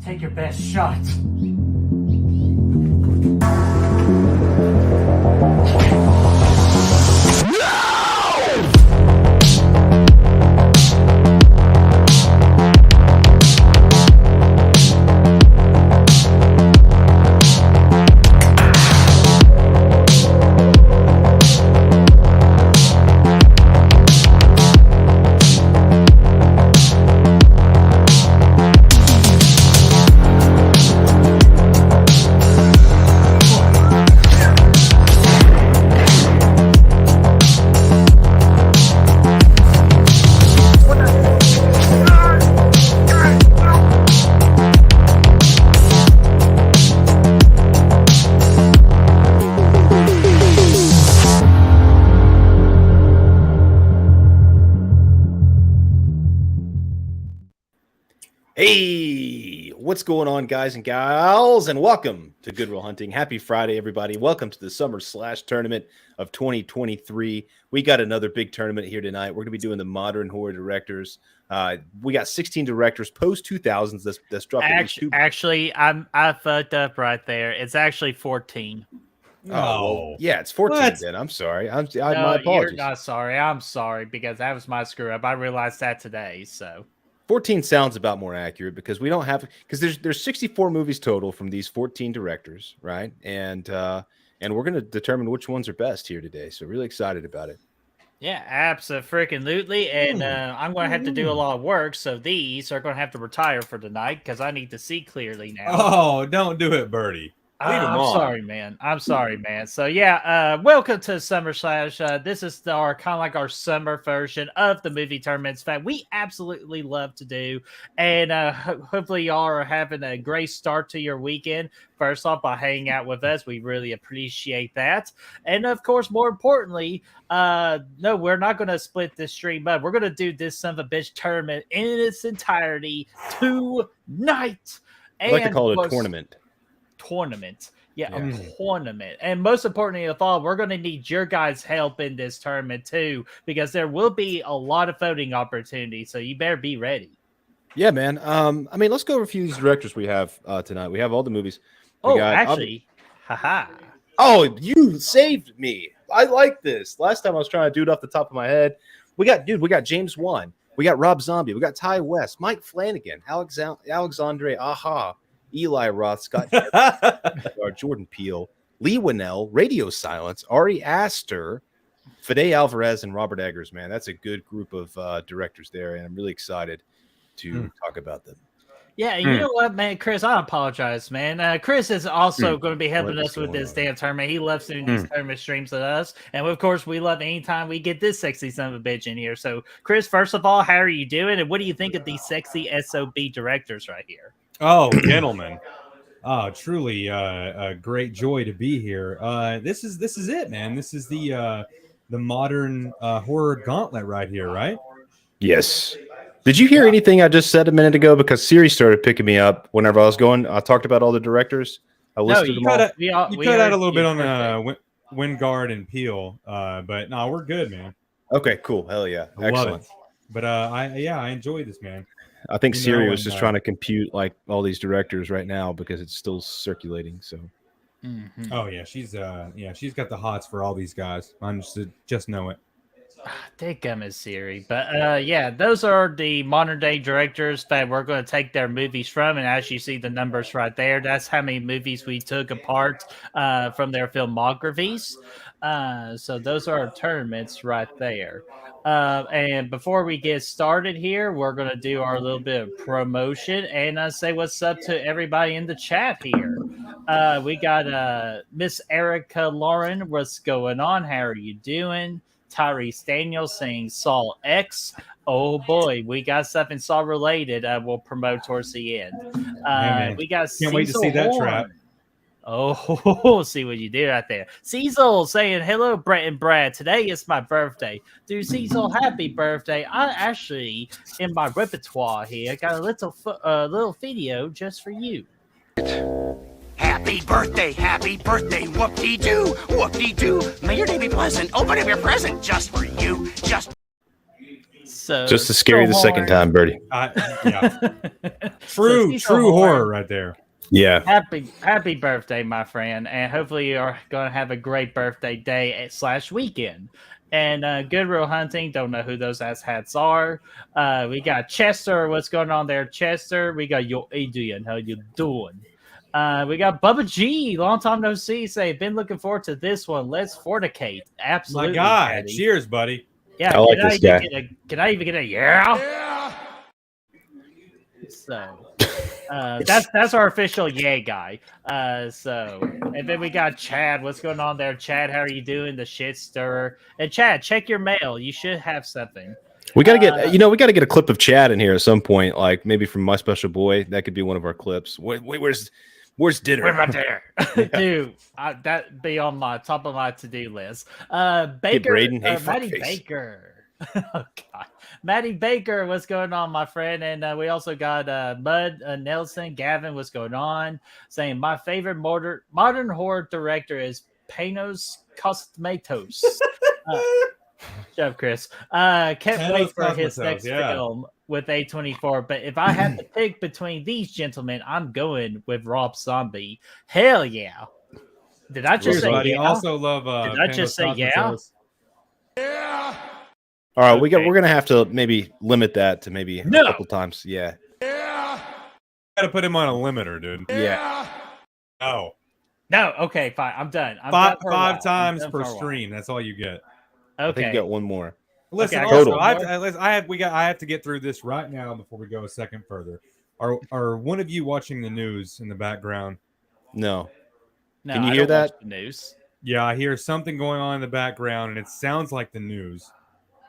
Take your best shot. Hey, what's going on, guys and gals, and welcome to Good Will Hunting. Happy Friday, everybody. Welcome to the Summer/Tournament of 2023. We got another big tournament here tonight. We're going to be doing the Modern Horror Directors. We got 16 directors post-2000s that's dropping. Actually, I fucked up right there. It's actually 14. Oh, well, yeah, it's 14 What? then. I'm sorry. No, my apologies. you're not sorry. I'm sorry because that was my screw up. I realized that today, so... 14 sounds about more accurate because we don't have there's 64 movies total from these 14 directors, right? And we're going to determine which ones are best here today. So really excited about it. Yeah, absolutely. And I'm going to have to do a lot of work, so these are going to have to retire for tonight because I need to see clearly now. Oh, don't do it, Birdie. I'm sorry, man. I'm sorry, man. So yeah, welcome to Summer Slash. This is our kind of like our summer version of the movie tournaments that we absolutely love to do, and hopefully y'all are having a great start to your weekend. First off, by hanging out with us, we really appreciate that, and of course, more importantly, no, we're not going to split this stream up. We're going to do this son of a bitch tournament in its entirety tonight. I like to call it a tournament. A tournament. And most importantly of all, we're going to need your guys' help in this tournament too, because there will be a lot of voting opportunities, so you better be ready. Yeah, man. I mean, let's go over a few of these directors we have tonight. We have all the movies. Haha. Oh, you saved me. I like this. Last time I was trying to do it off the top of my head. We got James Wan. We got Rob Zombie. We got Ty West, Mike Flanagan, Alexandre Aja, Eli Roth, Scott Jordan Peele, Lee Winnell, Radio Silence, Ari Aster, Fede Alvarez, and Robert Eggers. Man, that's a good group of directors there, and I'm really excited to talk about them. Yeah, you know what, man, Chris, I apologize, man. Chris is also going to be helping us with this damn tournament. He loves doing these tournament streams with us. And, of course, we love anytime we get this sexy son of a bitch in here. So, Chris, first of all, how are you doing? And what do you think of these sexy SOB directors right here? Oh, gentlemen. Truly a great joy to be here. This is it, man. This is the modern horror gauntlet right here, right? Yes. Did you hear anything I just said a minute ago? Because Siri started picking me up whenever I was going. I talked about all the directors. I listed them all. You cut out a little bit on Wingard and Peel, but no, we're good, man. Okay, cool. Hell yeah. Excellent. But I enjoy this, man. I think Siri was just trying to compute like all these directors right now because it's still circulating. So, oh yeah, she's got the hots for all these guys. I just know it. Dadgummit, Siri. But yeah, those are the modern day directors that we're going to take their movies from. And as you see the numbers right there, that's how many movies we took apart from their filmographies. So those are our tournaments right there. And before we get started here, we're going to do our little bit of promotion and say what's up to everybody in the chat here. We got Miss Erica Lauren. What's going on? How are you doing? Tyrese Daniels saying Saul X. Oh boy, we got something Saul related. We'll promote towards the end. We got can't wait to see that trap. Oh, see what you did right there. Cecil saying, hello, Brett and Brad. Today is my birthday. Dude, Cecil, happy birthday. I actually, in my repertoire here, got a little video just for you. Happy birthday, whoop-dee-doo, whoop-dee-doo. May your day be pleasant. Open up your present just for you, just So Just as scary the second time, Birdie. Yeah, So true Cecil horror Horn, right there. Yeah. happy birthday, my friend, and hopefully you're gonna have a great birthday day / weekend. And Good Real Hunting, don't know who those ass hats are. We got Chester, what's going on there, Chester? We got Yo Adrian, how you doing? We got Bubba G, long time no see. Say, been looking forward to this one. Let's fornicate. Absolutely, My guy, Patty. cheers, buddy. Yeah, I like this guy. Can I even get a yeah? So that's our official yay guy. So and then we got Chad. What's going on there, Chad? How are you doing? The shit stirrer. And Chad, check your mail. You should have something. We gotta get, we gotta get a clip of Chad in here at some point, like maybe from My Special Boy. That could be one of our clips. Wait, where's dinner? We're about there, dude. That be on my top of my to-do list. Baker, Braden, hey, Maddie fuckface. Baker. Oh God, Maddie Baker, what's going on, my friend? And we also got Bud Nelson, Gavin, what's going on? Saying my favorite modern horror director is Panos Cosmatos. Shut up, Chris. Can't wait for his next film with A24. But if I had to pick between these gentlemen, I'm going with Rob Zombie. Hell yeah! Did I just say Buddy. yeah? Also love. Did I just say yeah? Yeah. All right, Okay. we're gonna have to maybe limit that to maybe a couple times. Yeah. Yeah. Gotta put him on a limiter, dude. Yeah. Oh, No. Okay, fine. I'm done. I'm five done for a while. I'm times done per for a while. stream. That's all you get. I think you Okay. got one more. Listen, I also, got I have to get through this right now before we go a second further. Are one of you watching the news in the background? No. No, Can you I hear don't watch that? The news. Yeah, I hear something going on in the background, and it sounds like the news.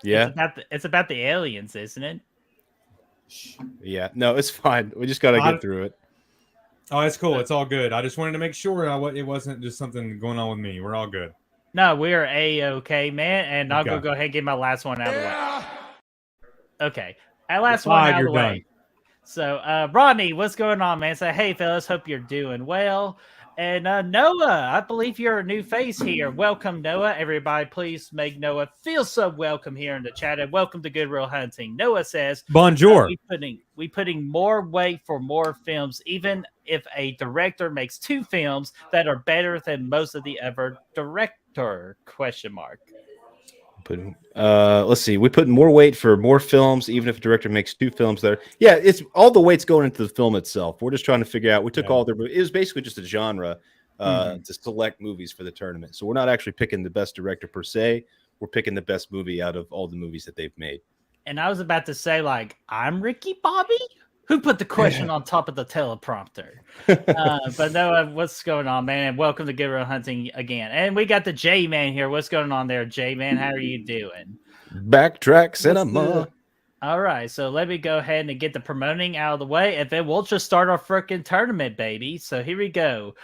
Yeah. It's about the aliens, isn't it? Yeah. No, it's fine. We just gotta get through it. Oh, it's cool. It's all good. I just wanted to make sure it wasn't just something going on with me. We're all good. No, we're A-okay, man. And I'll Okay. go ahead and get my last one out of the way. Yeah. Okay. That last one out of You're the way. done. So, Rodney, what's going on, man? Say, hey, fellas, hope you're doing well. And Noah, I believe you're a new face here. Welcome, Noah. Everybody, please make Noah feel so welcome here in the chat. And welcome to Good Real Hunting. Noah says, Bonjour. we putting more weight for more films, even if a director makes 2 films that are better than most of the other director? ? Let's see. We put more weight for more films, even if a director makes 2 films that are. Yeah, it's all the weight's going into the film itself. We're just trying to figure out. We took all their. It was basically just a genre to select movies for the tournament. So we're not actually picking the best director per se. We're picking the best movie out of all the movies that they've made. And I was about to say, like, I'm Ricky Bobby. Who put the question on top of the teleprompter? But Noah, what's going on, man? And welcome to Good Real Hunting again. And we got the J-Man here. What's going on there, J-Man? How are you doing? Backtrack cinema. All right, so let me go ahead and get the promoting out of the way, and then we'll just start our freaking tournament, baby. So here we go.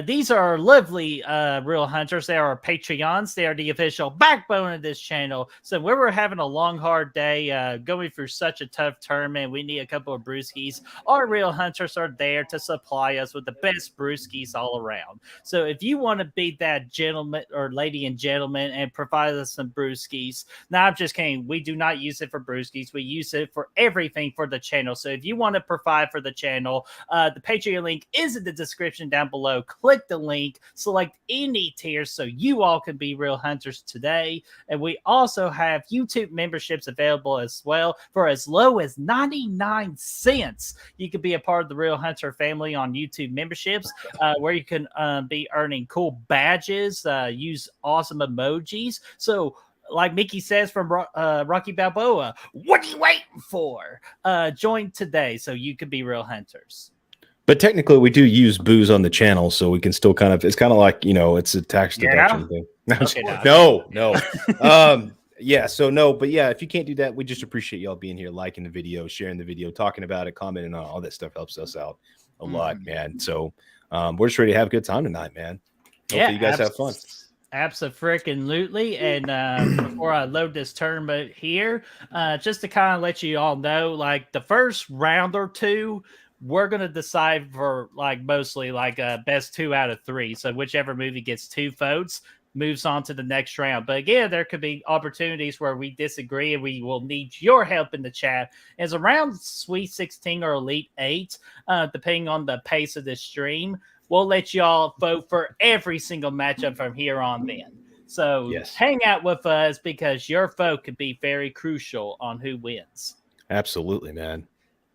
These are lovely real hunters. They are our Patreons. They are the official backbone of this channel. So when we're having a long, hard day, going through such a tough tournament, we need a couple of brewskis. Our real hunters are there to supply us with the best brewskis all around. So if you want to be that gentleman or lady and gentleman and provide us some brewskis, now I'm just kidding. We do not use it for brewskis. We use it for everything for the channel. So if you want to provide for the channel, the Patreon link is in the description down below. Click the link, select any tier so you all can be real hunters today. And we also have YouTube memberships available as well for as low as 99 cents. You can be a part of the Real Hunter family on YouTube memberships, where you can be earning cool badges, use awesome emojis. So like Mickey says from Rocky Balboa, what are you waiting for? Join today so you can be real hunters. But technically, we do use booze on the channel, so we can still kind of. It's kind of like it's a tax deduction thing. Okay, No. Yeah. So no, but yeah, if you can't do that, we just appreciate y'all being here, liking the video, sharing the video, talking about it, commenting on all that stuff helps us out a lot, man. So we're just ready to have a good time tonight, man. Hopefully you guys have fun. Abso-freaking-lutely. And before I load this tournament here, just to kind of let you all know, like the first round or two, we're going to decide for like mostly like best 2 out of 3. So whichever movie gets 2 votes, moves on to the next round. But again, there could be opportunities where we disagree and we will need your help in the chat. As around Sweet 16 or Elite 8, depending on the pace of this stream, we'll let y'all vote for every single matchup from here on then. So Yes. hang out with us because your vote could be very crucial on who wins. Absolutely, man.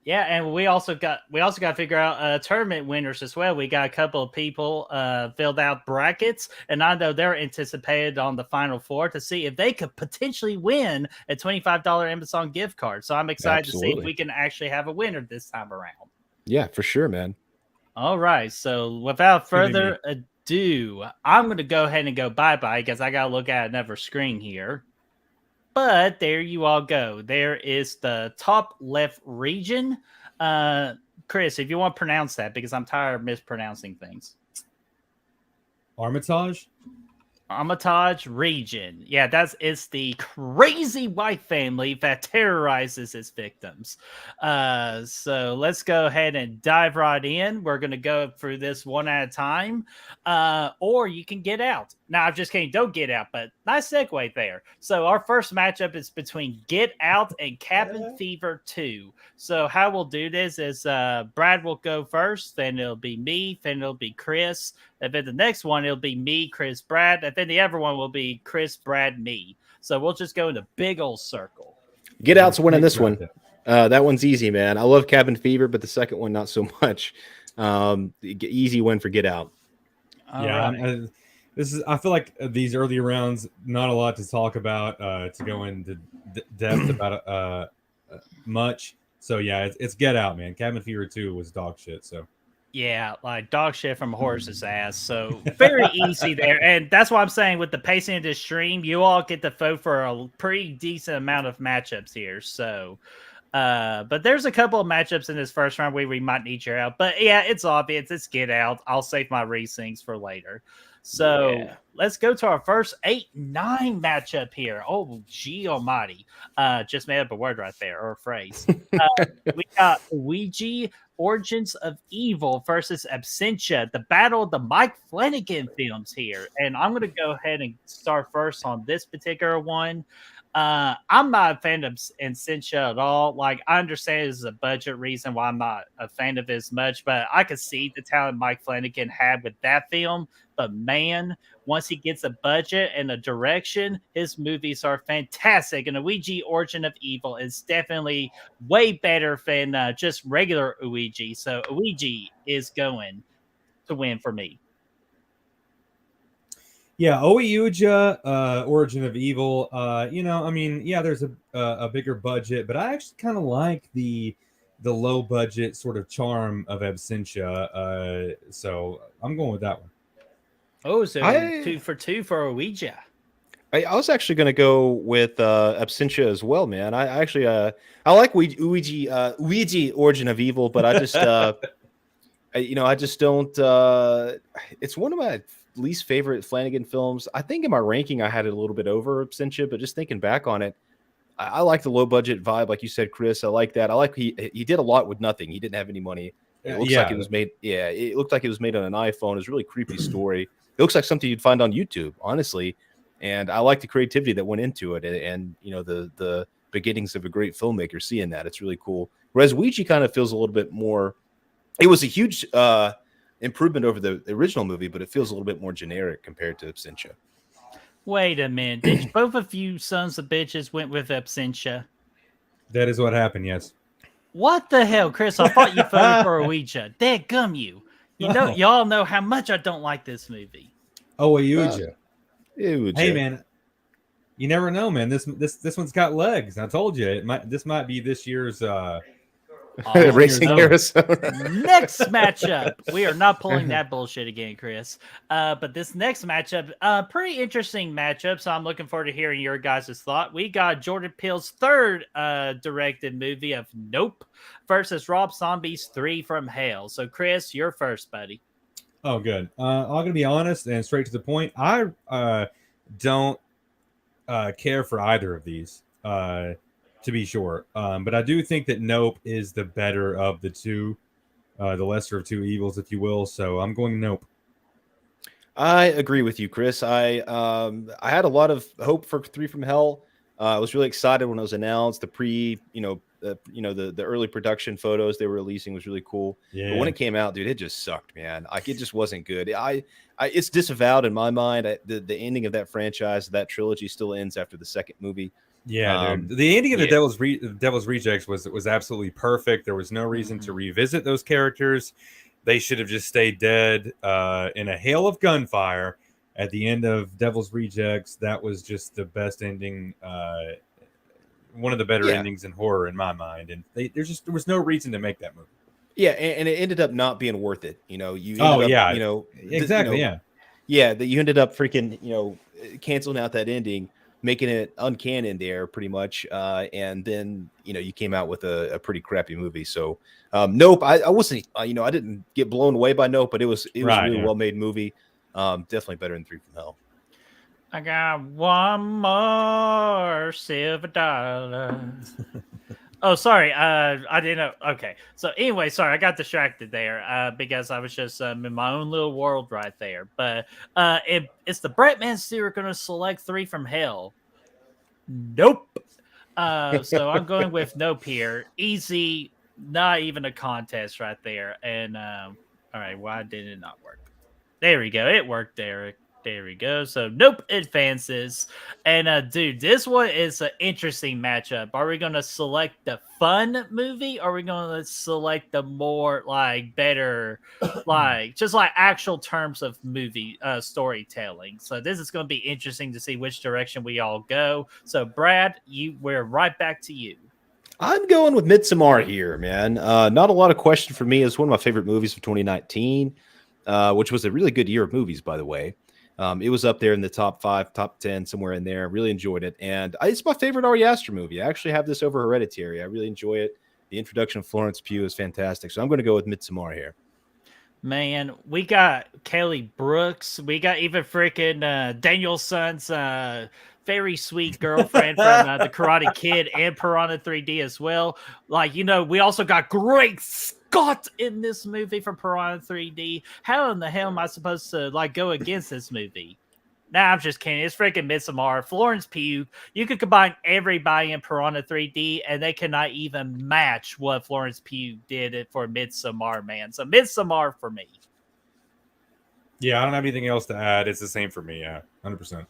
Yeah, and we also got to figure out tournament winners as well. We got a couple of people filled out brackets, and I know they're anticipated on the final four to see if they could potentially win a $25 Amazon gift card. So I'm excited to see if we can actually have a winner this time around. Yeah, for sure, man. All right, so without further ado, I'm going to go ahead and go bye-bye because I got to look at another screen here. But there you all go. There is the top left region. Chris, if you want to pronounce that, because I'm tired of mispronouncing things. Armitage? Armitage region. Yeah, it's the crazy white family that terrorizes its victims. So let's go ahead and dive right in. We're going to go through this one at a time. Or you can get out. Now, I'm just kidding. Don't get out, but nice segue there. So our first matchup is between Get Out and Cabin Fever 2. So how we'll do this is Brad will go first, then it'll be me, then it'll be Chris, and then the next one it'll be me, Chris, Brad, and then the other one will be Chris, Brad, me. So we'll just go in a big old circle. Get Out's winning this one. That one's easy, man. I love Cabin Fever, but the second one not so much. Easy win for Get Out. Right. I feel like these early rounds, not a lot to talk about, to go into depth about much. So yeah, it's Get Out, man. Cabin Fever 2 was dog shit. So yeah, like dog shit from a horse's ass. So very easy there, and that's why I'm saying with the pacing of this stream, you all get to vote for a pretty decent amount of matchups here. So. But there's a couple of matchups in this first round where we might need your help. But yeah, it's obvious. It's Get Out. I'll save my racings for later. So let's go to our first 8-9 matchup here. Oh, gee almighty. Just made up a word right there, or a phrase. We got Ouija, Origins of Evil versus Absentia, the battle of the Mike Flanagan films here. And I'm going to go ahead and start first on this particular one. I'm not a fan of Absentia at all. Like, I understand this is a budget reason why I'm not a fan of it as much, but I could see the talent Mike Flanagan had with that film. But man, once he gets a budget and a direction, his movies are fantastic. And Ouija Origin of Evil is definitely way better than just regular Ouija. So Ouija is going to win for me. Yeah, Ouija, Origin of Evil. There's a bigger budget, but I actually kind of like the low budget sort of charm of Absentia. So I'm going with that one. Oh, so 2 for 2 for Ouija. I was actually going to go with Absentia as well, man. I actually I like Ouija Origin of Evil, but I just I just don't. It's one of my least favorite Flanagan films. I think in my ranking I had it a little bit over Absentia, but just thinking back on it, I like the low budget vibe, like you said, Chris. I like that. I like he did a lot with nothing. He didn't have any money. It looks like it was made. Yeah, it looked like it was made on an iPhone. It's a really creepy story. It looks like something you'd find on YouTube, honestly. And I like the creativity that went into it, and the beginnings of a great filmmaker. Seeing that, it's really cool. Whereas Ouija kind of feels a little bit more. It was a huge improvement over the original movie, but it feels a little bit more generic compared to Absentia. Wait a minute. Did both of you sons of bitches went with Absentia? That is what happened, yes. What the hell, Chris? I thought you voted for Ouija. Dadgum you. Y'all know how much I don't like this movie. Oh, Ouija. Ouija. Hey, man. You never know, man. This one's got legs. I told you. This might be this year's Racing Arizona. Next matchup. We are not pulling that bullshit again, Chris. But this next matchup, pretty interesting matchup. So I'm looking forward to hearing your guys' thought. We got Jordan Peele's third directed movie of Nope versus Rob Zombie's 3 from Hell. So Chris, you're first, buddy. Oh, good. I'm going to be honest and straight to the point. I don't care for either of these. To be sure. But I do think that Nope is the better of the two, the lesser of two evils, if you will. So I'm going Nope. I agree with you, Chris. I had a lot of hope for Three from Hell. I was really excited when it was announced. The early production photos they were releasing was really cool. Yeah. But when it came out, dude, it just sucked, man. Like it just wasn't good. It's disavowed in my mind. The ending of that franchise, that trilogy, still ends after the second movie. Yeah, dude. The ending of the yeah. Devil's Rejects was absolutely perfect. There was no reason to revisit those characters. They should have just stayed dead in a hail of gunfire at the end of Devil's Rejects. That was just the best ending, one of the better endings in horror in my mind. And there was no reason to make that movie. Yeah, and it ended up not being worth it. You know, Exactly. That you ended up freaking, canceling out that ending, making it uncanon there pretty much. And then, you came out with a pretty crappy movie. So, Nope, I wasn't, I didn't get blown away by Nope, but it was a really well-made movie. Definitely better than Three from Hell. I got one more silver dollar. Oh, sorry. I didn't know. Okay. So anyway, sorry, I got distracted there because I was just in my own little world right there. But it's the BrettMan series going to select Three from Hell. Nope. So I'm going with Nope here. Easy, not even a contest right there. And all right, why did it not work? There we go. It worked, Derek. There we go. So Nope advances. And dude, this one is an interesting matchup. Are we gonna select the fun movie, or are we gonna select the more better just actual terms of movie storytelling? So this is gonna be interesting to see which direction we all go. So Brad, we're right back to you. I'm going with Midsommar here, man. Not a lot of question for me. It's one of my favorite movies of 2019, which was a really good year of movies, by the way. It was up there in the top 5, top 10, somewhere in there. Really enjoyed it. And it's my favorite Ari Aster movie. I actually have this over Hereditary. I really enjoy it. The introduction of Florence Pugh is fantastic. So I'm going to go with Midsommar here. Man, we got Kelly Brooks. We got even freaking Danielson's very sweet girlfriend from The Karate Kid and Piranha 3D as well. We also got Greg Scott in this movie from Piranha 3D. How in the hell am I supposed to go against this movie? Nah, I'm just kidding. It's freaking Midsommar. Florence Pugh. You could combine everybody in Piranha 3D, and they cannot even match what Florence Pugh did for Midsommar, man. So Midsommar for me. Yeah, I don't have anything else to add. It's the same for me. Yeah, 100%.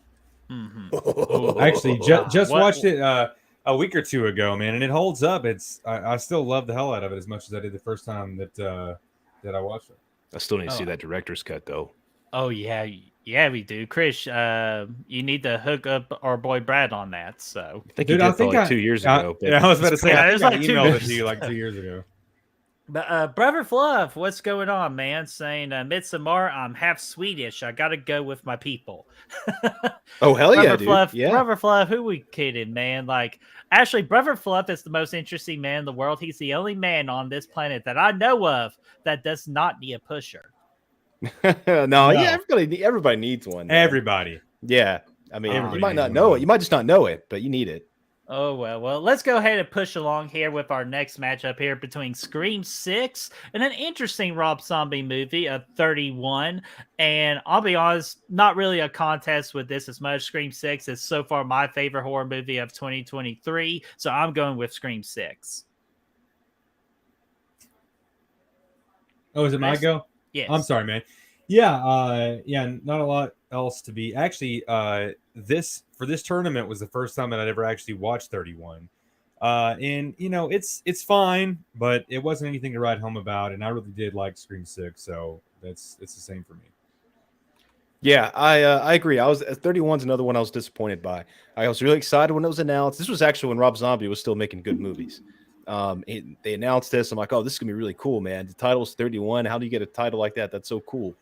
Mm-hmm. Actually, just watched it a week or two ago, man, and it holds up. I still love the hell out of it as much as I did the first time that I watched it. I still need to see that director's cut, though. Oh yeah, we do. Chris, you need to hook up our boy Brad on that. So, I think you did 2 years ago. Yeah, I was about to say, I emailed it to you 2 years ago. But Brother Fluff, what's going on, man? Saying Midsommar, I'm half Swedish. I gotta go with my people. Oh hell yeah, Brother dude! Fluff, Yeah, Brother Fluff, who we kidding, man? Actually, Brother Fluff is the most interesting man in the world. He's the only man on this planet that I know of that does not need a pusher. no, yeah, everybody needs one. Man. Everybody, yeah. I mean, you might not know it. You might just not know it, but you need it. Oh, well, let's go ahead and push along here with our next matchup here between Scream 6 and an interesting Rob Zombie movie of 31. And I'll be honest, not really a contest with this as much. Scream 6 is so far my favorite horror movie of 2023. So I'm going with Scream 6. Oh, is it my go? Yes. I'm sorry, man. Yeah, not a lot else to be. Actually, this tournament was the first time that I'd ever actually watched 31. And it's fine, but it wasn't anything to write home about, and I really did like Scream 6, so it's the same for me. Yeah, I agree. 31's another one I was disappointed by. I was really excited when it was announced. This was actually when Rob Zombie was still making good movies. They announced this. I'm like, oh, this is gonna be really cool, man. The title's 31. How do you get a title like that? That's so cool.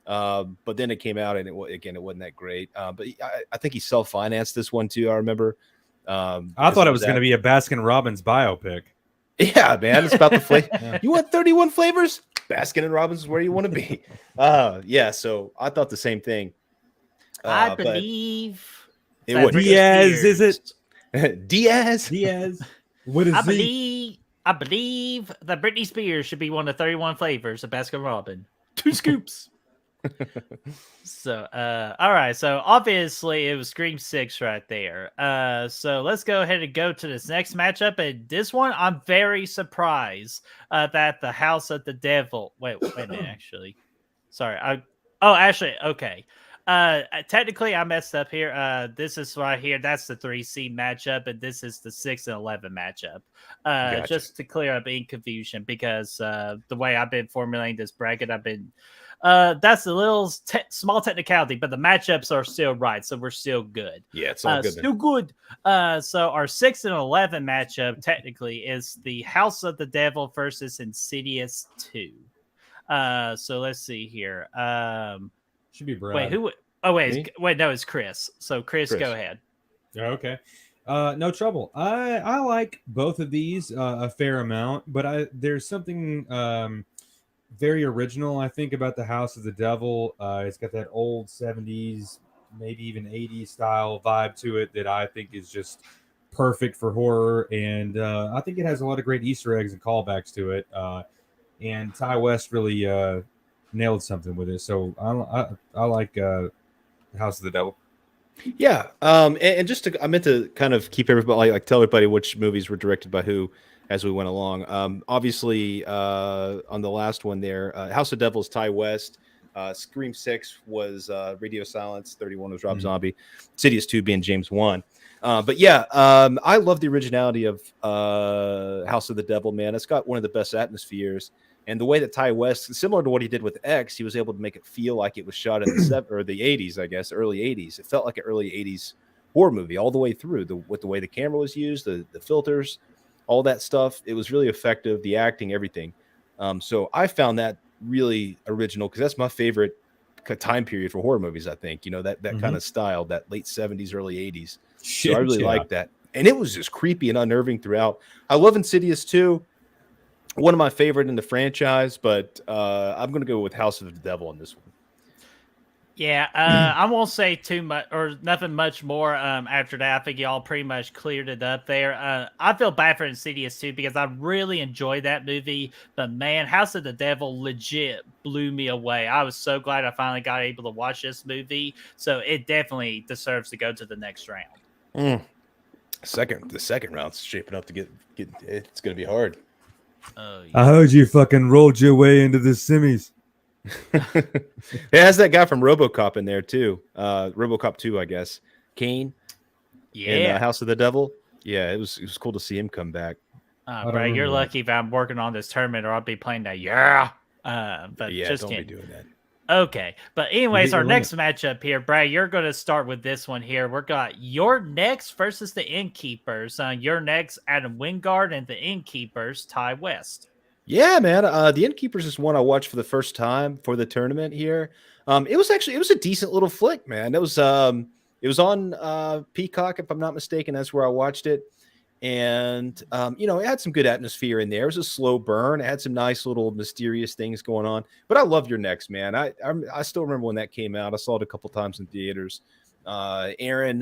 But then it came out, and it wasn't that great. But I think he self-financed this one too. I remember. I thought it was going to be a Baskin Robbins biopic. Yeah, man, it's about the flavor. Yeah. You want 31 flavors? Baskin and Robbins is where you want to be. Yeah. So I thought the same thing. I believe it would. Diaz, is it? Diaz. What is I believe that Britney Spears should be one of 31 flavors of Baskin Robbins. 2 scoops. So, all right. So obviously it was Scream 6 right there. So let's go ahead and go to this next matchup. And this one, I'm very surprised that the House of the Devil. Wait a minute. Actually, sorry. Actually, okay. Technically, I messed up here. This is right here. That's the 3C matchup, and this is the 6 and 11 matchup. Gotcha. Just to clear up any confusion, because the way I've been formulating this bracket, I've been that's a little small technicality, but the matchups are still right, so we're still good. Yeah, it's all good. Still good. So our 6 and 11 matchup technically is the House of the Devil versus Insidious 2. So let's see here. Should be Brad. Wait, who? Oh Me? wait, no, it's Chris. So Chris, Chris. go ahead. Okay. No trouble. I like both of these a fair amount, but there's something very original, I think, about the House of the Devil. It's got that old 70s, maybe even 80s style vibe to it that I think is just perfect for horror. And I think it has a lot of great Easter eggs and callbacks to it. And Ty West really nailed something with it. So I like House of the Devil. Yeah. And just I meant to kind of keep everybody like tell everybody which movies were directed by who as we went along. Obviously, on the last one there, House of Devils, Ty West. Scream 6 was Radio Silence. 31 was Rob Zombie. Insidious 2 being James Wan. But yeah, I love the originality of House of the Devil, man. It's got one of the best atmospheres. And the way that Ty West, similar to what he did with X, he was able to make it feel like it was shot in the 80s, I guess, early 80s. It felt like an early 80s horror movie all the way through, with the way the camera was used, the filters, all that stuff. It was really effective, the acting, everything. So I found that really original because that's my favorite time period for horror movies, I think. You know, that kind of style, that late 70s, early 80s. So I really like that. And it was just creepy and unnerving throughout. I love Insidious 2. One of my favorite in the franchise, but I'm going to go with House of the Devil on this one. Yeah, I won't say too much or nothing much more after that. I think y'all pretty much cleared it up there. I feel bad for Insidious 2 because I really enjoyed that movie. But man, House of the Devil legit blew me away. I was so glad I finally got able to watch this movie. So it definitely deserves to go to the next round. The second round's shaping up to get it's going to be hard. Oh, yeah. I heard you fucking rolled your way into the semis. It has that guy from RoboCop in there too. RoboCop 2, I guess. Kane. Yeah. In House of the Devil. Yeah, it was cool to see him come back. Bro, you're lucky if I'm working on this tournament or I'll be playing that. Yeah. But yeah, just don't kidding. be doing that. Okay. But anyways, your our next matchup here, Brad, you're going to start with this one here. We've got Your Next versus the Innkeepers. Your Next, Adam Wingard, and the Innkeepers, Ty West. Yeah, man. The Innkeepers is one I watched for the first time for the tournament here. It was a decent little flick, man. It was on Peacock, if I'm not mistaken. That's where I watched it. And it had some good atmosphere in there. It was a slow burn. It had some nice little mysterious things going on. But I love Your Next, man. I still remember when that came out. I saw it a couple times in theaters. Aaron,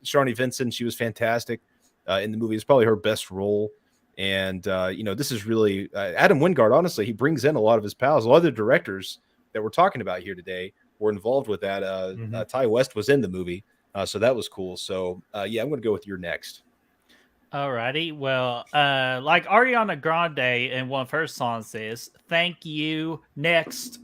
Sharni Vincent, she was fantastic in the movie. It's probably her best role. And this is really Adam Wingard. Honestly, he brings in a lot of his pals. A lot of the directors that we're talking about here today were involved with that. Ty West was in the movie. So that was cool. So, I'm going to go with Your Next. Alrighty. Well, like Ariana Grande in one of her songs says, thank you, next,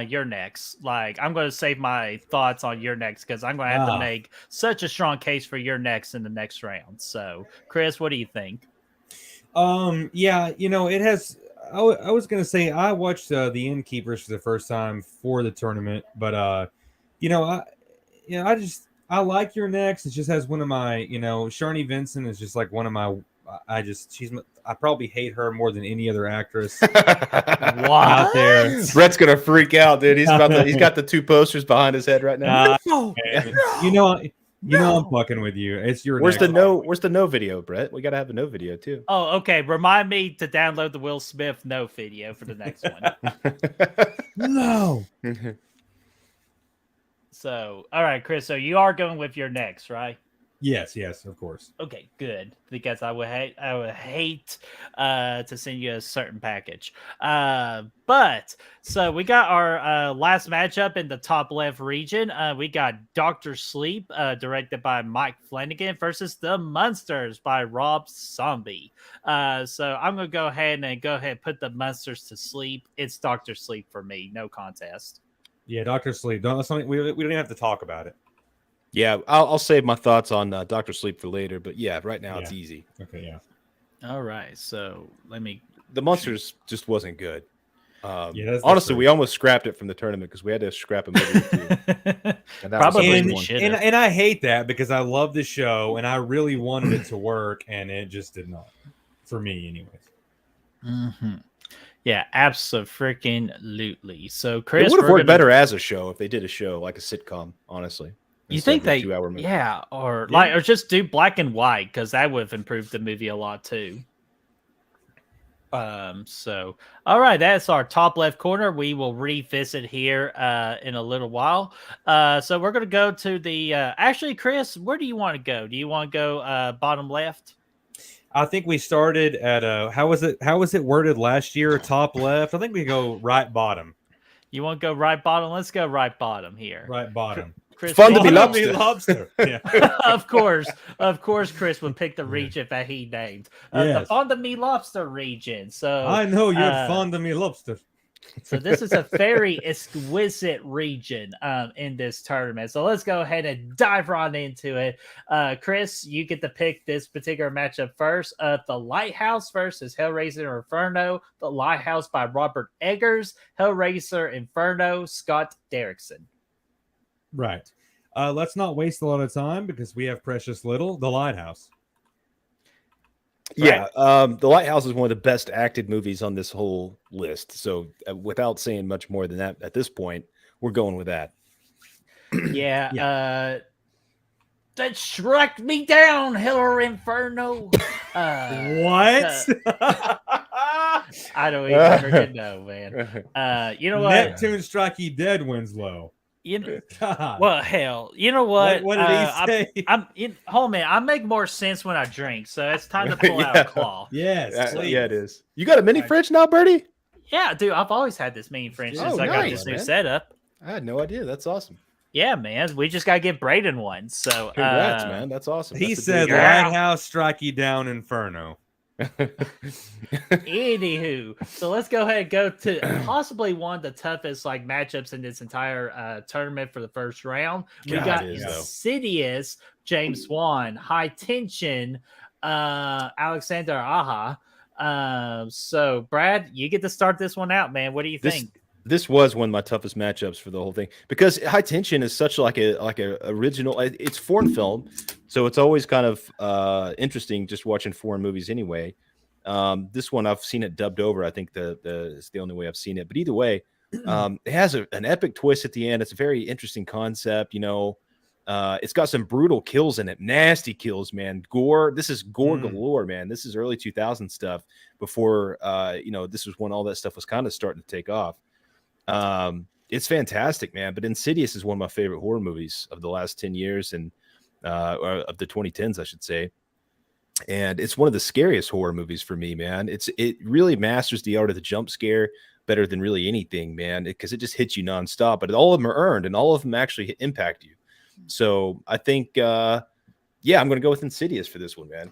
Your Next. Like, I'm going to save my thoughts on Your Next because I'm going to have to make such a strong case for Your Next in the next round. So, Chris, what do you think? Yeah, it has... I was going to say I watched the Innkeepers for the first time for the tournament, but, I like Your Next. It just has one of my, Sharni Vincent is just like one of my, I probably hate her more than any other actress out there. Brett's going to freak out, dude. He's got the two posters behind his head right now. I'm fucking with you. It's Your Where's Next. Where's the no video, Brett? We got to have a no video too. Oh, okay. Remind me to download the Will Smith no video for the next one. No. So, all right, Chris. So you are going with Your Next, right? Yes, of course. Okay, good. Because I would hate to send you a certain package. But so we got our last matchup in the top left region. We got Doctor Sleep, directed by Mike Flanagan, versus The Munsters by Rob Zombie. So I'm gonna go ahead and put the Munsters to sleep. It's Doctor Sleep for me, no contest. Yeah, Doctor Sleep. We don't even have to talk about it. Yeah, I'll save my thoughts on Doctor Sleep for later. But yeah, right now it's easy. Okay, yeah. All right, so let me. The Monsters just wasn't good. That's honestly, we almost scrapped it from the tournament because we had to scrap a movie or two. And that Probably was we one. should. And I hate that because I love the show and I really wanted it to work and it just did not. For me, anyways. Mm-hmm. Yeah, absolutely. So, Chris, It would have worked better as a show if they did a show like a sitcom. Honestly, You think instead of a they? 2 hour movie. Yeah, or just do black and white because that would have improved the movie a lot too. So all right, that's our top left corner. We will revisit here in a little while. So we're gonna go to the actually, Chris, where do you want to go? Do you want to go bottom left? I think we started at how was it worded last year? Top left. I think we go right bottom. You want to go right bottom? Let's go right bottom here. Right bottom. Chris, Fun to be Bottom lobster. Yeah. of course, Chris would pick the region that he named, the Fond of Me Lobster region. So I know you're fond of me lobster. So this is a very exquisite region in this tournament. So let's go ahead and dive right into it. Chris, you get to pick this particular matchup first. The Lighthouse versus Hellraiser Inferno. The Lighthouse by Robert Eggers. Hellraiser Inferno, Scott Derrickson. Right. Let's not waste a lot of time because we have precious little. The Lighthouse. Yeah, The Lighthouse is one of the best acted movies on this whole list. So without saying much more than that at this point, we're going with that. Yeah. That struck me down, Hellraiser Inferno. What? I don't even freaking know, man. You know what? Neptune Strike Ye Dead Winslow. You know, God. well, hell, you know what? What did he say? Hold man, I make more sense when I drink, so it's time to pull out a claw. Yes, please. Yeah, it is. You got a mini fridge now, Bertie? Yeah, dude, I've always had this mini fridge since I got this new setup. I had no idea. That's awesome. Yeah, man, we just gotta get Braden one. So, congrats, man. That's awesome. He That's said, "Lighthouse, strike you down, Inferno." Anywho, so let's go ahead and go to possibly one of the toughest matchups in this entire tournament for the first round. We got Insidious, James Wan, High Tension, Alexander Aja. So Brad, you get to start this one out, man. What do you think? This was one of my toughest matchups for the whole thing because High Tension is such like a original. It's foreign film, so it's always kind of interesting just watching foreign movies anyway. This one I've seen it dubbed over. I think it's the only way I've seen it. But either way, it has an epic twist at the end. It's a very interesting concept. It's got some brutal kills in it, nasty kills, man. Gore. This is gore galore, man. This is early 2000 stuff. Before this was when all that stuff was kind of starting to take off. It's fantastic, man. But Insidious is one of my favorite horror movies of the last 10 years and or of the 2010s, I should say. And it's one of the scariest horror movies for me, man. It really masters the art of the jump scare better than really anything, man, because it just hits you nonstop. But all of them are earned, and all of them actually impact you. So I think, I'm going to go with Insidious for this one, man.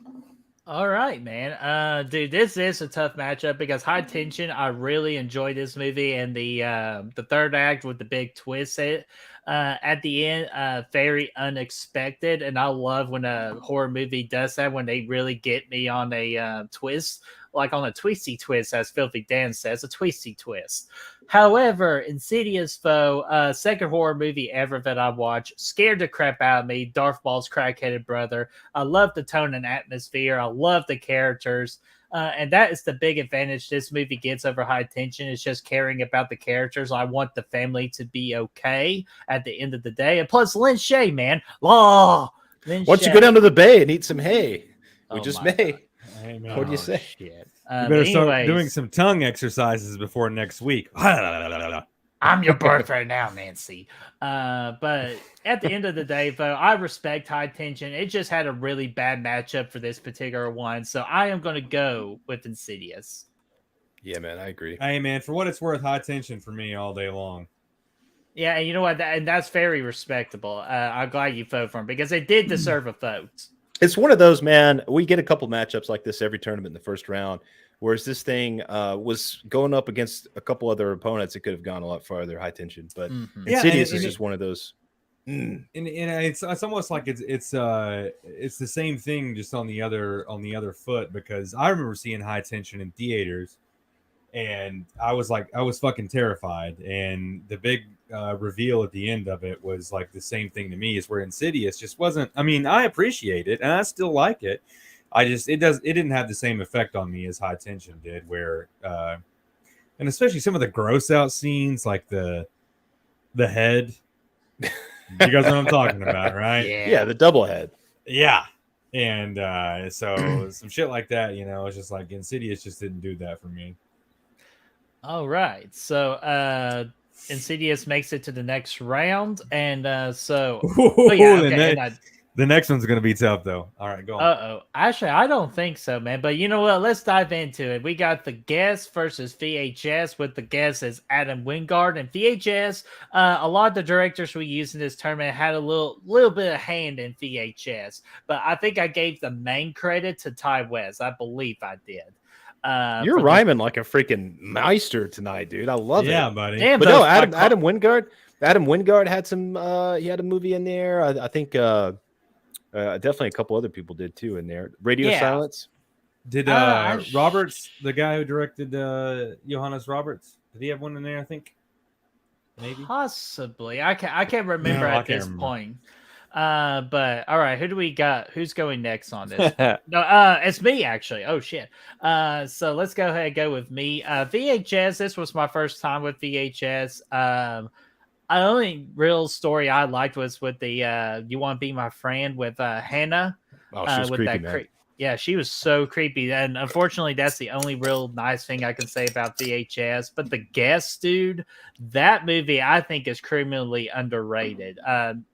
All right, man. Dude, this is a tough matchup because High Tension, I really enjoyed this movie, and the third act with the big twist at the end, very unexpected. And I love when a horror movie does that, when they really get me on a twist, like on a twisty twist, as Filthy Dan says, a twisty twist. However, Insidious Foe, second horror movie ever that I watched, scared the crap out of me. Darth Maul's crackheaded brother. I love the tone and atmosphere. I love the characters. And that is the big advantage this movie gets over High Tension, is just caring about the characters. I want the family to be okay at the end of the day. And plus, Lin Shaye, man. Once you go down to the bay and eat some hay, we just may. Amen. What do you say? Shit. You better start doing some tongue exercises before next week. I'm your boyfriend now, Nancy. But at the end of the day, though, I respect High Tension. It just had a really bad matchup for this particular one, so I am going to go with Insidious. Yeah, man, I agree. Hey, man, for what it's worth, High Tension for me all day long. Yeah, and you know what? And that's very respectable. I'm glad you voted for him because it did deserve a vote. It's one of those, man. We get a couple matchups like this every tournament in the first round. Whereas this thing was going up against a couple other opponents, it could have gone a lot farther, High Tension. But Insidious is just one of those. And it's almost like it's the same thing, just on the other foot. Because I remember seeing High Tension in theaters, and I was fucking terrified. And the big reveal at the end of it was like the same thing to me, is where Insidious just wasn't. I mean, I appreciate it and I still like it. It didn't have the same effect on me as High Tension did, where and especially some of the gross out scenes, like the head. You guys know what I'm talking about, right? Yeah, the double head. Yeah. And so some shit like that, it's just like Insidious just didn't do that for me. All right. So Insidious makes it to the next round. And The next one's going to be tough, though. All right, go on. Actually, I don't think so, man. But you know what? Let's dive into it. We got the guest versus VHS, with the guest as Adam Wingard. And VHS, a lot of the directors we used in this tournament had a little bit of hand in VHS. But I think I gave the main credit to Ty West. I believe I did. You're rhyming like a freaking meister tonight, dude. I love it. Yeah, buddy. Damn, but no, Adam Wingard. Adam Wingard had some. He had a movie in there. I think. Definitely a couple other people did too in there. Radio Silence. Did Roberts, the guy who directed Johannes Roberts, did he have one in there? I think maybe, possibly. I can't remember at this point. But all right, who do we got? Who's going next on this? No, it's me actually. Oh shit. So let's go ahead and go with me. VHS. This was my first time with VHS. The only real story I liked was with the "You Want to Be My Friend" with Hannah. Oh, she was with creepy, that man. Yeah, she was so creepy, and unfortunately, that's the only real nice thing I can say about VHS. But The Guest, dude, that movie I think is criminally underrated.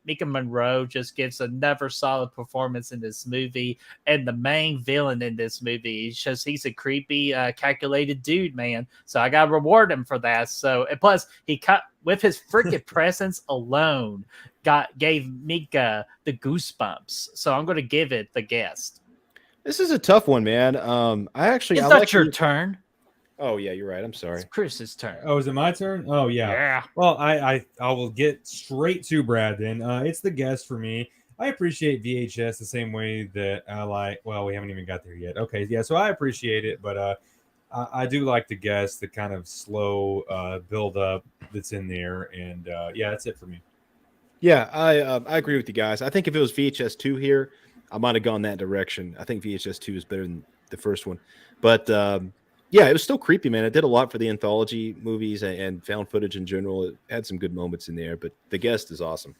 Mika Monroe just gives another solid performance in this movie, and the main villain in this movie he's a creepy, calculated dude, man. So I gotta reward him for that. So, and plus, he cut with his freaking presence alone, gave Mika the goosebumps. So I'm gonna give it The Guest. This is a tough one, man. It's not your turn. Oh yeah, you're right. I'm sorry. It's Chris's turn. Oh, is it my turn? Oh yeah. Yeah. Well, I will get straight to Brad then. It's The Guest for me. I appreciate VHS the same way that I like. Well, we haven't even got there yet. Okay, yeah. So I appreciate it, but I do like The Guest, the kind of slow build up that's in there, and yeah, that's it for me. Yeah, I agree with you guys. I think if it was VHS 2 here, I might have gone that direction. I think VHS 2 is better than the first one. But yeah, it was still creepy, man. It did a lot for the anthology movies and found footage in general. It had some good moments in there, but The Guest is awesome.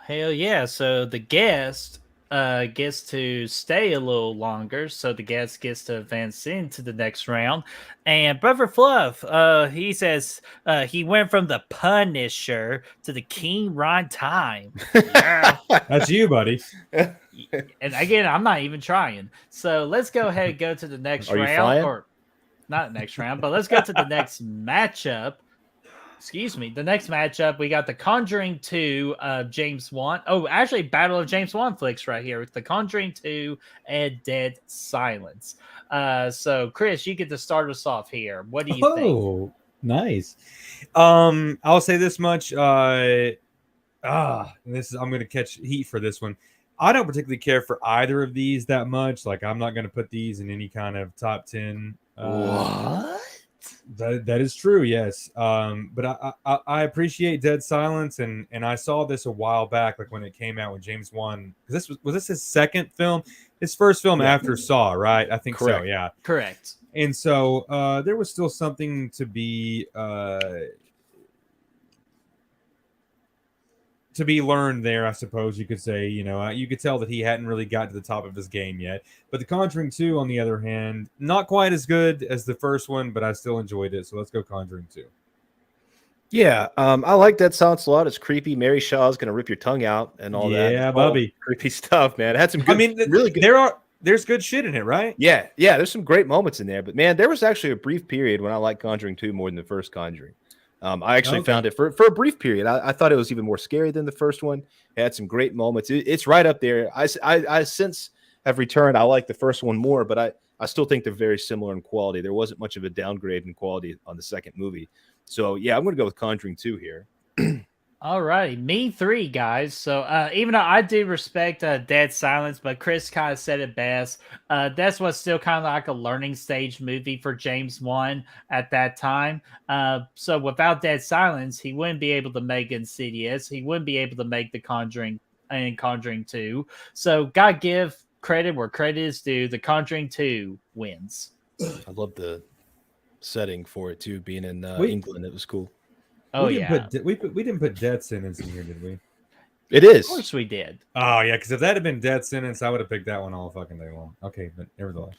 Hell yeah. So The Guest gets to stay a little longer. So The Guest gets to advance into the next round. And Brother Fluff, he says he went from the Punisher to the King Ron Time. Yeah. That's you, buddy. And again, I'm not even trying. So let's go ahead and go to the next round. Flying? Or not next round, but let's go to the next matchup. Excuse me. The next matchup, we got The Conjuring 2 of James Wan. Oh, actually, Battle of James Wan flicks right here with The Conjuring 2 and Dead Silence. So, Chris, you get to start us off here. What do you think? Oh, nice. I'll say this much. I'm going to catch heat for this one. I don't particularly care for either of these that much. Like, I'm not going to put these in any kind of top 10. What? That is true, yes. But I appreciate Dead Silence, and I saw this a while back, like when it came out with James Wan. Was this his second film? His first film after Saw, right? I think Correct. so, yeah. Correct. And so there was still something to be learned there, I suppose you could say. You could tell that he hadn't really got to the top of his game yet. But The Conjuring 2, on the other hand, not quite as good as the first one, but I still enjoyed it. So let's go Conjuring 2. Yeah, I like Dead Silence a lot. It's creepy. Mary Shaw's gonna rip your tongue out and all that. Yeah, It's all Bubby. creepy stuff, man. It had some I good, mean, really good. there's good shit in it, right? Yeah, yeah. There's some great moments in there, but man, there was actually a brief period when I liked Conjuring 2 more than the first Conjuring. I actually Okay. found it for a brief period. I thought it was even more scary than the first one. It had some great moments. It's right up there. I since have returned. I like the first one more, but I still think they're very similar in quality. There wasn't much of a downgrade in quality on the second movie. So yeah, I'm going to go with Conjuring 2 here. All right, me three guys. So even though I do respect Dead Silence, but Chris kind of said it best. That's what's still kind of like a learning stage movie for James Wan at that time. So without Dead Silence, he wouldn't be able to make Insidious. He wouldn't be able to make The Conjuring and Conjuring 2. So gotta give credit where credit is due. The Conjuring 2 wins. I love the setting for it too, being in We- England. It was cool. Oh we yeah, didn't we didn't put Death Sentence in here, did we? It of is. course we did. Oh yeah, because if that had been Death Sentence, I would have picked that one all fucking day long. Okay, but nevertheless.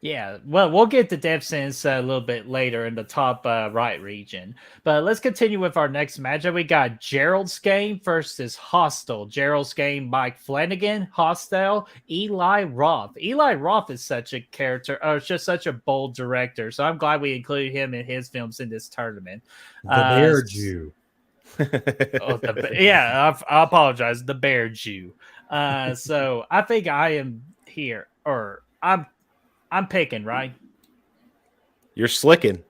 Yeah, well, we'll get to Death Sentence a little bit later in the top right region. But let's continue with our next matchup. We got Gerald's Game versus Hostel. Gerald's Game, Mike Flanagan. Hostel, Eli Roth. Eli Roth is such a character, or just such a bold director. So I'm glad we included him in his films in this tournament. The Bear Jew. Yeah, I apologize. The Bear Jew. So I think I am here, or I'm picking, right? You're slicking.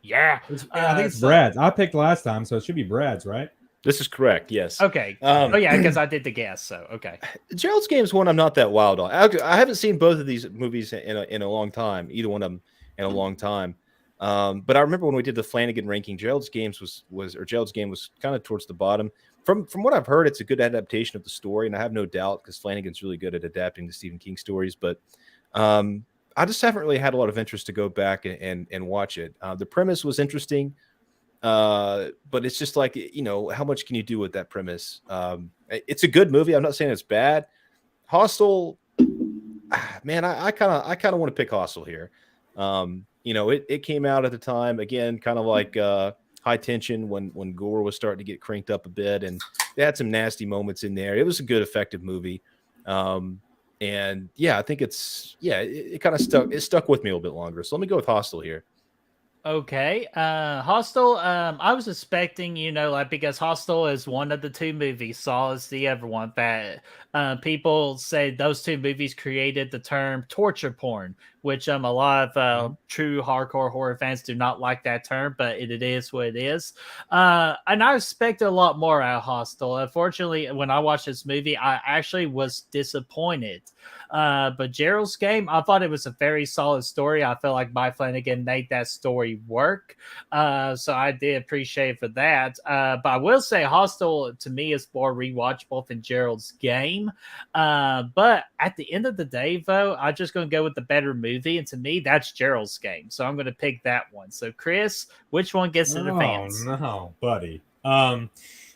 Yeah. I think it's Brad's. I picked last time, so it should be Brad's, right? This is correct. Yes. Okay. Oh yeah, because I did the guess. So okay. Gerald's Game is one I'm not that wild on. I haven't seen both of these movies in a long time. Either one of them in a long time. But I remember when we did the Flanagan ranking, Gerald's Game was kind of towards the bottom. From what I've heard, it's a good adaptation of the story, and I have no doubt because Flanagan's really good at adapting to Stephen King stories. But I just haven't really had a lot of interest to go back and watch it. The premise was interesting, but it's just like, how much can you do with that premise? It's a good movie. I'm not saying it's bad. Hostel, man, I kind of want to pick Hostel here. It came out at the time, again, kind of like High Tension when gore was starting to get cranked up a bit, and they had some nasty moments in there. It was a good, effective movie. And yeah, I think it kind of stuck with me a little bit longer. So let me go with Hostel here. Okay. Hostel, I was expecting, because Hostel is one of the two movies, Saw is the other one, that people say those two movies created the term torture porn, which a lot of true hardcore horror fans do not like that term, but it is what it is. And I expected a lot more out of Hostel. Unfortunately, when I watched this movie, I actually was disappointed. But Gerald's Game, I thought it was a very solid story. I felt like Mike Flanagan made that story work. So I did appreciate for that. But I will say Hostel to me is more rewatchable than Gerald's Game. But at the end of the day, though, I'm just going to go with the better movie. And to me, that's Gerald's Game. So I'm going to pick that one. So Chris, which one gets to the fans? No, buddy. Well,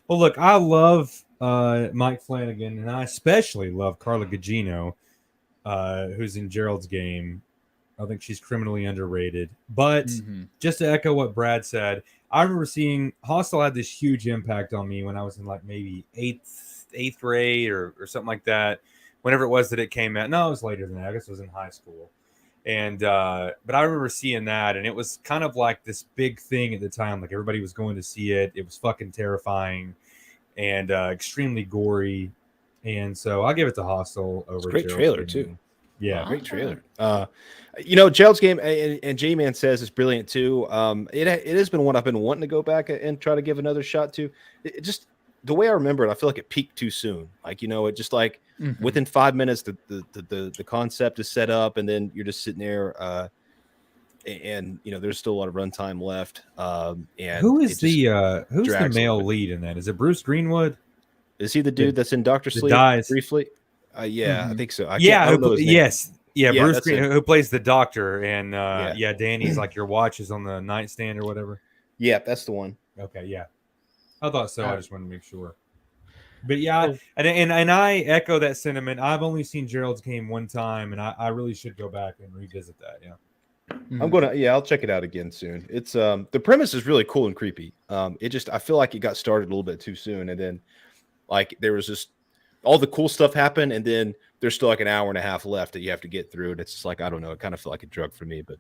look, I love Mike Flanagan, and I especially love Carla Gugino, who's in Gerald's Game. I think she's criminally underrated. But just to echo what Brad said, I remember seeing Hostel had this huge impact on me when I was in like maybe eighth grade or something like that. Whenever it was that it came out. No, it was later than that. I guess it was in high school. And but I remember seeing that, and it was kind of like this big thing at the time. Like everybody was going to see it. It was fucking terrifying and extremely gory. And so I'll give it to Hostel over. Great trailer too. Yeah, Wow. Great trailer. Gerald's Game, and J-Man says it's brilliant too. It has been one I've been wanting to go back and try to give another shot to. It just the way I remember it, I feel like it peaked too soon. Like, it just like within 5 minutes, the concept is set up, and then you're just sitting there, and there's still a lot of runtime left. And who's the drags a male little bit. lead in that? Is it Bruce Greenwood? Is he the dude that's in Doctor Sleep dies. briefly? Yeah, I think so. I Yeah, don't know his name. yes. Yeah, Bruce that's Green, it. who plays the doctor, and Yeah. Danny's like your watch is on the nightstand or whatever. Yeah, that's the one. Okay, yeah, I thought so. I just wanted to make sure. But yeah, and I echo that sentiment. I've only seen Gerald's Game one time, and I really should go back and revisit that. Yeah. I'm gonna, yeah, I'll check it out again soon. It's the premise is really cool and creepy. I feel like it got started a little bit too soon, and then like there was just all the cool stuff happened, and then there's still like an hour and a half left that you have to get through, and it's just like I don't know, it kind of felt like a drug for me, but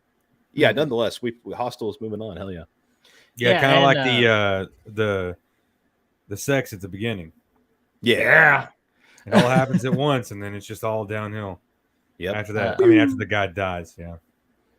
yeah, nonetheless, we Hostel is moving on. Hell yeah, Yeah, kind of and, like the sex at the beginning. yeah. It all happens at once, and then it's just all downhill. Yep. After that, I mean, after the guy dies, yeah.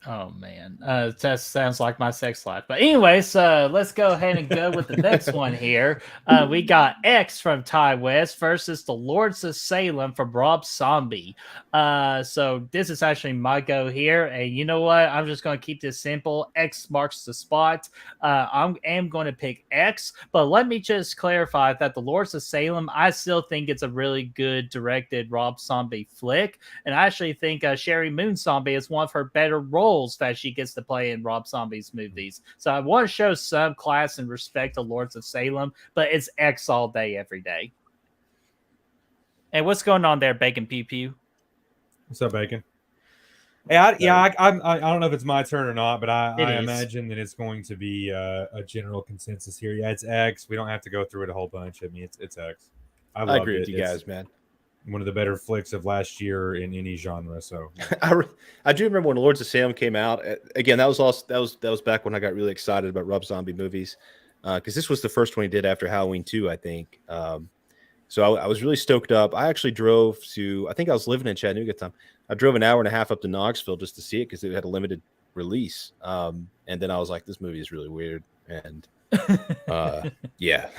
Oh man, that sounds like my sex life. But anyways, let's go ahead and go with the next one here. We got X from Ty West versus the Lords of Salem from Rob Zombie. So this is actually my go here, and you know what? I'm just going to keep this simple. X marks the spot. I am going to pick X, but let me just clarify that the Lords of Salem, I still think it's a really good directed Rob Zombie flick, and I actually think Sherry Moon Zombie is one of her better roles that she gets to play in Rob Zombie's movies. So I want to show some class and respect to Lords of Salem, but it's X all day, every day. And what's going on there, Bacon Pew Pew? What's up, Bacon? Hey, I don't know if it's my turn or not, but I imagine that it's going to be a general consensus here. Yeah, it's X. We don't have to go through it a whole bunch. I mean, it's X. I agree with you guys, man. One of the better flicks of last year in any genre. So I do remember when Lords of Salem came out. Again, that was back when I got really excited about Rob Zombie movies, because this was the first one he did after Halloween 2, I think. So I was really stoked up. I actually drove to, I think I was living in Chattanooga at the time. I drove an hour and a half up to Knoxville just to see it because it had a limited release. And then I was like, this movie is really weird. And yeah,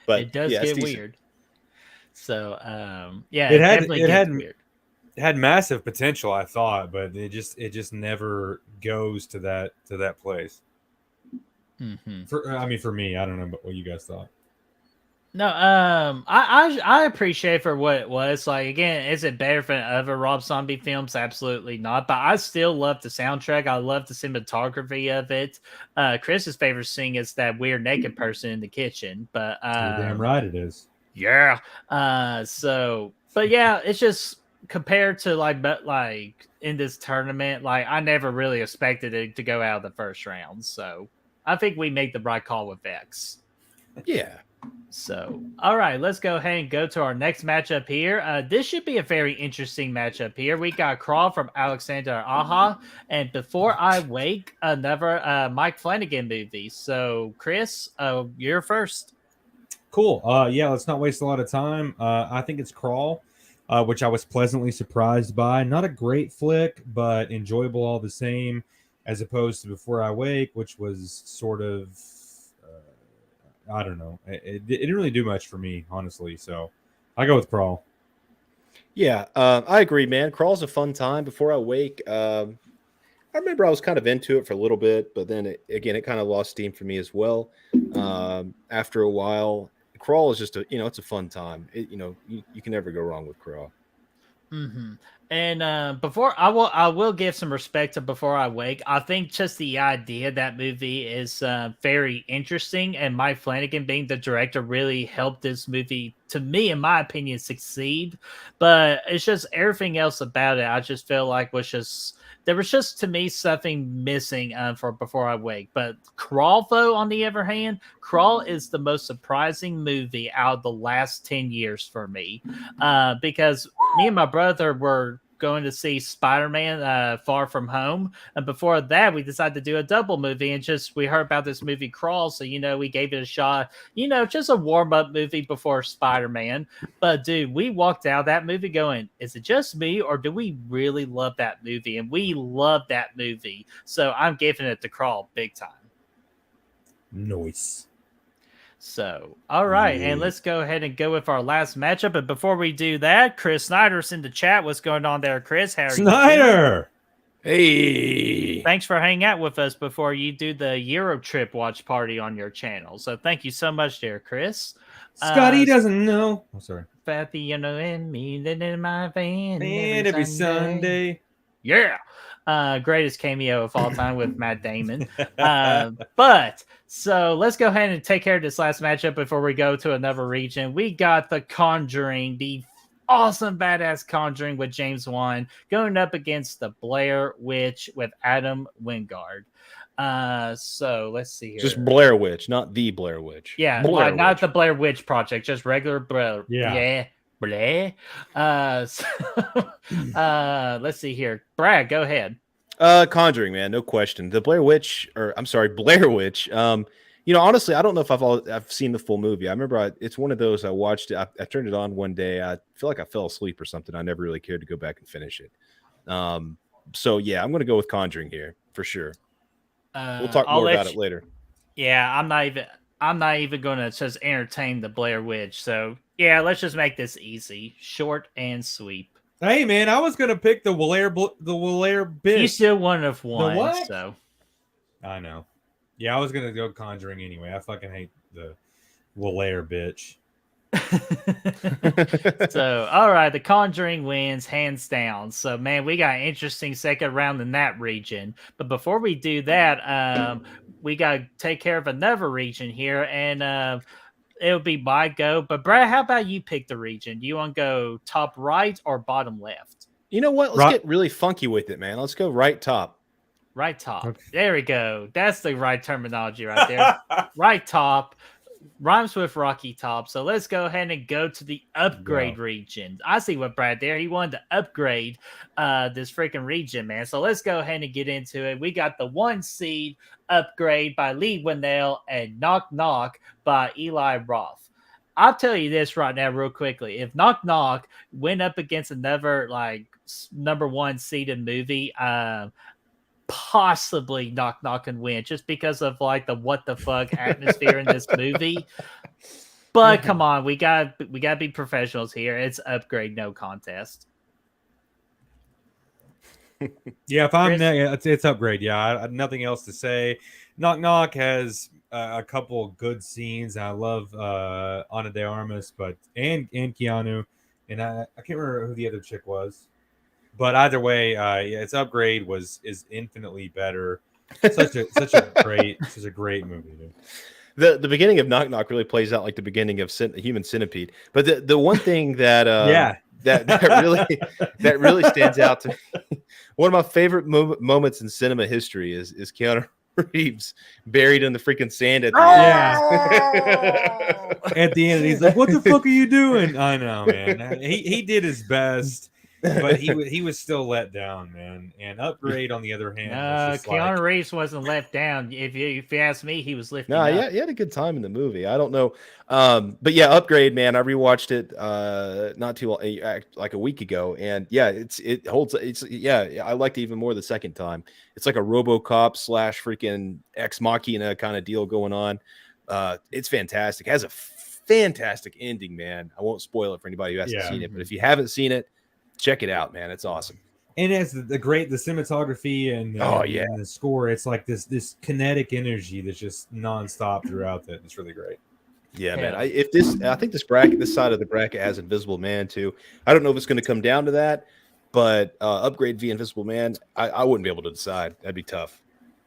but it does get weird. So yeah, it had massive potential, I thought, but it just never goes to that place. Mm-hmm. For me, I don't know what you guys thought. No, I appreciate for what it was. Like, again, is it better than other Rob Zombie films? Absolutely not. But I still love the soundtrack. I love the cinematography of it. Chris's favorite scene is that weird naked person in the kitchen. But you're damn right it is. Yeah. But yeah, it's just compared to like in this tournament, like I never really expected it to go out of the first round. So I think we made the right call with X. Yeah. So, all right, let's go ahead and go to our next matchup here. This should be a very interesting matchup here. We got Crawl from Alexander Aja, and Before I Wake, another Mike Flanagan movie. So, Chris, you're first. Cool. Yeah, let's not waste a lot of time. I think it's Crawl, which I was pleasantly surprised by. Not a great flick, but enjoyable all the same, as opposed to Before I Wake, which was sort of... I don't know. It didn't really do much for me, honestly. So I go with Crawl. Yeah, I agree, man. Crawl's a fun time. Before I Wake, I remember I was kind of into it for a little bit, but then it kind of lost steam for me as well. After a while, Crawl is just it's a fun time. You can never go wrong with Crawl. Mm-hmm. And I will give some respect to Before I Wake. I think just the idea of that movie is very interesting, and Mike Flanagan being the director really helped this movie, to me, in my opinion, succeed. But it's just everything else about it, I just feel like there was just, to me, something missing for Before I Wake. But Crawl, though, on the other hand, Crawl is the most surprising movie out of the last 10 years for me. Because me and my brother were going to see Spider-Man Far From Home. And before that, we decided to do a double movie. And we heard about this movie Crawl. So, we gave it a shot. Just a warm-up movie before Spider-Man. But, dude, we walked out of that movie going, is it just me, or do we really love that movie? And we love that movie. So I'm giving it to Crawl big time. Nice. So, all right, and let's go ahead and go with our last matchup. But before we do that, Chris Snyder's in the chat. What's going on there, Chris? How are Snyder? You doing? Hey. Thanks for hanging out with us before you do the Euro trip watch party on your channel. So thank you so much, dear Chris. Scotty doesn't know. Oh, sorry. Fatty, and me, then in my van every Sunday. Yeah. Greatest cameo of all time with Matt Damon. But so let's go ahead and take care of this last matchup before we go to another region. We got The Conjuring, the awesome badass Conjuring with James Wan going up against the Blair Witch with Adam Wingard. So let's see here. Just Blair Witch, not the Blair Witch. Yeah, Blair not Witch. the Blair Witch Project, just regular Blair. Yeah. Bleh. Let's see here. Brad, go ahead. Conjuring, man, no question. The Blair Witch, or I'm sorry, Blair Witch. Honestly, I don't know if I've seen the full movie. I remember it's one of those I watched it. I turned it on one day. I feel like I fell asleep or something. I never really cared to go back and finish it. So yeah, I'm going to go with Conjuring here for sure. We'll talk more about it later. Yeah, I'm not even going to just entertain the Blair Witch. So yeah, let's just make this easy, short and sweet. Hey man, I was gonna pick the Walaire bitch. You still one of one. The what? So I know. Yeah, I was gonna go Conjuring anyway. I fucking hate the Walaire bitch. So all right, the Conjuring wins hands down. So man, we got an interesting second round in that region. But before we do that, we gotta take care of another region here, and it'll be my go. But Brad, how about you pick the region? Do you want to go top right or bottom left? You know what? Let's get really funky with it, man. Let's go right top. Right top. Okay. There we go. That's the right terminology right there. Right top. Rhymes with Rocky Top. So let's go ahead and go to the upgrade region. I see what Brad there. He wanted to upgrade this freaking region, man. So let's go ahead and get into it. We got the 1 seed upgrade by Lee Winnell and Knock Knock by Eli Roth. I'll tell you this right now real quickly. If Knock Knock went up against another like number 1 seeded movie, possibly Knock Knock and win just because of like the what the fuck atmosphere in this movie. But come on, we gotta be professionals here. It's upgrade, no contest. Yeah, if I'm it's upgrade. Yeah, I nothing else to say. Knock Knock has a couple good scenes. I love Ana de Armas, and Keanu, and I can't remember who the other chick was. But either way, its upgrade is infinitely better. Such a great movie, dude. The beginning of Knock Knock really plays out like the beginning of Human Centipede. But the one thing that that really stands out to me, one of my favorite moments in cinema history is Keanu Reeves buried in the freaking sand at the end. At the end, he's like, "What the fuck are you doing?" I know, man. He did his best. But he was still let down, man. And upgrade, on the other hand, Keanu Reeves wasn't let down. If you ask me, he was lifting. Yeah, he had a good time in the movie. I don't know, but yeah, upgrade, man. I rewatched it not too long, like a week ago, and yeah, it holds. I liked it even more the second time. It's like a RoboCop / freaking Ex Machina kind of deal going on. It's fantastic. It has a fantastic ending, man. I won't spoil it for anybody who hasn't seen it, but if you haven't seen it, check it out, man. It's awesome. And it's the cinematography and the score. It's like this kinetic energy that's just nonstop throughout it. It's really great. Yeah, man. I think this side of the bracket has Invisible Man too. I don't know if it's going to come down to that, but upgrade via Invisible Man, I wouldn't be able to decide. That'd be tough.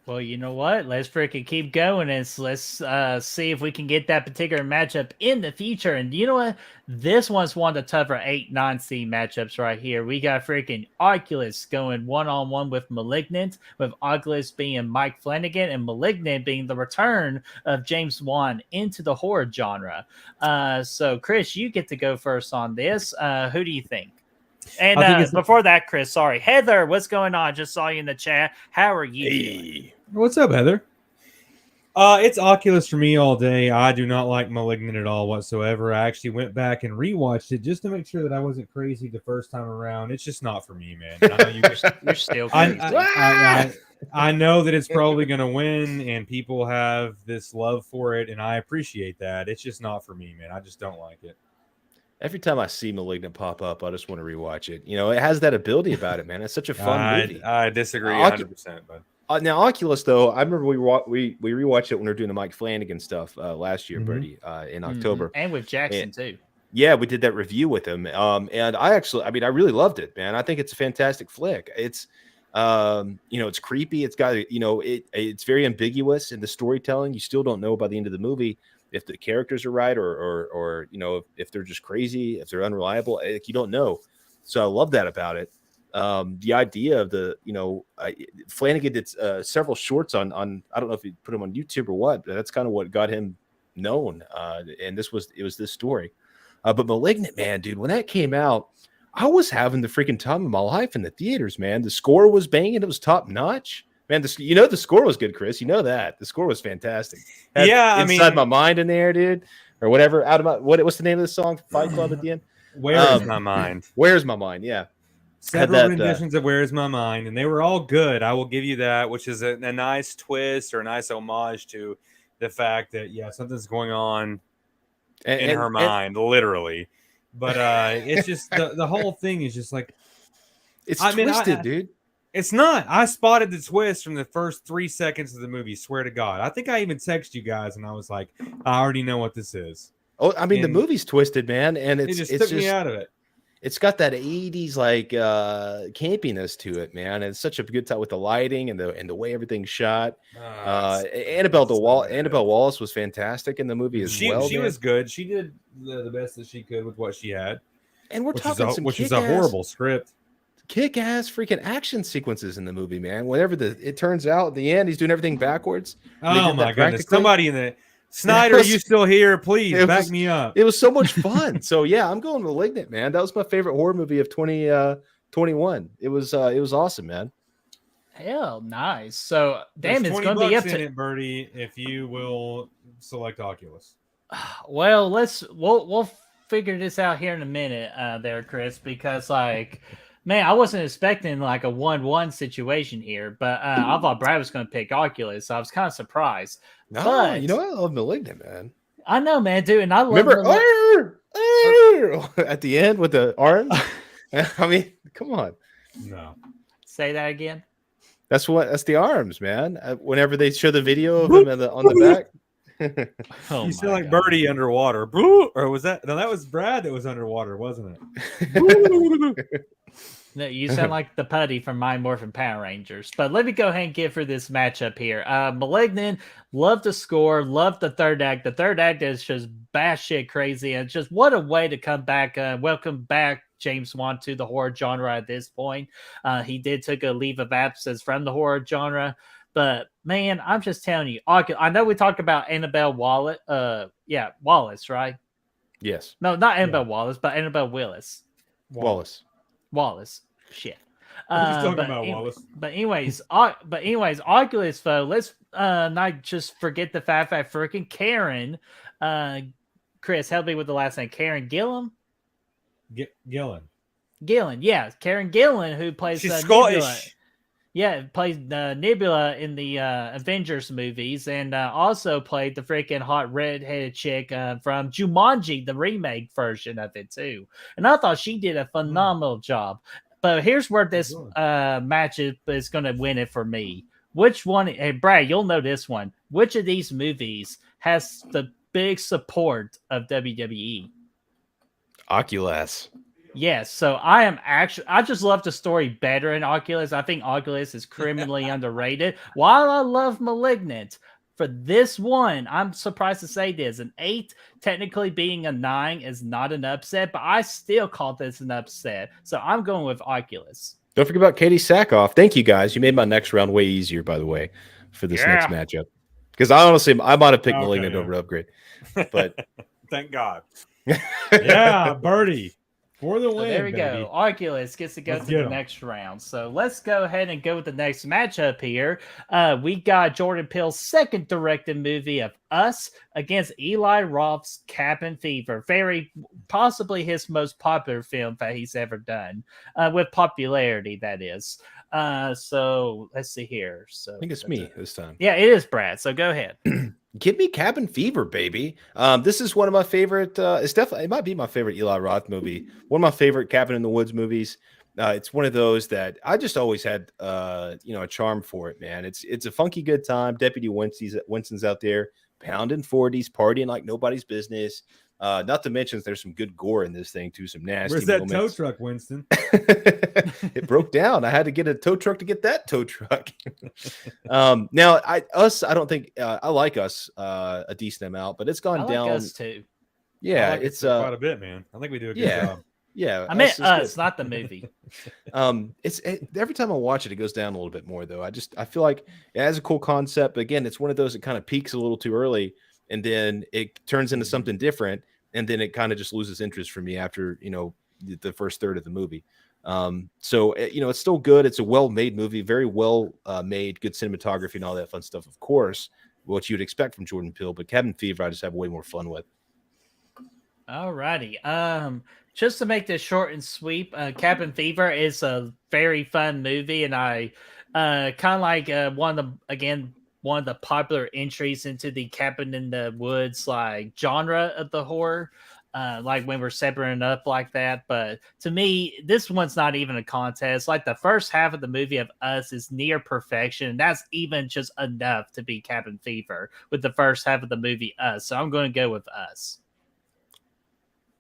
Well, you know what? Let's freaking keep going and let's see if we can get that particular matchup in the future. And you know what? This one's one of the tougher 8-9 seed matchups right here. We got freaking Oculus going one-on-one with Malignant, with Oculus being Mike Flanagan and Malignant being the return of James Wan into the horror genre. So, Chris, you get to go first on this. Who do you think? And before that, Chris, sorry. Heather, what's going on? Just saw you in the chat. How are you doing? What's up, Heather? It's Oculus for me all day. I do not like Malignant at all whatsoever. I actually went back and rewatched it just to make sure that I wasn't crazy the first time around. It's just not for me, man. I know you're still crazy. I know that it's probably going to win, and people have this love for it, and I appreciate that. It's just not for me, man. I just don't like it. Every time I see Malignant pop up, I just want to rewatch it. You know, it has that ability about it, man. It's such a fun movie. I disagree 100%. But now Oculus, though, I remember we rewatched it when we were doing the Mike Flanagan stuff last year, Birdie, in October, and with Jackson too. Yeah, we did that review with him, and I really loved it, man. I think it's a fantastic flick. It's it's creepy. It's got it's very ambiguous in the storytelling. You still don't know by the end of the movie if the characters are right, or you know, if they're just crazy, if they're unreliable, like, you don't know. So I love that about it. The idea of the, you know, Flanagan did several shorts on I don't know if he put them on YouTube or what, but that's kind of what got him known. And it was this story. But Malignant, man, dude, when that came out, I was having the freaking time of my life in the theaters, man. The score was banging. It was top notch. Man, you know, the score was good, Chris. You know that. The score was fantastic. Yeah, Inside My Mind in there, dude, or whatever. Out of my what's the name of the song? Fight Club at the end. Where's My Mind? Where's My Mind? Yeah. Several renditions of Where's My Mind, and they were all good. I will give you that, which is a nice twist or a nice homage to the fact that, yeah, something's going on in her mind, literally. But it's just the whole thing is just like it's twisted, dude. It's not. I spotted the twist from the first 3 seconds of the movie. Swear to God. I think I even texted you guys, and I was like, I already know what this is. Oh, I mean, the movie's twisted, man, and it just took me out of it. It's got that 80s like campiness to it, man. And it's such a good time with the lighting and the way everything's shot. Annabelle Wallace was fantastic in the movie as well. She was good. She did the best that she could with what she had. And we're talking which is a horrible script. Kick-ass freaking action sequences in the movie, man. Whenever it turns out at the end, he's doing everything backwards. Oh my goodness! Somebody in the Snyder, are you still here? Please back me up. It was so much fun. So yeah, I'm going Malignant, man. That was my favorite horror movie of 2021. It was awesome, man. Hell, nice. So damn, it's going to be up to it, Birdie, if you will select Oculus. Well, we'll figure this out here in a minute, there, Chris, because like, man, I wasn't expecting like a 1-1 situation here, but I thought Brad was going to pick Oculus, so I was kind of surprised. No, but, you know, I love Malignant, man. I know, man, dude, and I love. Remember at the end with the arms? I mean, come on. No, say that again. That's the arms, man. Whenever they show the video of him on the back. You sound like Birdie underwater, or was that? No, that was Brad that was underwater, wasn't it? No, you sound like the putty from Mighty Morphin Power Rangers. But let me go ahead and get for this matchup here. Malignant, love the score, love the third act. The third act is just batshit crazy, and just what a way to come back. Welcome back, James Wan, to the horror genre at this point. He did take a leave of absence from the horror genre. But man, I'm just telling you, I know we talked about Annabelle Wallace. Wallace, right? Yes. No, not Annabelle Wallace, but Annabelle Willis. Wallace. Shit. He's talking about Wallace. But anyways, Oculus, though, let's not just forget the fact that freaking Karen, Chris, help me with the last name. Karen Gillan? Gillan, yeah. Karen Gillan, who plays She's Scottish. Nebula. Yeah, plays Nebula in the Avengers movies, and also played the freaking hot redheaded chick from Jumanji, the remake version of it too. And I thought she did a phenomenal job. But here's where this match is going to win it for me. Which one? Hey, Brad, you'll know this one. Which of these movies has the big support of WWE? Oculus. Yes, so I just love the story better in Oculus. I think Oculus is criminally underrated. While I love Malignant, for this one, I'm surprised to say this. An 8, technically being a 9 is not an upset, but I still call this an upset. So I'm going with Oculus. Don't forget about Katie Sackhoff. Thank you, guys. You made my next round way easier, by the way, for this next matchup. Because I might have picked Malignant over Upgrade. But thank God. Yeah, Birdie. For the win, there we go. Oculus gets to go to the next round. So let's go ahead and go with the next matchup here. We got Jordan Peele's second directed movie of Us against Eli Roth's Cabin Fever. Very possibly his most popular film that he's ever done. With popularity, that is. So let's see here. So I think it's me this time. Yeah, it is Brad. So go ahead. Give me Cabin Fever, baby. This is one of my favorite. It might be my favorite Eli Roth movie. One of my favorite Cabin in the Woods movies. It's one of those that I just always had, a charm for it, man. It's a funky good time. Deputy Winston's out there pounding 40s, partying like nobody's business. Not to mention there's some good gore in this thing too, some nasty Where's that moments. tow truck, Winston? It broke down. I had to get a tow truck to get that tow truck. Now I don't think I like Us a decent amount, but it's gone I like down. Us too. Yeah, I like it's it quite a bit, man. I think we do a good job. Yeah, I meant is Us, good. not the movie. Every time I watch it, it goes down a little bit more though. I feel like it has a cool concept, but again, it's one of those that kind of peaks a little too early, and then it turns into something different, and then it kind of just loses interest for me after the first third of the movie. So it's still good. It's a well-made movie, very well made, good cinematography and all that fun stuff. Of course, what you'd expect from Jordan Peele, but Cabin Fever, I just have way more fun with. Alrighty. Just to make this short and sweet, Cabin Fever is a very fun movie, and I kind of like one of the popular entries into the Cabin in the Woods like genre of the horror. Like when we're separating up like that. But to me, this one's not even a contest. Like the first half of the movie of Us is near perfection. And that's even just enough to be Cabin Fever with the first half of the movie Us. So I'm going to go with Us.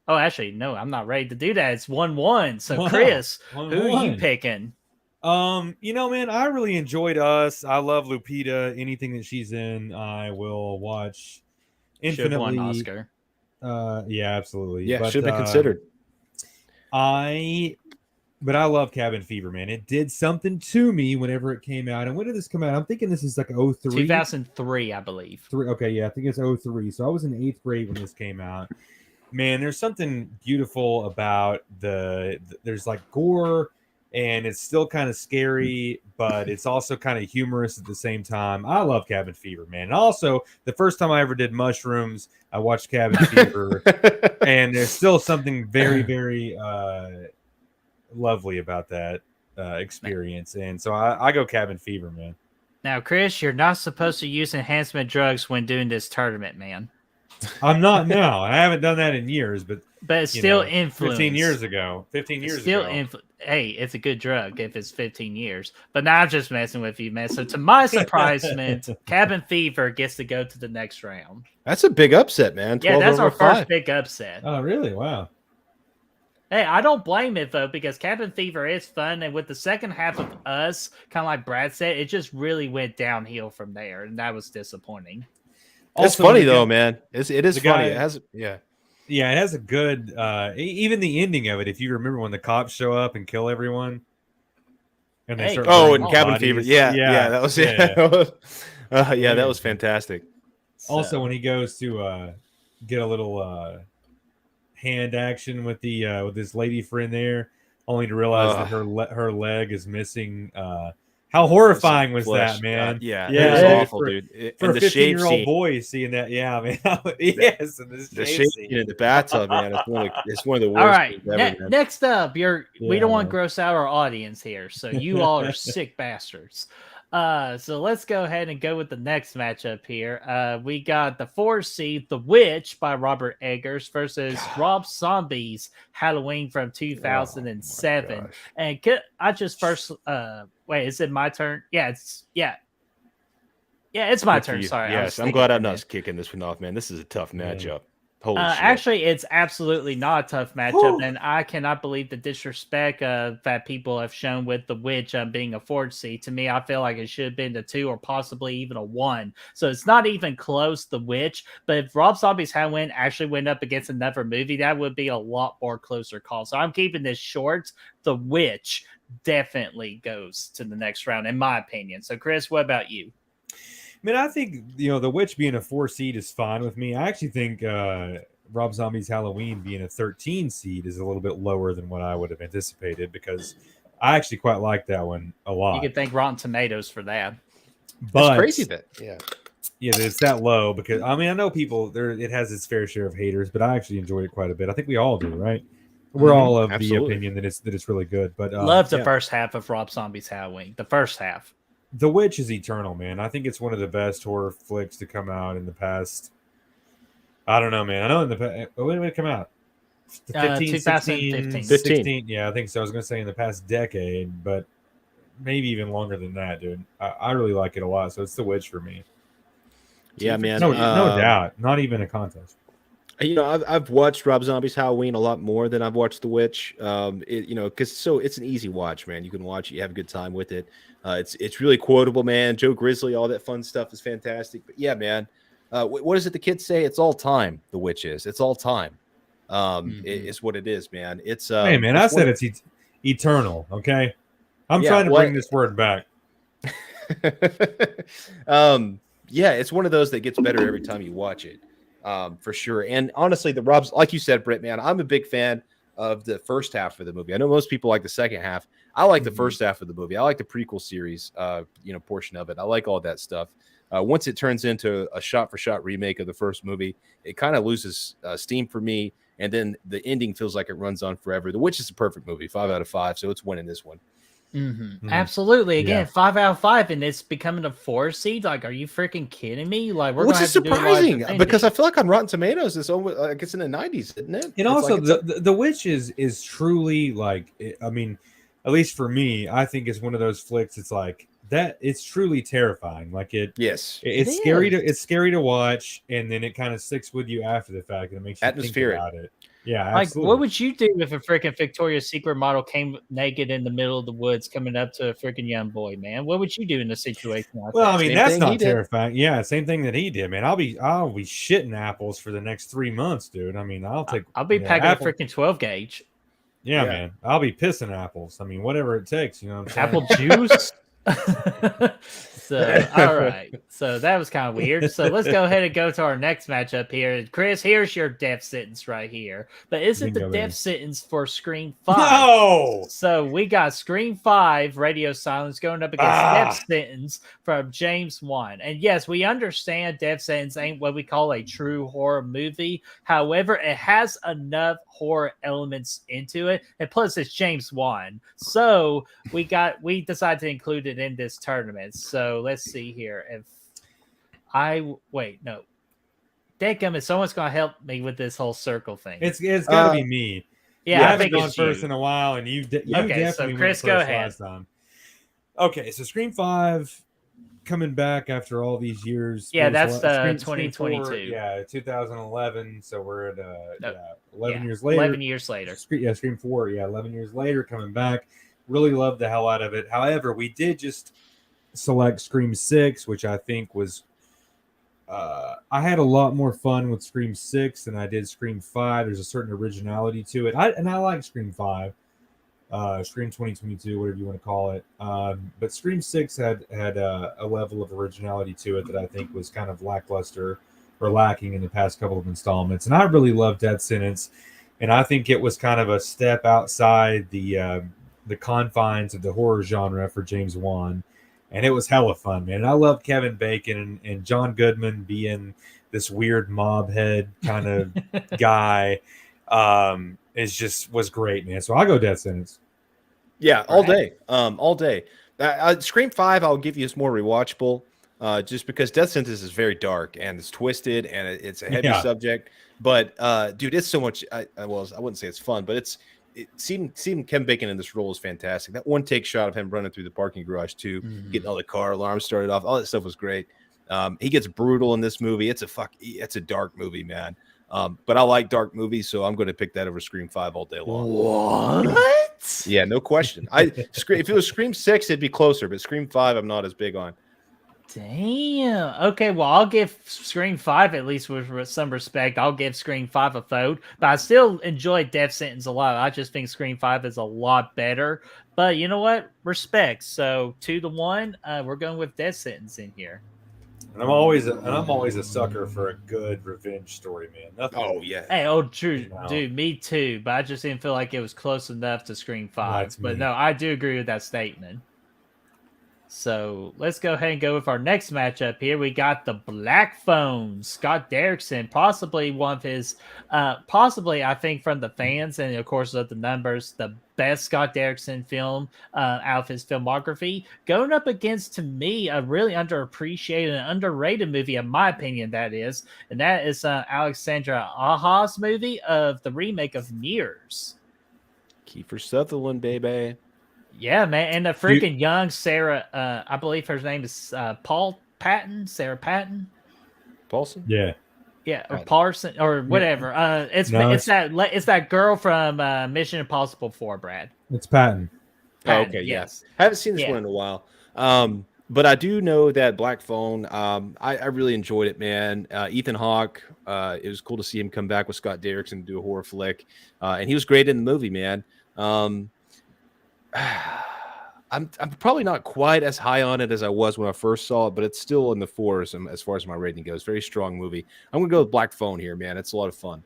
Oh, actually, no, I'm not ready to do that. It's 1-1. So, Wow. Chris, who are you 1-1. picking? Man, I really enjoyed Us. I love Lupita. Anything that she's in, I will watch Should have won infinitely. an Oscar. Yeah, absolutely. Yeah, But, should have been considered. But I love Cabin Fever, man. It did something to me whenever it came out. And when did this come out? I'm thinking this is like 03. 2003, I believe. Okay, yeah, I think it's 03. So I was in 8th grade when this came out. Man, there's something beautiful about there's like gore, and it's still kind of scary, but it's also kind of humorous at the same time. I love Cabin Fever, man. And also, the first time I ever did mushrooms, I watched Cabin Fever, and there's still something very, very lovely about that experience. And so I go Cabin Fever, man. Now, Chris, you're not supposed to use enhancement drugs when doing this tournament, man. I'm not now. I haven't done that in years, but it's still influence. 15 years ago. 15 years ago. Hey, it's a good drug if it's 15 years. But now I'm just messing with you, man. So to my surprisement, Cabin Fever gets to go to the next round. That's a big upset, man. Yeah, that's our 12/5. first big upset. Oh, really? Wow. Hey, I don't blame it, though, because Cabin Fever is fun. And with the second half of Us, kind of like Brad said, it just really went downhill from there. And that was disappointing. It's funny though, man. It is funny. It has, yeah, it has a good. Even the ending of it, if you remember when the cops show up and kill everyone, and they start. And Cabin Fever, yeah, that was that was fantastic. Also, when he goes to get a little hand action with with this lady friend there, only to realize that her leg is missing. How horrifying was that, man? Yeah, it was awful, dude. For a 15-year-old boy seeing that, yeah, man. Yes, and the shape scene in the bathtub, man. It's one of the worst. All right, ever, next up, we don't want to gross out our audience here, so you all are sick bastards. So let's go ahead and go with the next matchup here. We got the 4 seed, The Witch by Robert Eggers versus Rob Zombie's Halloween from 2007. And I just first wait, is it my turn? Yeah, it's my turn. Sorry. Yes, I'm glad I'm not kicking this one off, man. This is a tough matchup. Holy shit. Actually, it's absolutely not a tough matchup, and I cannot believe the disrespect that people have shown with The Witch being a 4 seed. To me, I feel like it should have been a 2 or possibly even a 1. So it's not even close, The Witch. But if Rob Zombie's Halloween actually went up against another movie, that would be a lot more closer call. So I'm keeping this short. The Witch definitely goes to the next round, in my opinion. So, Chris, what about you? I mean, I think, The Witch being a 4 seed is fine with me. I actually think Rob Zombie's Halloween being a 13 seed is a little bit lower than what I would have anticipated, because I actually quite like that one a lot. You could thank Rotten Tomatoes for that. But it's crazy that, yeah, it's that low, because, I mean, I know people, it has its fair share of haters, but I actually enjoyed it quite a bit. I think we all do, right? We're all of the opinion that it's really good. But love the first half of Rob Zombie's Halloween. The first half. The Witch is eternal, man. I think it's one of the best horror flicks to come out in the past. I don't know, man. I know in the past. When did it come out? 2015. 16. Yeah, I think so. I was going to say in the past decade, but maybe even longer than that, dude. I really like it a lot. So it's The Witch for me. Yeah, man. No doubt. Not even a contest. I've watched Rob Zombie's Halloween a lot more than I've watched The Witch. Because it's an easy watch, man. You can watch it, you have a good time with it. It's really quotable, man. Joe Grizzly, all that fun stuff is fantastic. But yeah, man, what is it the kids say? It's all time. The Witch is. It's all time. It's what it is, man. It's Hey, man, I said it's eternal. Okay, I'm trying to bring this word back. Yeah, it's one of those that gets better every time you watch it. For sure. And honestly, the Robs, like you said, Brett, man, I'm a big fan of the first half of the movie. I know most people like the second half. I like the first half of the movie. I like the prequel series, portion of it. I like all that stuff. Once it turns into a shot-for-shot remake of the first movie, it kind of loses steam for me. And then the ending feels like it runs on forever. The Witch is a perfect movie, 5 out of 5. So it's winning this one. Absolutely. Again, 5 out of 5, and it's becoming a 4 seed. Like, are you freaking kidding me? Like, we're which is surprising because I feel like on Rotten Tomatoes, it's almost like it's in the 90s, isn't it? And also, the Witch is truly like, I mean, at least for me, I think it's one of those flicks. It's like that. It's truly terrifying. Like it's scary to watch, and then it kind of sticks with you after the fact, and it makes you think about it. Yeah, like absolutely. what would you do if a freaking Victoria's Secret model came naked in the middle of the woods coming up to a freaking young boy, man? What would you do in a situation like that? I mean, that's not terrifying. Yeah, same thing that he did, man. I'll be shitting apples for the next 3 months, dude. I mean, I'll be packing a freaking 12 gauge. Yeah, man. I'll be pissing apples. I mean, whatever it takes, you know what I'm saying? Apple juice. So, all right. So that was kind of weird. So let's go ahead and go to our next matchup here. Chris, here's your death sentence right here. But isn't the death sentence for Scream 5? No! So we got Scream 5, Radio Silence, going up against Death Sentence from James Wan. And yes, we understand Death Sentence ain't what we call a true horror movie. However, it has enough horror elements into it. And plus, it's James Wan. So we decided to include it in this tournament. So let's see here. Dadgummit, someone's gonna help me with this whole circle thing. It's gotta be me. Yeah, I haven't gone first in a while, and you definitely so Chris, went go first ahead. last time. Okay, so Scream 5 coming back after all these years. Yeah, that's 2022. Yeah, 2011. So we're at 11 years later. 11 years later. Scream 4. Yeah, 11 years later, coming back. Really loved the hell out of it. However, we did just select Scream 6, which I think was. I had a lot more fun with Scream 6 than I did Scream 5. There's a certain originality to it. I like Scream 5. Scream 2022, whatever you want to call it. But Scream 6 had a level of originality to it that I think was kind of lackluster or lacking in the past couple of installments. And I really loved Death Sentence. And I think it was kind of a step outside the confines of the horror genre for James Wan. And it was hella fun, man. And I love Kevin Bacon and John Goodman being this weird mob head kind of guy. Was great, man. So I'll go Death Sentence. Yeah, all day. All day. Scream 5, I'll give you is more rewatchable, just because Death Sentence is very dark and it's twisted and it's a heavy subject. But dude, it's so much. I wouldn't say it's fun, but seeing Kevin Bacon in this role is fantastic. That one take shot of him running through the parking garage too, getting all the car alarms started off, all that stuff was great. He gets brutal in this movie. It's a dark movie, man. But I like dark movies, so I'm going to pick that over Scream 5 all day long. What? Yeah, no question. If it was Scream 6, it'd be closer, but Scream 5, I'm not as big on. Damn. Okay, well, I'll give Scream 5 at least with some respect. I'll give Scream 5 a vote, but I still enjoy Death Sentence a lot. I just think Scream 5 is a lot better. But you know what? Respect. So 2-1, we're going with Death Sentence in here. And I'm always a sucker for a good revenge story, man. True, dude, me too. But I just didn't feel like it was close enough to Scream 5. But no, I do agree with that statement. So let's go ahead and go with our next matchup here. We got the Black Phone, Scott Derrickson, possibly one of his, I think from the fans and of course of the numbers, the best Scott Derrickson film out of his filmography, going up against, to me, a really underappreciated and underrated movie, in my opinion, that is Alexandra Aha's movie of the remake of Mirrors. Kiefer Sutherland, baby. Yeah, man, and the freaking young Sarah, I believe her name is Sarah Patton. Paulson? Yeah. Yeah, or Right. Parson or whatever. It's No, it's that girl from Mission Impossible 4, Brad. It's Patton. Oh, Patton, okay, yeah. yes. I haven't seen this Yeah. one in a while. But I do know that Black Phone. I really enjoyed it, man. Ethan Hawke. It was cool to see him come back with Scott Derrickson to do a horror flick, and he was great in the movie, man. I'm probably not quite as high on it as I was when I first saw it, but it's still in the fours as far as my rating goes. Very strong movie. I'm gonna go with Black Phone here, man. It's a lot of fun.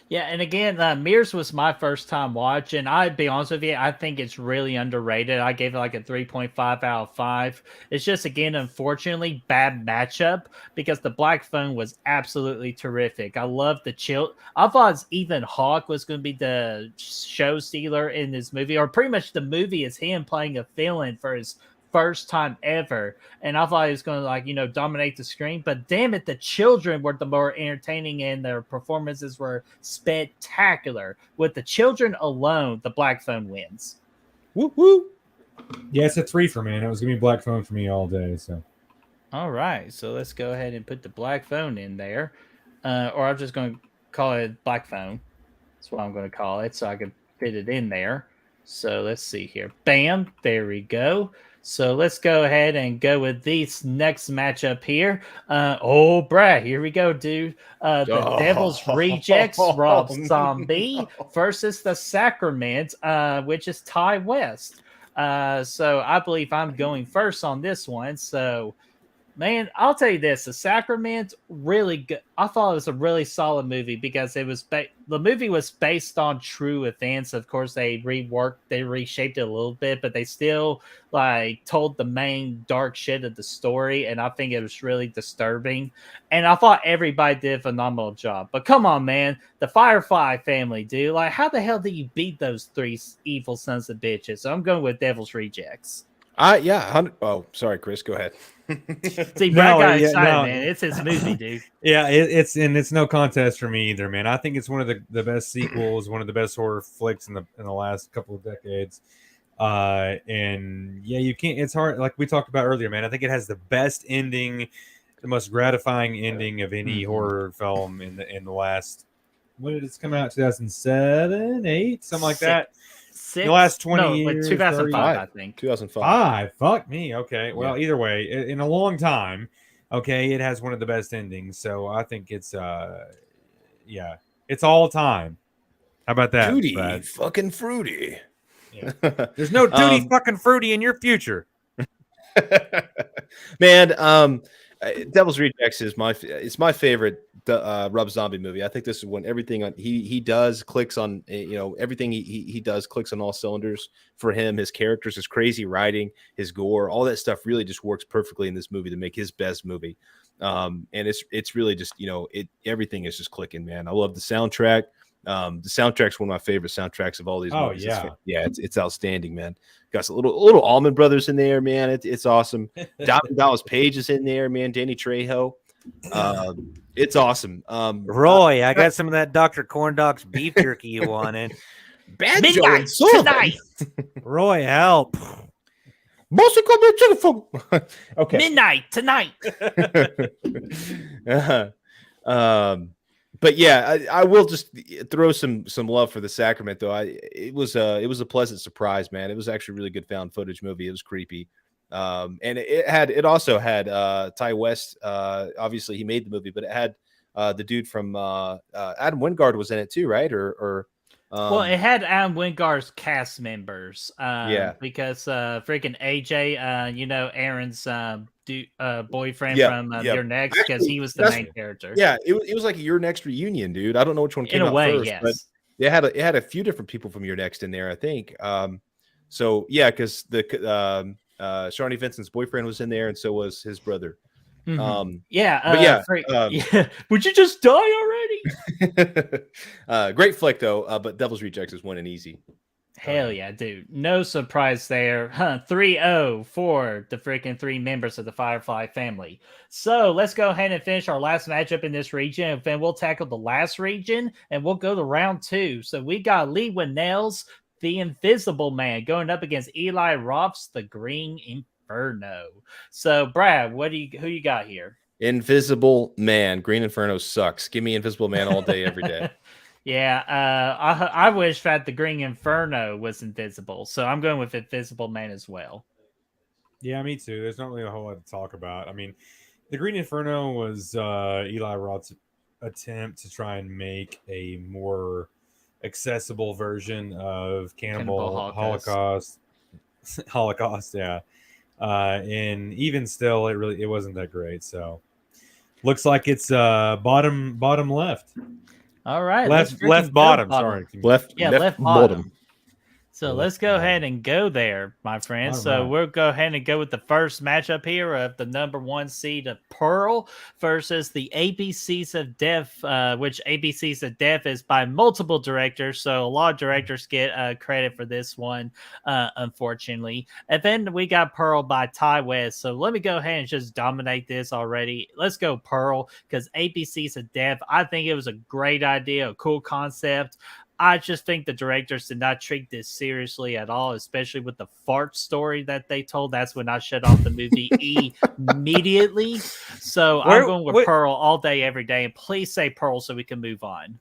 Yeah, and again, Mirrors was my first time watch, and I'd be honest with you, I think it's really underrated. I gave it like a 3.5 out of 5. It's just, again, unfortunately, bad matchup because the Black Phone was absolutely terrific. I love the chill. I thought Ethan Hawke was going to be the show stealer in this movie, or pretty much the movie is him playing a villain for his first time ever, and I thought he was going to dominate the screen, but damn it, the children were the more entertaining and their performances were spectacular. With the children alone, the Black Phone wins. Woo woo. Yeah, it's a 3 for me, and it was gonna be Black Phone for me all day. So All right, so let's go ahead and put the Black Phone in there, or I'm just going to call it Black Phone. That's what I'm going to call it, so I can fit it in there. So let's see here. Bam, there we go. So let's go ahead and go with this next matchup here. Brad, here we go, dude. The Devil's Rejects, Rob Zombie, versus the Sacrament, which is Ty West. So I believe I'm going first on this one. So, man, I'll tell you this: The Sacrament, really good. I thought it was a really solid movie because it was the movie was based on true events. Of course, they reshaped it a little bit, but they still told the main dark shit of the story, and I think it was really disturbing. And I thought everybody did a phenomenal job. But come on, man, the Firefly family, dude, how the hell do you beat those 3 evil sons of bitches? So I'm going with Devil's Rejects. Oh, sorry, Chris. Go ahead. See, Brad got excited, no. man. It's his movie, dude. yeah, it's no contest for me either, man. I think it's one of the best sequels, one of the best horror flicks in the last couple of decades. And yeah, you can't. It's hard, like we talked about earlier, man. I think it has the best ending, the most gratifying ending of any horror film in the last. When did it come out? 2007, 8, something like that. The last 20 years, 2005, I think. 2005. Fuck me. Okay. Well, Yeah. either way, in a long time, okay, it has one of the best endings. So I think it's it's all time. How about that? Duty, Brad? fucking fruity. Yeah. There's no duty fucking fruity in your future. Man, Devil's Rejects is my favorite Rob Zombie movie. I think this is when everything he does clicks on, everything he does clicks on all cylinders for him. His characters, his crazy writing, his gore, all that stuff really just works perfectly in this movie to make his best movie. And it's really just everything is just clicking, man. I love the soundtrack. The soundtrack's one of my favorite soundtracks of all these movies. It's outstanding, man. Got some little Allman Brothers in there, man. It's awesome. Dallas Page is in there, man. Danny Trejo. It's awesome. Roy, I got some of that Dr. Corndog's beef jerky you wanted. Banjo Midnight and Sullivan. tonight. Roy, help. Mostly come here, chicken phone. Okay. Midnight tonight. But yeah, I will just throw some love for the Sacrament though. It was a pleasant surprise, man. It was actually a really good found footage movie. It was creepy. And it also had Ty West. Obviously he made the movie, but it had the dude from Adam Wingard was in it too, right? Well, it had Adam Wingard's cast members. Yeah, because freaking AJ, Aaron's boyfriend Yeah, from yeah. Your Next, because he was the That's- main character. yeah. It was like a Your Next reunion, dude. I don't know which one came In a out way, first, but yes. it had a few different people from Your Next in there, I think. So yeah, because the Sharni Vincent's boyfriend was in there, and so was his brother. Mhm. but would you just die already? Great flick though. But Devil's Rejects is winning easy. Hell yeah, dude. No surprise there. 3-0 for the freaking 3 members of the Firefly family. So let's go ahead and finish our last matchup in this region. And then we'll tackle the last region and we'll go to round 2. So we got Lee Winnell's The Invisible Man going up against Eli Roth's The Green Inferno. So Brad, who you got here? Invisible Man. Green Inferno sucks. Give me Invisible Man all day, every day. Yeah, I wish that the Green Inferno was invisible, so I'm going with Invisible Man as well. Yeah, me too. There's not really a whole lot to talk about. I mean, the Green Inferno was Eli Roth's attempt to try and make a more accessible version of Cannibal Holocaust. Holocaust, yeah. And even still, it wasn't that great. So, looks like it's bottom left. All right, Left bottom. Sorry, Left bottom. So let's go ahead and go there, my friend. So we'll go ahead and go with the first matchup here of the number 1 seed of Pearl versus the ABCs of Death, which ABCs of Death is by multiple directors. So a lot of directors get credit for this one, unfortunately. And then we got Pearl by Ty West. So let me go ahead and just dominate this already. Let's go Pearl, because ABCs of Death, I think it was a great idea, a cool concept. I just think the directors did not treat this seriously at all, especially with the fart story that they told. That's when I shut off the movie immediately. So I'm going with Pearl all day, every day. And please say Pearl so we can move on.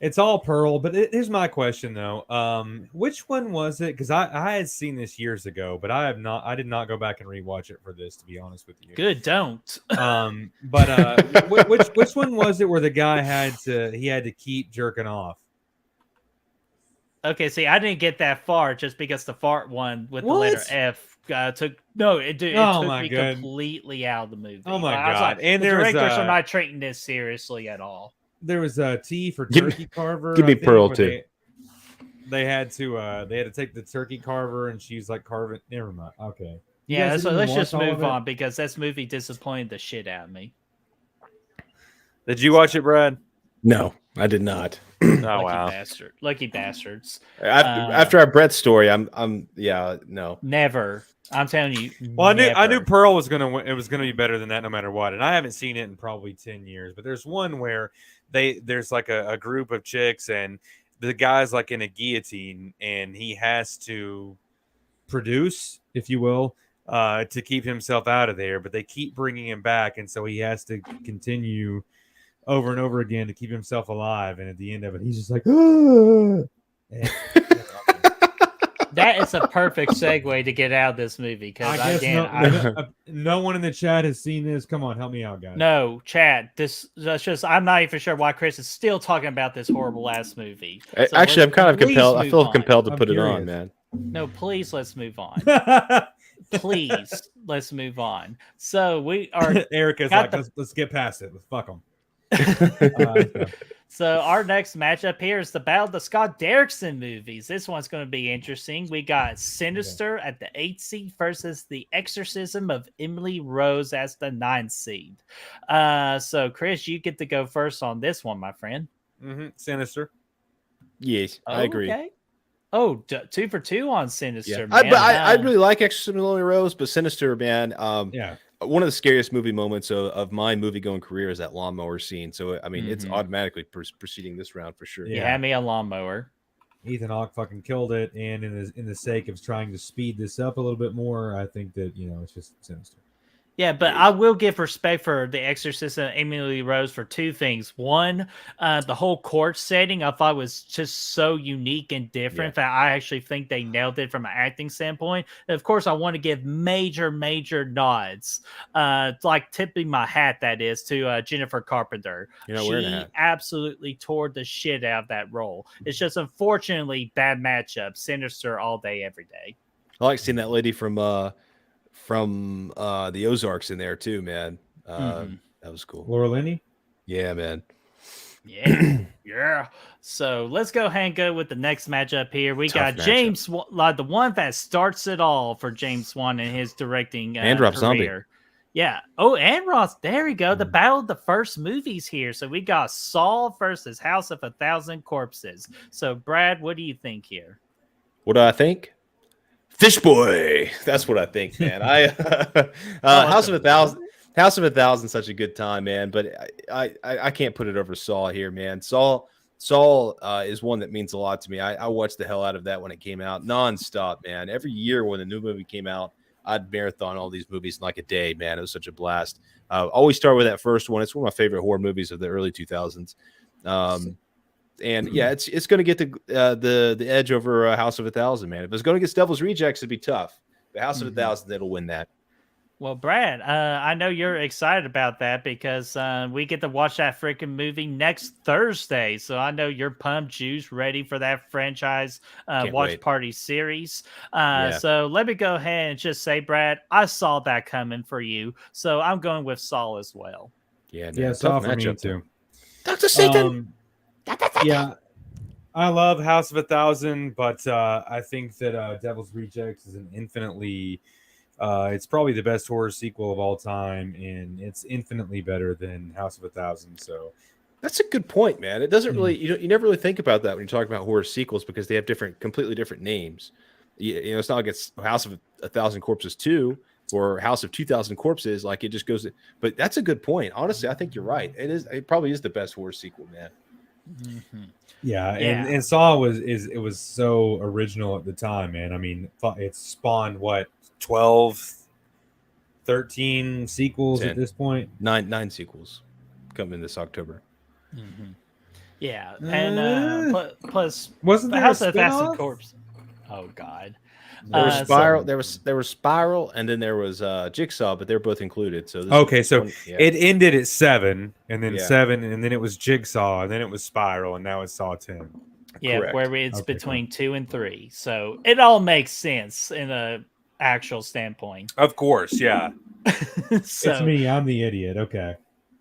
It's all Pearl, but here's my question though. Which one was it? Because I had seen this years ago, but I did not go back and rewatch it for this, to be honest with you. Good, don't. But which one was it where the guy had to keep jerking off? Okay, see, I didn't get that far just because the fart one with the letter F took me completely out of the movie. Oh my god! And the directors are not treating this seriously at all. There was a T for turkey carver. Give me Pearl too. They had to take the turkey carver, and she's like carving. Never mind. Okay. Yeah, so let's just move on because this movie disappointed the shit out of me. Did you watch it, Brad? No, I did not. Lucky bastards. After our Brett story, I'm no. Never. I'm telling you. Well, I knew Pearl was gonna be better than that no matter what, and I haven't seen it in probably 10 years. But there's one where there's like a group of chicks, and the guy's like in a guillotine, and he has to produce, if you will, to keep himself out of there. But they keep bringing him back, and so he has to continue over and over again to keep himself alive, and at the end of it, he's just like, That is a perfect segue to get out of this movie, because no one in the chat has seen this. Come on, help me out, guys. No, chat. I'm not even sure why Chris is still talking about this horrible ass movie. So actually, I'm kind of compelled. I feel compelled to put it on, man. No, please, let's move on. Please, let's move on. So we are. Erica's like, let's get past it. Let's fuck them. So our next matchup here is the Battle of the Scott Derrickson movies. This one's going to be interesting. We got Sinister at the 8th seed versus The Exorcism of Emily Rose as the 9th seed. So Chris, you get to go first on this one, my friend. Sinister. Yes, I agree. Okay. Oh, 2 for 2 on Sinister. Yeah. Man. I really like Exorcism of Emily Rose, but Sinister, man. Yeah. One of the scariest movie moments of my movie-going career is that lawnmower scene. So, I mean, it's automatically proceeding this round for sure. You had me a lawnmower. Ethan Hawke fucking killed it, and in the sake of trying to speed this up a little bit more, I think that, it's just Sinister. Yeah, but I will give respect for The Exorcist and Emily Rose for 2 things. One, the whole court setting I thought was just so unique and different that I actually think they nailed it from an acting standpoint. And of course, I want to give major nods, like tipping my hat, that is, to Jennifer Carpenter. She absolutely tore the shit out of that role. It's just unfortunately bad matchup. Sinister all day, every day. I like seeing that lady from the Ozarks in there too, man. That was cool. Laura Linney? Yeah, man. Yeah. So let's go ahead and go with the next matchup here. We got James, like the one that starts it all for James Wan in his directing and Rob career. Zombie. Yeah. Oh, and Ross. There we go. The battle of the first movies here. So we got Saw versus House of 1,000 Corpses. So Brad, what do you think here? What do I think? Fish Boy. That's what I think, man. House of 1,000, such a good time, man. But I can't put it over Saw here, man. Saw is one that means a lot to me. I watched the hell out of that when it came out, nonstop, man. Every year when a new movie came out, I'd marathon all these movies in like a day, man. It was such a blast. Always start with that first one. It's one of my favorite horror movies of the early 2000s. And yeah, it's going to get the edge over House of a Thousand, man. If it's going to get Devil's Rejects, it'd be tough. But House of a Thousand, it'll win that. Well, Brad, I know you're excited about that because we get to watch that freaking movie next Thursday. So I know you're pumped, juice, ready for that franchise watch wait. party series. Yeah. So let me go ahead and just say, Brad, I saw that coming for you. So I'm going with Saul as well. Yeah, Yeah, Saw for me too. Dr. Satan. Yeah, I love House of a Thousand, but I think that Devil's Rejects is an infinitely, it's probably the best horror sequel of all time, and it's infinitely better than House of a Thousand. So that's a good point, man. It doesn't really, you never really think about that when you talk about horror sequels because they have completely different names. You know, it's not like it's House of a Thousand Corpses 2 or House of 2,000 Corpses. Like it just goes, but that's a good point. Honestly, I think you're right. It probably is the best horror sequel, man. Yeah, and Saw was so original at the time, man. I mean, it spawned what 12, 13 sequels 10. at this point. Nine sequels coming this October. Yeah, and plus wasn't the there House a of the Thousand spin-off? Corpse. Oh God. There was Spiral. There was Spiral, and then there was Jigsaw, but they're both included. So it ended at 7, and then Yeah. 7, and then it was Jigsaw, and then it was Spiral, and now it's Saw 10. Yeah, Correct. where it's Okay, between 2 and 3. So it all makes sense in a actual standpoint. Of course, yeah. So, It's me. I'm the idiot. Okay.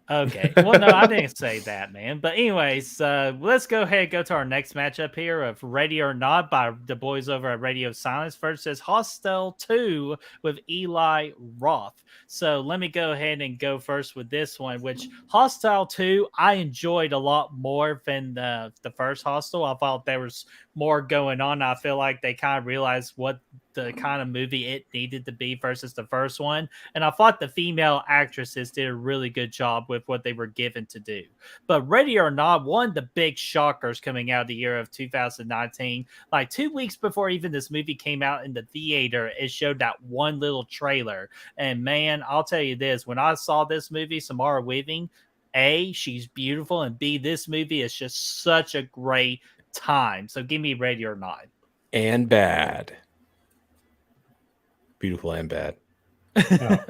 Okay. Well, no, I didn't say that, man. But anyways, let's go ahead and go to our next matchup here of Ready or Not by the boys over at Radio Silence versus Hostel 2 with Eli Roth. So let me go ahead and go first with this one, which Hostel 2, I enjoyed a lot more than the first Hostel. I thought there was more going on. I feel like they kind of realized what the kind of movie it needed to be versus the first one. And I thought the female actresses did a really good job with what they were given to do. But Ready or Not, one of the big shockers coming out of the year of 2019, like 2 weeks before even this movie came out in the theater, it showed that one little trailer. And man, I'll tell you this, when I saw this movie, Samara Weaving, A, she's beautiful, and B, this movie is just such a great time. So give me Ready or Not. And bad. Beautiful and bad.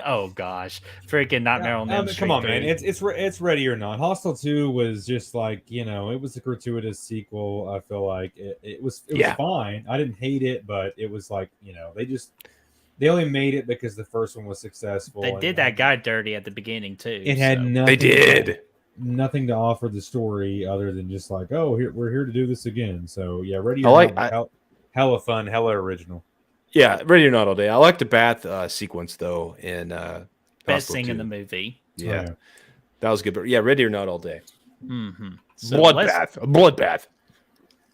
Oh gosh, freaking Nightmare on Elm Street. Come on, 3. man. It's Ready or Not. Hostel 2 was just like, it was a gratuitous sequel. I feel like it was fine. I didn't hate it, but it was like, they only made it because the first one was successful. They did that guy dirty at the beginning too. It had nothing. They did. Nothing to offer the story other than just like, oh, we're here to do this again. So yeah, Ready I or like- Not, hella fun, hella original. Yeah, Ready or Not all day. I like the bath sequence though in Best Hostel thing 2. in the movie. Yeah, that was good. But yeah, Ready or Not all day. So Bloodbath. A bloodbath.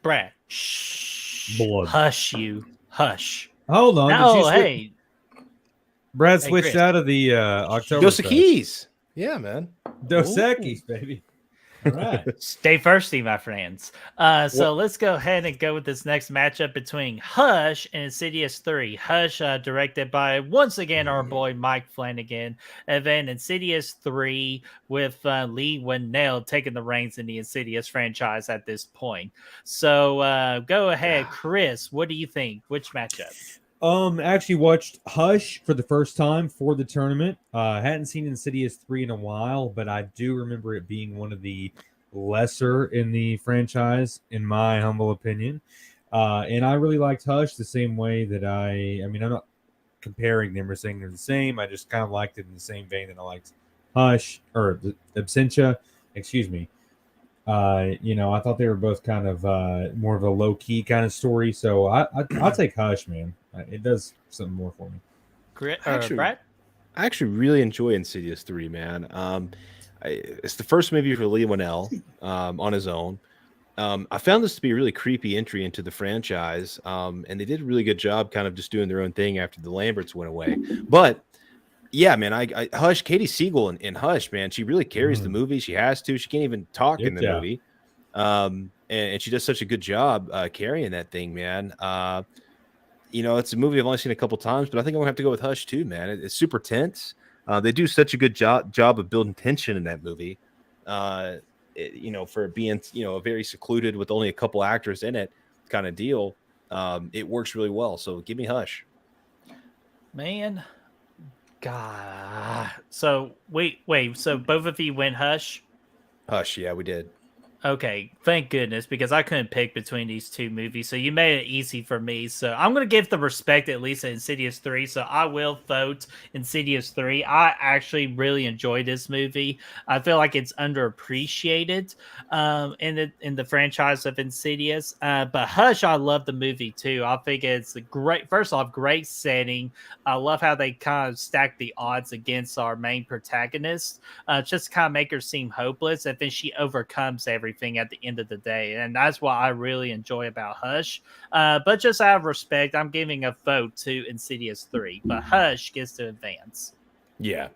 Brad, shh. Blood. Hush you. Hush. Hold on. No, hey. Brad Hey, switched Chris. out of the October. Dos Equis. Yeah, man. Dos Equis, baby. All right. Stay thirsty, my friends. So let's go ahead and go with this next matchup between Hush and Insidious 3. Hush, directed by, once again, our boy Mike Flanagan. And then Insidious 3 with Lee Winnell taking the reins in the Insidious franchise at this point. So go ahead, Chris. What do you think? Which matchup? Actually watched Hush for the first time for the tournament. Hadn't seen Insidious 3 in a while, but I do remember it being one of the lesser in the franchise, in my humble opinion. And I really liked Hush the same way that I'm not comparing them or saying they're the same. I just kind of liked it in the same vein that I liked Hush or Absentia. Excuse me. I thought they were both kind of more of a low key kind of story. So I'll take Hush, man. It does something more for me. Brad? I actually really enjoy Insidious 3, man. It's the first movie for Lee Winnell on his own. I found this to be a really creepy entry into the franchise, and they did a really good job kind of just doing their own thing after the Lamberts went away. But yeah, man, I Hush, Katie Siegel in Hush, man, she really carries the movie. She has to. She can't even talk in the movie. And she does such a good job carrying that thing, man. it's a movie I've only seen a couple times, but I think I'm gonna have to go with Hush too, man. It's super tense. They do such a good job of building tension in that movie. For being a very secluded with only a couple actors in it kind of deal, it works really well. So give me Hush. Man, God. So wait. So both of you went Hush? Hush, yeah, we did. Okay, thank goodness, because I couldn't pick between these two movies, so you made it easy for me. So I'm going to give the respect at least to Insidious 3, so I will vote Insidious 3. I actually really enjoy this movie. I feel like it's underappreciated in the franchise of Insidious. But Hush, I love the movie too. I think it's a first off, great setting. I love how they kind of stack the odds against our main protagonist, just kind of make her seem hopeless, and then she overcomes everything at the end of the day, and that's what I really enjoy about Hush. But just out of respect, I'm giving a vote to Insidious 3, but Hush gets to advance. Yeah.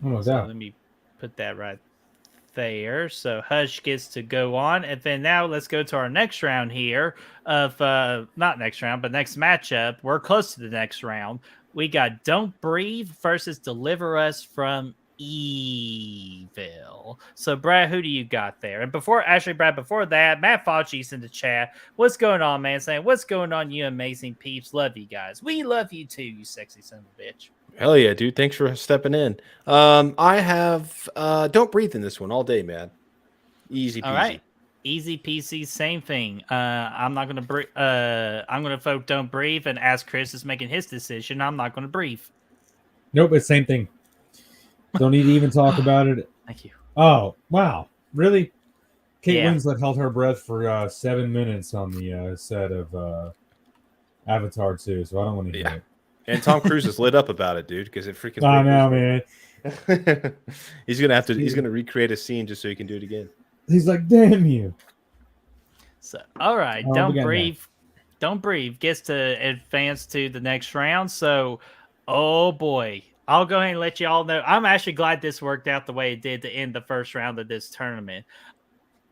Oh, So let me put that right there. So Hush gets to go on, and then now let's go to our next round here of not next round, but next matchup. We're close to the next round. We got Don't Breathe versus Deliver Us from Evil. So Brad, who do you got there? And before that, Matt Fauci's in the chat. What's going on, man? Saying, what's going on, you amazing peeps? Love you guys. We love you too, you sexy son of a bitch. Hell yeah, dude. Thanks for stepping in. I have Don't Breathe in this one all day, man. Easy peasy. All right. Easy peasy, same thing. I'm not gonna I'm gonna vote Don't Breathe, and as Chris is making his decision, I'm not gonna breathe. Nope, it's same thing. Don't need to even talk about it. Thank you. Oh, wow. Really? Kate Yeah. Winslet held her breath for 7 minutes on the set of Avatar 2, so I don't want to hear it. And Tom Cruise is lit up about it, dude, because it freaking. I know, man. He's gonna recreate a scene just so he can do it again. He's like, damn you. So, all right, Oh, Don't we got Breathe. Don't Breathe gets to advance to the next round. So, oh boy, I'll go ahead and let you all know. I'm actually glad this worked out the way it did to end the first round of this tournament.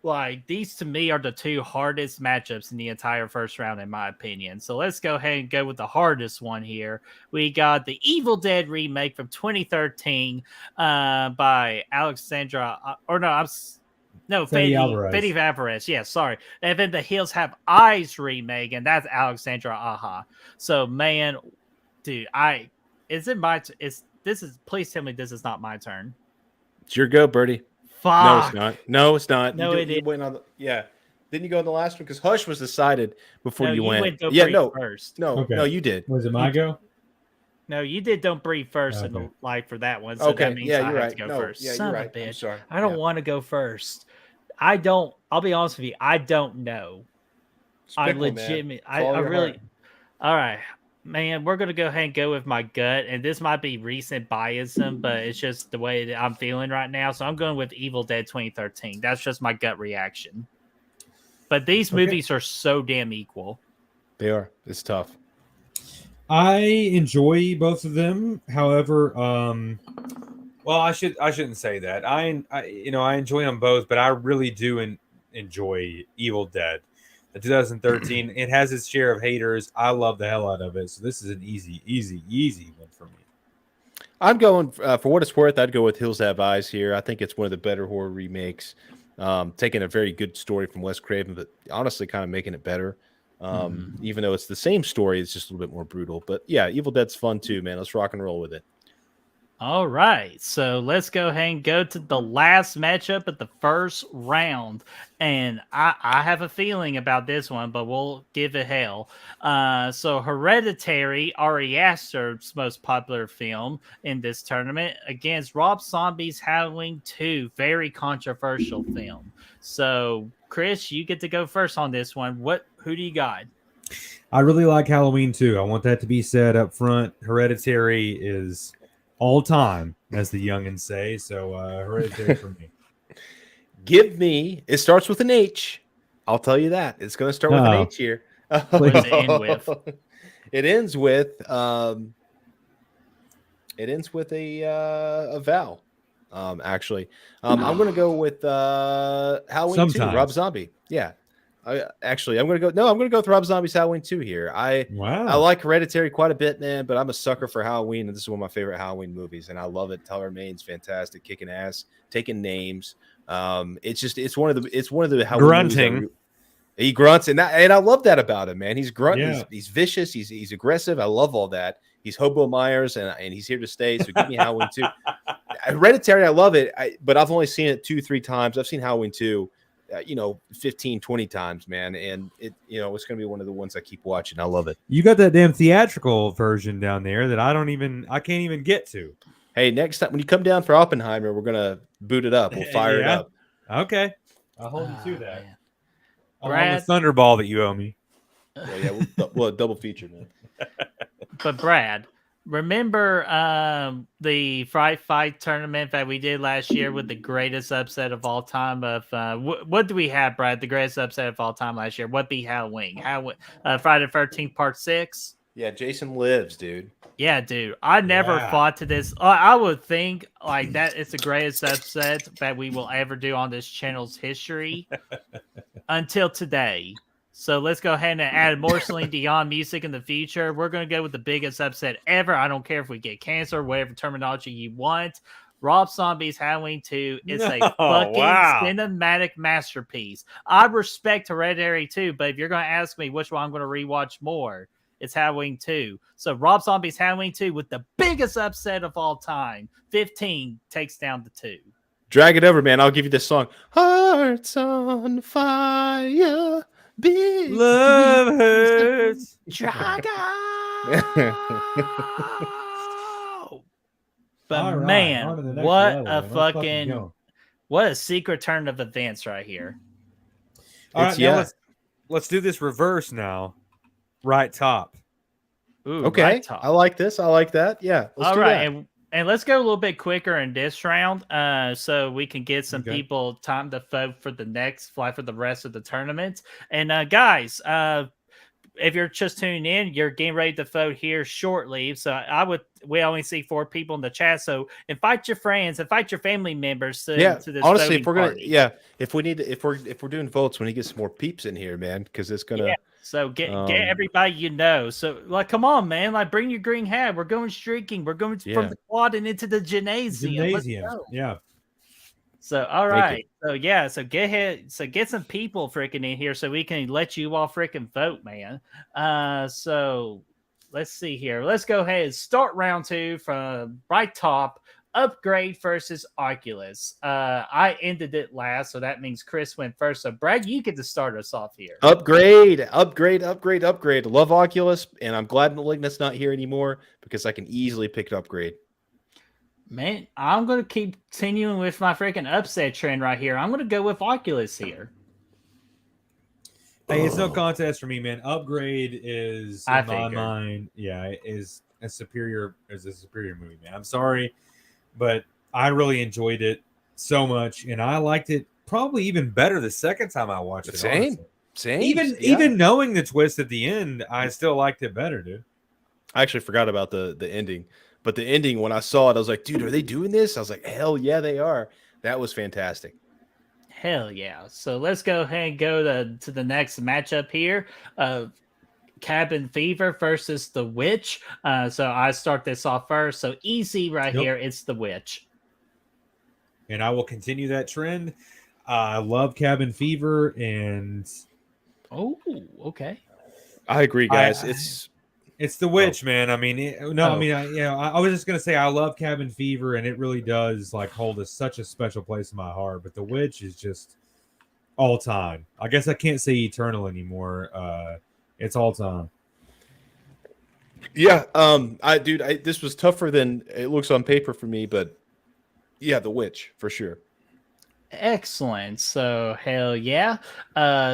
Like, these to me are the two hardest matchups in the entire first round, in my opinion. So let's go ahead and go with the hardest one here. We got the Evil Dead remake from 2013 by Alexandra, Fede Alvarez. Fede Alvarez. Yeah, sorry. And then the Hills Have Eyes remake, and that's Alexandra Aja. So, man, dude, please tell me this is not my turn. It's your go, Birdie. Fuck. No, it's not. No, it's not. No, it is. Went on the, yeah. Didn't you go in the last one? Because Hush was decided before No, you went. Don't Yeah, Breathe no, first. no, Okay. no, you did. Was it my go? No, you did Don't Breathe first in the live for that one. So that means I have to go first. Yeah, Son you're of a right. bitch. I'm sorry. I don't want to go first. I'll be honest with you. I don't know. I legitimately, I really, all right, man, we're going to go ahead and go with my gut. And this might be recent biasm, but it's just the way that I'm feeling right now. So I'm going with Evil Dead 2013. That's just my gut reaction. But these movies are so damn equal. They are. It's tough. I enjoy both of them. However, Well, I shouldn't say that. I enjoy them both, but I really do enjoy Evil Dead. The 2013, it has its share of haters. I love the hell out of it. So this is an easy one for me. I'm going for what it's worth. I'd go with Hills Have Eyes here. I think it's one of the better horror remakes. Taking a very good story from Wes Craven, but honestly, kind of making it better. Even though it's the same story, it's just a little bit more brutal. But yeah, Evil Dead's fun too, man. Let's rock and roll with it. All right, so let's go ahead and go to the last matchup at the first round. And I have a feeling about this one, but we'll give it hell. So Hereditary, Ari Aster's most popular film in this tournament, against Rob Zombie's Halloween 2, very controversial film. So, Chris, you get to go first on this one. Who do you got? I really like Halloween 2. I want that to be said up front. Hereditary is all time, as the youngins say. So Hereditary for me. Give me. It starts with an H. I'll tell you that. It's going to start with an H here. What does it end with? It ends with. It ends with a vowel. Actually, I'm going to go with Halloween 2, Rob Zombie. Yeah. I'm gonna go. No, I'm gonna go with Rob Zombie's Halloween 2 here. I Wow. like Hereditary quite a bit, man, but I'm a sucker for Halloween, and this is one of my favorite Halloween movies, and I love it. Tyler Maine's fantastic, kicking ass, taking names. It's one of the Halloween movies that Grunting. he grunts, and I love that about him, man. He's grunting, Yeah. he's vicious, he's aggressive. I love all that. He's Hobo Myers, and he's here to stay. So give me Halloween 2. Hereditary, I love it, but I've only seen it 2-3 times. I've seen Halloween 2, 15, 20 times, man. And it's going to be one of the ones I keep watching. I love it. You got that damn theatrical version down there that I can't even get to. Hey, next time when you come down for Oppenheimer, we're going to boot it up. We'll fire it Yeah. up. Okay. I'll hold you to that. Man. I'm Brad? on the Thunderball that you owe me. Yeah, we'll double feature, man. But Brad, remember the Fright Fight tournament that we did last year with the greatest upset of all time? Of what do we have, Brad? The greatest upset of all time last year. What be Halloween? Friday the 13th Part 6. Yeah, Jason Lives, dude. Yeah, dude. I never Yeah. fought to this. I would think like that. It's the greatest upset that we will ever do on this channel's history until today. So let's go ahead and add more Celine Dion music in the future. We're going to go with the biggest upset ever. I don't care if we get cancer, whatever terminology you want. Rob Zombie's Halloween 2 is a fucking wow. cinematic masterpiece. I respect Hereditary 2, but if you're going to ask me which one I'm going to rewatch more, it's Halloween 2. So Rob Zombie's Halloween 2 with the biggest upset of all time. 15 takes down the 2. Drag it over, man. I'll give you this song. Hearts on fire. Big Love hurts. Drago! But All right, on to the man, next what level, a man. Let's fucking fucking go. what a secret turn of events right here. All right, It's- now yeah. let's do this reverse now. Right top. Ooh, Okay, right top. I like this. I like that. Yeah, let's All do right, that. and let's go a little bit quicker in this round, so we can get some Okay. people time to vote for the next fly for the rest of the tournament. And guys, if you're just tuning in, you're getting ready to vote here shortly. So we only see 4 people in the chat. So invite your friends, invite your family members to this honestly, voting if we're gonna, party. if we need to, if we're doing votes, we need to get some more peeps in here, man, because it's gonna. Yeah. So get Um, everybody you know. So like, come on, man! Like, bring your green hat. We're going streaking. We're going Yeah. from the quad and into the gymnasium. Let's Gymnasium. go. Yeah. So all Thank right. So yeah. So get ahead. So get some people freaking in here so we can let you all freaking vote, man. So let's see here. Let's go ahead and start round 2 from right top. Upgrade versus Oculus. I ended it last, so that means Chris went first. So Brad, you get to start us off here. Upgrade. Love Oculus, and I'm glad Malignant's not here anymore because I can easily pick Upgrade. Man, I'm going to keep continuing with my freaking upset trend right here. I'm going to go with Oculus here. Hey, it's no contest for me, man. Upgrade is I in my figured. mind, yeah, is a superior movie, man. I'm sorry, but I really enjoyed it so much, and I liked it probably even better the second time I watched it. Same. honestly. Even knowing the twist at the end, I still liked it better, dude. I actually forgot about the ending, but the ending when I saw it, I was like, dude, are they doing this? I was like, hell yeah, they are. That was fantastic. Hell yeah. So let's go ahead and go to the next matchup here. Cabin Fever versus The Witch. So I start this off first. So easy right Yep. here. It's The Witch. And I will continue that trend. I love Cabin Fever, and Oh, okay. I agree, guys. it's The Witch, man. I mean, I was just gonna say I love Cabin Fever, and it really does like hold such a special place in my heart. But The Witch is just all time. I guess I can't say eternal anymore. It's all time. Yeah, this was tougher than it looks on paper for me, but yeah, The Witch for sure. Excellent. So hell yeah.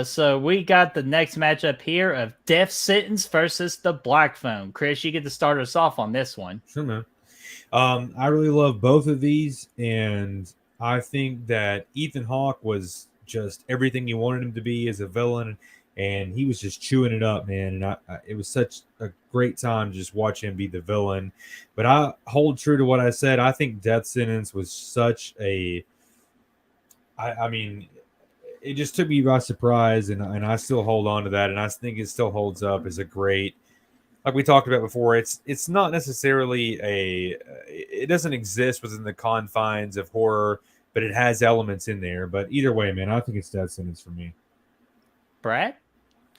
So we got the next matchup here of Death Sentence versus the Black Phone. Chris, you get to start us off on this one. Sure, man. I really love both of these, and I think that Ethan Hawke was just everything you wanted him to be as a villain, and he was just chewing it up, man. And it was such a great time to just watch him be the villain. But I hold true to what I said. I think Death Sentence was such a I mean, it just took me by surprise, and I still hold on to that, and I think it still holds up as a great. Like we talked about before, it's not necessarily it doesn't exist within the confines of horror, but it has elements in there. But either way, man, I think it's Death Sentence for me. Brad?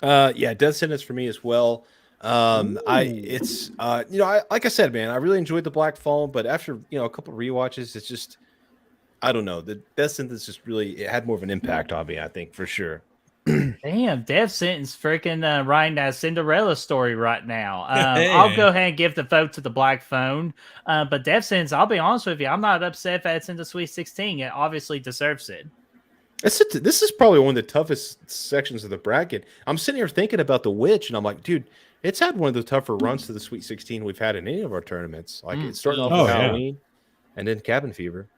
Yeah, Death Sentence for me as well. Like I said, man, I really enjoyed the Black Phone, but after a couple of rewatches, it's just I don't know. The Death Sentence just really it had more of an impact on me, I think, for sure. Damn, Death Sentence freaking writing that Cinderella story right now. I'll go ahead and give the vote to the Black Phone. But Death Sentence, I'll be honest with you, I'm not upset that it's in the Sweet 16. It obviously deserves it. This is probably one of the toughest sections of the bracket. I'm sitting here thinking about The Witch, and I'm like, dude, it's had one of the tougher runs to the Sweet 16 we've had in any of our tournaments. Like it's starting off with Halloween and then Cabin Fever.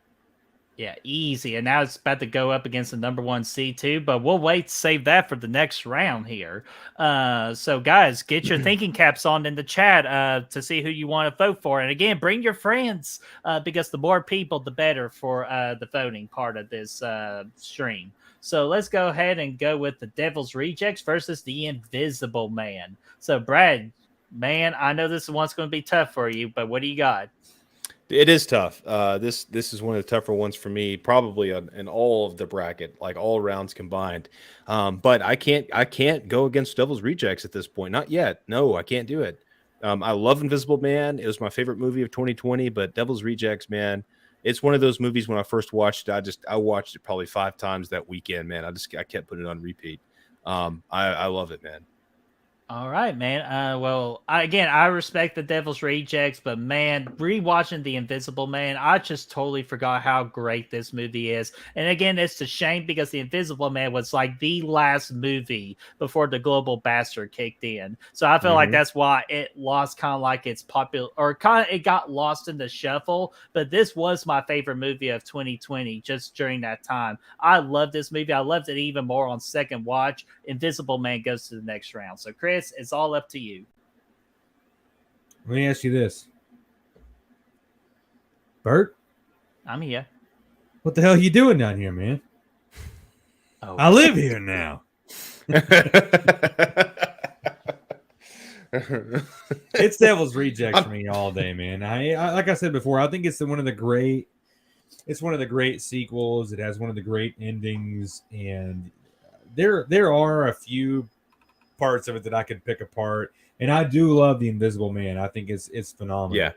Yeah, easy. And now it's about to go up against the number 1 seed too, but we'll wait to save that for the next round here. So guys, get your thinking caps on in the chat to see who you want to vote for. And again, bring your friends because the more people, the better for the voting part of this stream. So let's go ahead and go with the Devil's Rejects versus the Invisible Man. So Brad, man, I know this one's going to be tough for you, but what do you got? It is tough. This is one of the tougher ones for me, probably in all of the bracket, like all rounds combined. But I can't go against Devil's Rejects at this point. Not yet. No, I can't do it. I love Invisible Man. It was my favorite movie of 2020. But Devil's Rejects, man, it's one of those movies. When I first watched it, I watched it probably 5 times that weekend. Man, I kept putting it on repeat. I love it, man. All right, man. I respect the Devil's Rejects, but man, rewatching The Invisible Man, I just totally forgot how great this movie is. And again, it's a shame because The Invisible Man was like the last movie before the Global Bastard kicked in. So I feel like that's why it lost kind of like its popular, or kind of it got lost in the shuffle. But this was my favorite movie of 2020 just during that time. I love this movie. I loved it even more on second watch. Invisible Man goes to the next round. So Chris, it's all up to you. Let me ask you this. Bert? I'm here. What the hell are you doing down here, man? Oh, I live here now. It's Devil's Rejects for me all day, man. I like I said before, I think it's one of the great sequels. It has one of the great endings, and there are a few parts of it that I could pick apart, and I do love The Invisible Man. I think it's phenomenal. Yeah.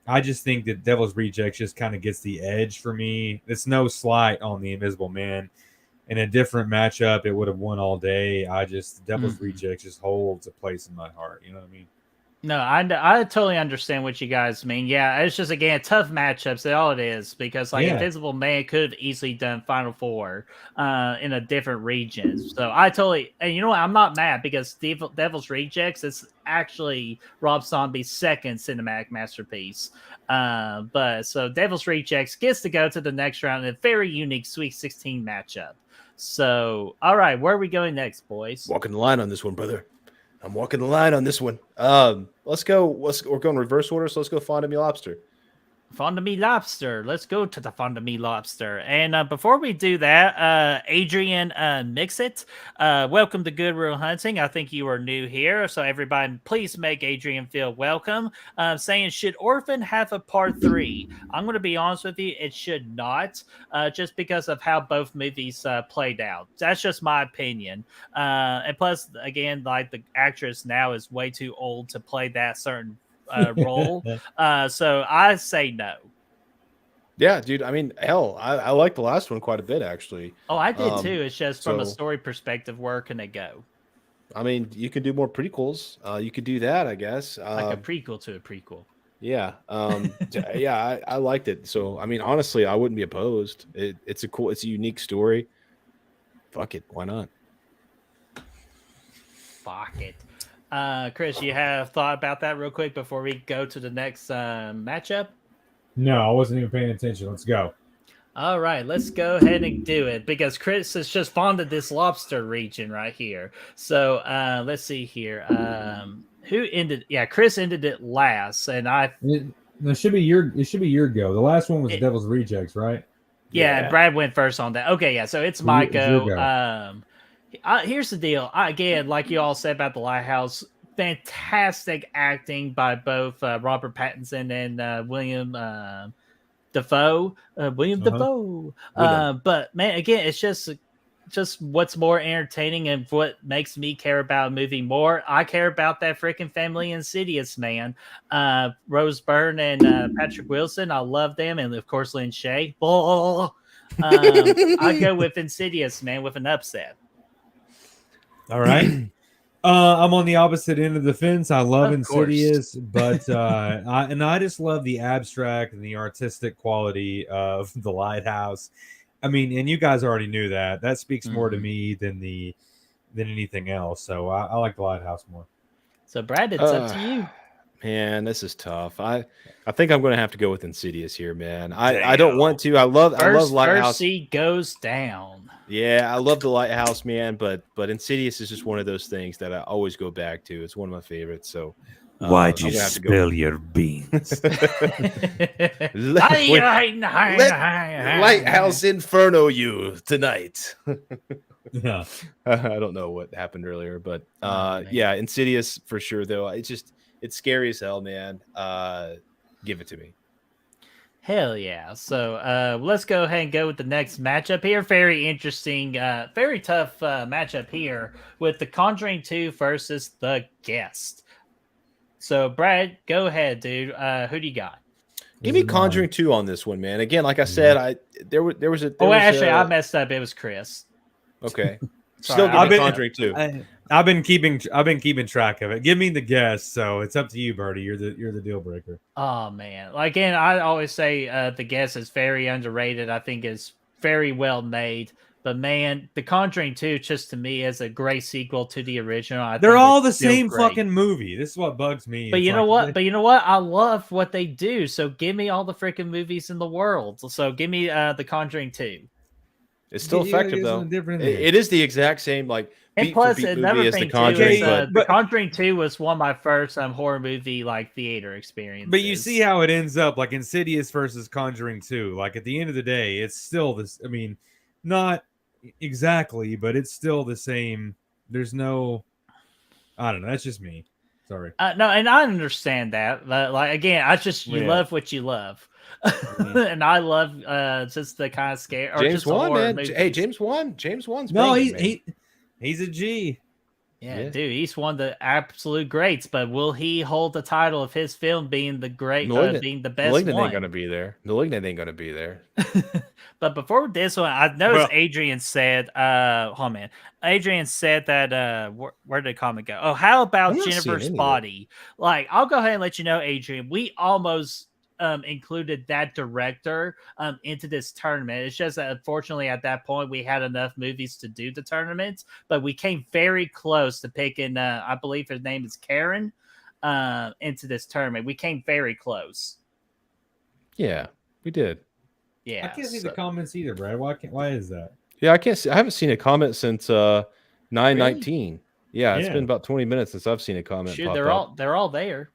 I just think that Devil's Rejects just kind of gets the edge for me. It's no slight on The Invisible Man. In a different matchup, it would have won all day. Devil's Rejects just holds a place in my heart. You know what I mean? No, I totally understand what you guys mean. Yeah, it's just, again, tough matchups. That's all it is. Because, Invisible Man could have easily done Final Four in a different region. So I totally... And you know what? I'm not mad because Devil's Rejects is actually Rob Zombie's second cinematic masterpiece. So Devil's Rejects gets to go to the next round in a very unique Sweet 16 matchup. So, all right, where are we going next, boys? Walking the line on this one, brother. I'm walking the line on this one. Let's go. We're going reverse order, so let's go Find Me Lobster. Find Me Lobster. Let's go to the Find Me Lobster. And before we do that, Adrian Mixit, welcome to Good Real Hunting. I think you are new here, so everybody, please make Adrian feel welcome. Saying, should Orphan have a part 3? I'm going to be honest with you, it should not, just because of how both movies played out. That's just my opinion. And plus, again, like the actress now is way too old to play that certain role. So I say no. Yeah, dude. I mean, hell, I like the last one quite a bit, actually. Oh, I did too. It's just from a story perspective, where can it go? I mean, you can do more prequels. You could do that, I guess. Like a prequel to a prequel. Yeah. Yeah, I liked it. So, I mean, honestly, I wouldn't be opposed. It's a unique story. Fuck it. Why not? Fuck it. Chris, you have thought about that real quick before we go to the next matchup? No, I wasn't even paying attention. Let's go. All right, let's go ahead and do it because Chris has just fonded this lobster region right here. So let's see here. Who ended? Yeah, Chris ended it last, and It should be your go. The last one was Devil's Rejects, right? Yeah, Brad went first on that. Okay, yeah, so it's my It's your go. Here's the deal. Again, like you all said about the Lighthouse, fantastic acting by both Robert Pattinson and William Defoe. William Defoe. But man, again, it's just what's more entertaining and what makes me care about a movie more. I care about that freaking family Insidious, man. Rose Byrne and Patrick Wilson, I love them, and of course Lynn Shay. I go with Insidious, man, with an upset. All right. I'm on the opposite end of the fence. I love Of Insidious, but I just love the abstract and the artistic quality of the Lighthouse. I mean, and you guys already knew that. That speaks more to me than anything else. So I like the Lighthouse more. So Brad, it's up to you. Man, this is tough. I think I'm going to have to go with Insidious here, man. I don't want to. I love Lighthouse. First seed goes down. Yeah, I love the Lighthouse, man, but Insidious is just one of those things that I always go back to. It's one of my favorites. So why'd you spill your beans? Lighthouse Inferno you tonight. Yeah. I don't know what happened earlier, but yeah, Insidious for sure though. It's scary as hell, man. Give it to me. Hell yeah. So let's go ahead and go with the next matchup here. Very interesting, very tough matchup here with The Conjuring 2 versus The Guest. So Brad, go ahead, dude. Who do you got? Give me Conjuring 2 on this one, man. Again, like I said, there was I messed up. It was Chris. Okay. Still give me Conjuring 2. I've been keeping track of it. Give me The Guest, so it's up to you, Birdie. You're the deal breaker. Oh man. Again, I always say The Guest is very underrated. I think it's very well made. But man, The Conjuring 2 just to me is a great sequel to the original. They're all the same fucking movie. This is what bugs me. But you know what? I love what they do. So give me all the freaking movies in the world. So give me The Conjuring 2. It's still effective though. It is the exact same and plus another thing too is The Conjuring 2 was one of my first horror movie theater experiences. But you see how it ends up, like Insidious versus Conjuring 2. Like at the end of the day, it's still this. I mean, not exactly, but it's still the same. There's no, I don't know. That's just me. Sorry. No, and I understand that. But again, you love what you love. And I love just the kind of scare. James Wan, man. Hey, James Wan's no, he's a G. Yeah, dude, he's one of the absolute greats. But will he hold the title of his film being the great, being the best Malignant one? Ain't gonna be there. Malignant ain't gonna be there. But before this one, I noticed Adrian said, Adrian said that where did the comment go? Oh, how about Jennifer's Body? I'll go ahead and let you know, Adrian, we almost included that director into this tournament. It's just that unfortunately at that point we had enough movies to do the tournament, but we came very close to picking I believe his name is Karen into this tournament. We came very close. Yeah, we did. Yeah, I can't see the comments either, Brad. Why is that? Yeah, I can't see. I haven't seen a comment since 9:19. Yeah, it's been about 20 minutes since I've seen a comment. Shoot, they're all there.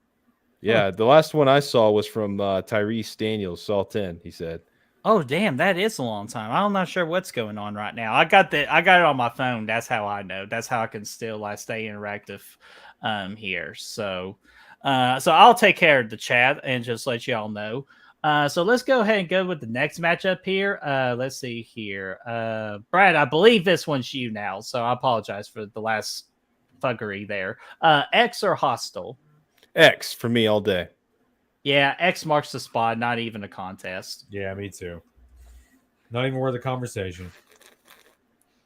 Yeah, the last one I saw was from Tyrese Daniels, Saw 10. He said, "Oh, damn, that is a long time. I'm not sure what's going on right now. I got it on my phone. That's how I know. That's how I can still stay interactive here. So I'll take care of the chat and just let y'all know. So let's go ahead and go with the next matchup here. Let's see here. Brad, I believe this one's you now, so I apologize for the last fuckery there. X or Hostel? X for me all day. Yeah, X marks the spot, not even a contest. Yeah, me too. Not even worth a conversation.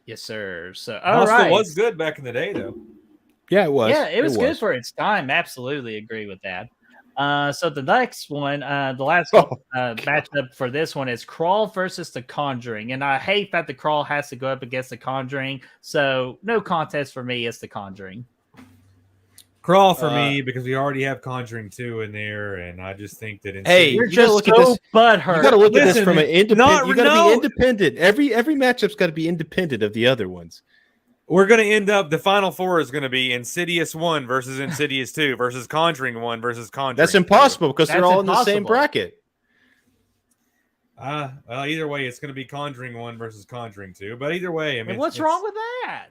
Yes, sir. So Hostel was good back in the day, though. Yeah, it was. Yeah, it was good for its time. Absolutely agree with that. So the next one, the last matchup for this one is Crawl versus The Conjuring. And I hate that The Crawl has to go up against The Conjuring. So no contest for me. It's The Conjuring. Crawl for me because we already have Conjuring 2 in there, and I just think that you're just so butthurt. You got to look at this from an independent. You got to be independent. Every matchup's got to be independent of the other ones. We're going to end up, the final four is going to be Insidious 1 versus Insidious 2 versus Conjuring 1 versus Conjuring. That's impossible because they're all in the same bracket. Well, either way, it's going to be Conjuring 1 versus Conjuring 2. But either way, I mean, And what's wrong with that?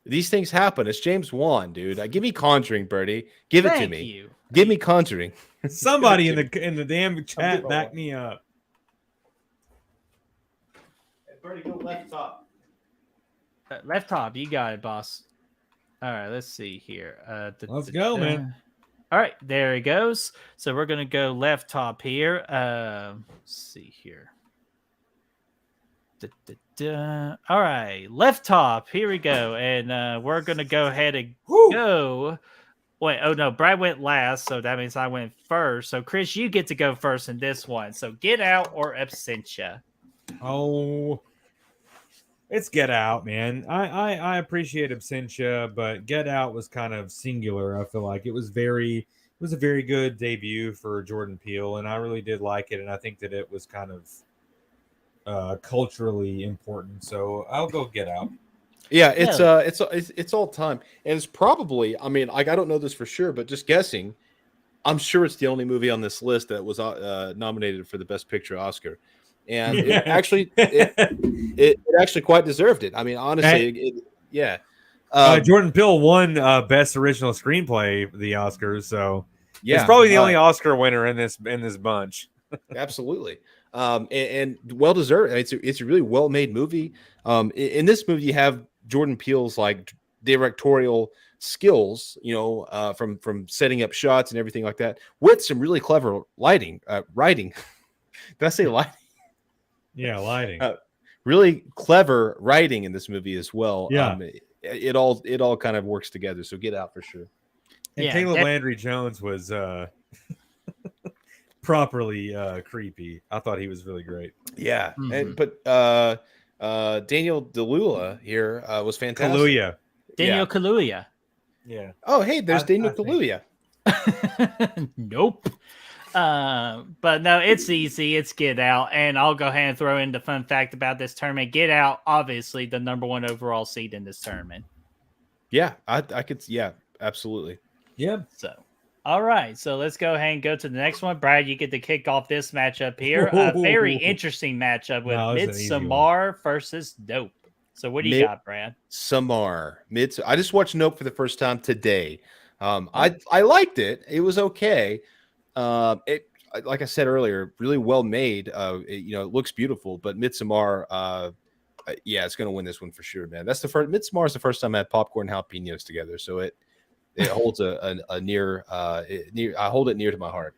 These things happen. It's James Wan, dude. Give me Conjuring, Birdie. Give it to Thank me. you. Give me Conjuring. somebody Give it in the damn getting chat my back one. me up. Birdie, go left top. Left top, you got it, boss. All right, let's see here. Let's go, man. All right, there it goes. So we're gonna go left top here. Let's see here. All right, left top. Here we go, and we're gonna go ahead and go. Wait, oh no, Brad went last, so that means I went first. So Chris, you get to go first in this one. So Get Out or Absentia. Oh, it's Get Out, man. I appreciate Absentia, but Get Out was kind of singular. I feel like it was a very good debut for Jordan Peele, and I really did like it, and I think that it was kind of culturally important. So I'll go Get Out. Yeah, it's all time, and it's probably. I mean, I don't know this for sure, but just guessing, I'm sure it's the only movie on this list that was nominated for the Best Picture Oscar, and it actually quite deserved it. I mean, honestly, yeah. Jordan Peele won Best Original Screenplay the Oscars, so Yeah, it's probably the only Oscar winner in this bunch. Absolutely. And well deserved. It's a really well made movie. In this movie, you have Jordan Peele's like directorial skills, from setting up shots and everything like that, with some really clever writing. Did I say lighting? Yeah, lighting. Really clever writing in this movie as well. Yeah. It all kind of works together. So Get Out for sure. And Yeah, Caleb Landry Jones was properly creepy. I thought he was really great. Yeah, Mhm. but Daniel DeLuca here was fantastic. Kaluuya. Daniel Kaluuya. Yeah. Oh, hey, there's Daniel I think- Kaluuya. Nope. But no, it's easy. It's Get Out, and I'll go ahead and throw in the fun fact about this tournament. Get Out, obviously, the #1 overall seed in this tournament. Yeah, I could. Yeah, absolutely. Yeah. So, all right. So let's go ahead and go to the next one. Brad, you get to kick off this matchup here. A very interesting matchup with No, it was an easy one. Midsommar versus Nope. So what do you got, Brad? Samar. I just watched Nope for the first time today. I liked it. It was okay. Like I said earlier, really well made. It looks beautiful, but Midsommar, it's going to win this one for sure, man. That's the first. Midsommar is the first time I had popcorn and jalapenos together, so it holds a near. I hold it near to my heart.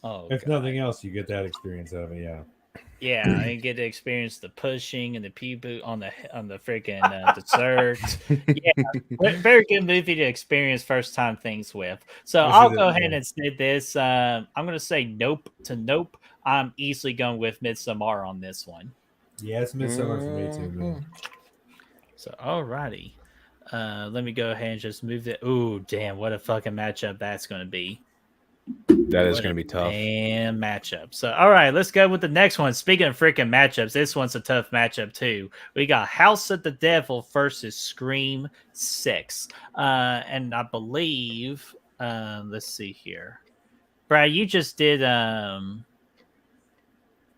Oh, If God. nothing else, you get that experience out of it. Yeah. Yeah, I get to experience the pushing and the pee boot on the freaking dessert. Yeah, very good movie to experience first time things with. So This I'll is it, go ahead yeah. and say this. I'm going to say Nope to Nope. I'm easily going with Midsommar on this one. Yeah, it's Midsummer for me too, man. So alrighty, let me go ahead and just move it. Ooh, damn! What a fucking matchup that's going to be. That is What going to a be tough. damn matchup. So, all right, let's go with the next one. Speaking of freaking matchups, this one's a tough matchup too. We got House of the Devil versus Scream 6. And I believe, let's see here. Brad, you just did,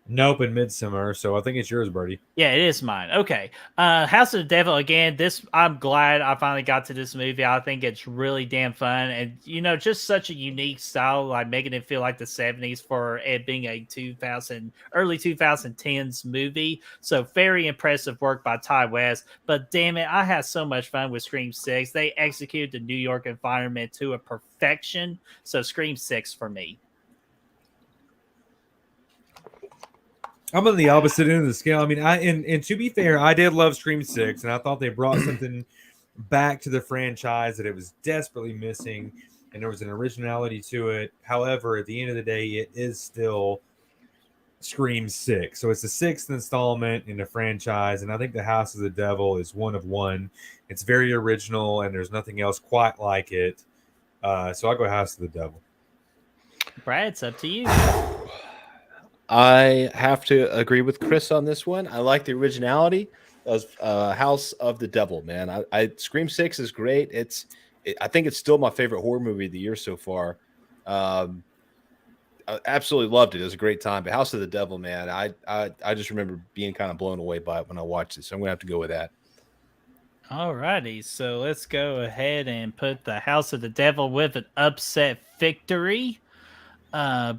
Nope, in Midsummer, so I think it's yours, Birdie. yeah, it is mine. Okay. House of the Devil, again, I'm glad I finally got to this movie. I think it's really damn fun. And, just such a unique style, like making it feel like the 70s for it being a early 2010s movie. So very impressive work by Ty West. But damn it, I had so much fun with Scream 6. They executed the New York environment to a perfection. So Scream 6 for me. I'm on the opposite end of the scale. I mean, and to be fair, I did love Scream 6, and I thought they brought something back to the franchise that it was desperately missing, and there was an originality to it. However, at the end of the day, it is still Scream 6. So it's the sixth installment in the franchise, and I think The House of the Devil is one of one. It's very original, and there's nothing else quite like it. So I'll go House of the Devil. Brad, it's up to you. I have to agree with Chris on this one. I like the originality of House of the Devil, man. I Scream 6 is great. I think it's still my favorite horror movie of the year so far. absolutely loved it. It was a great time. But House of the Devil, man, I just remember being kind of blown away by it when I watched it. So I'm gonna have to go with that. Alrighty, so let's go ahead and put the House of the Devil with an upset victory.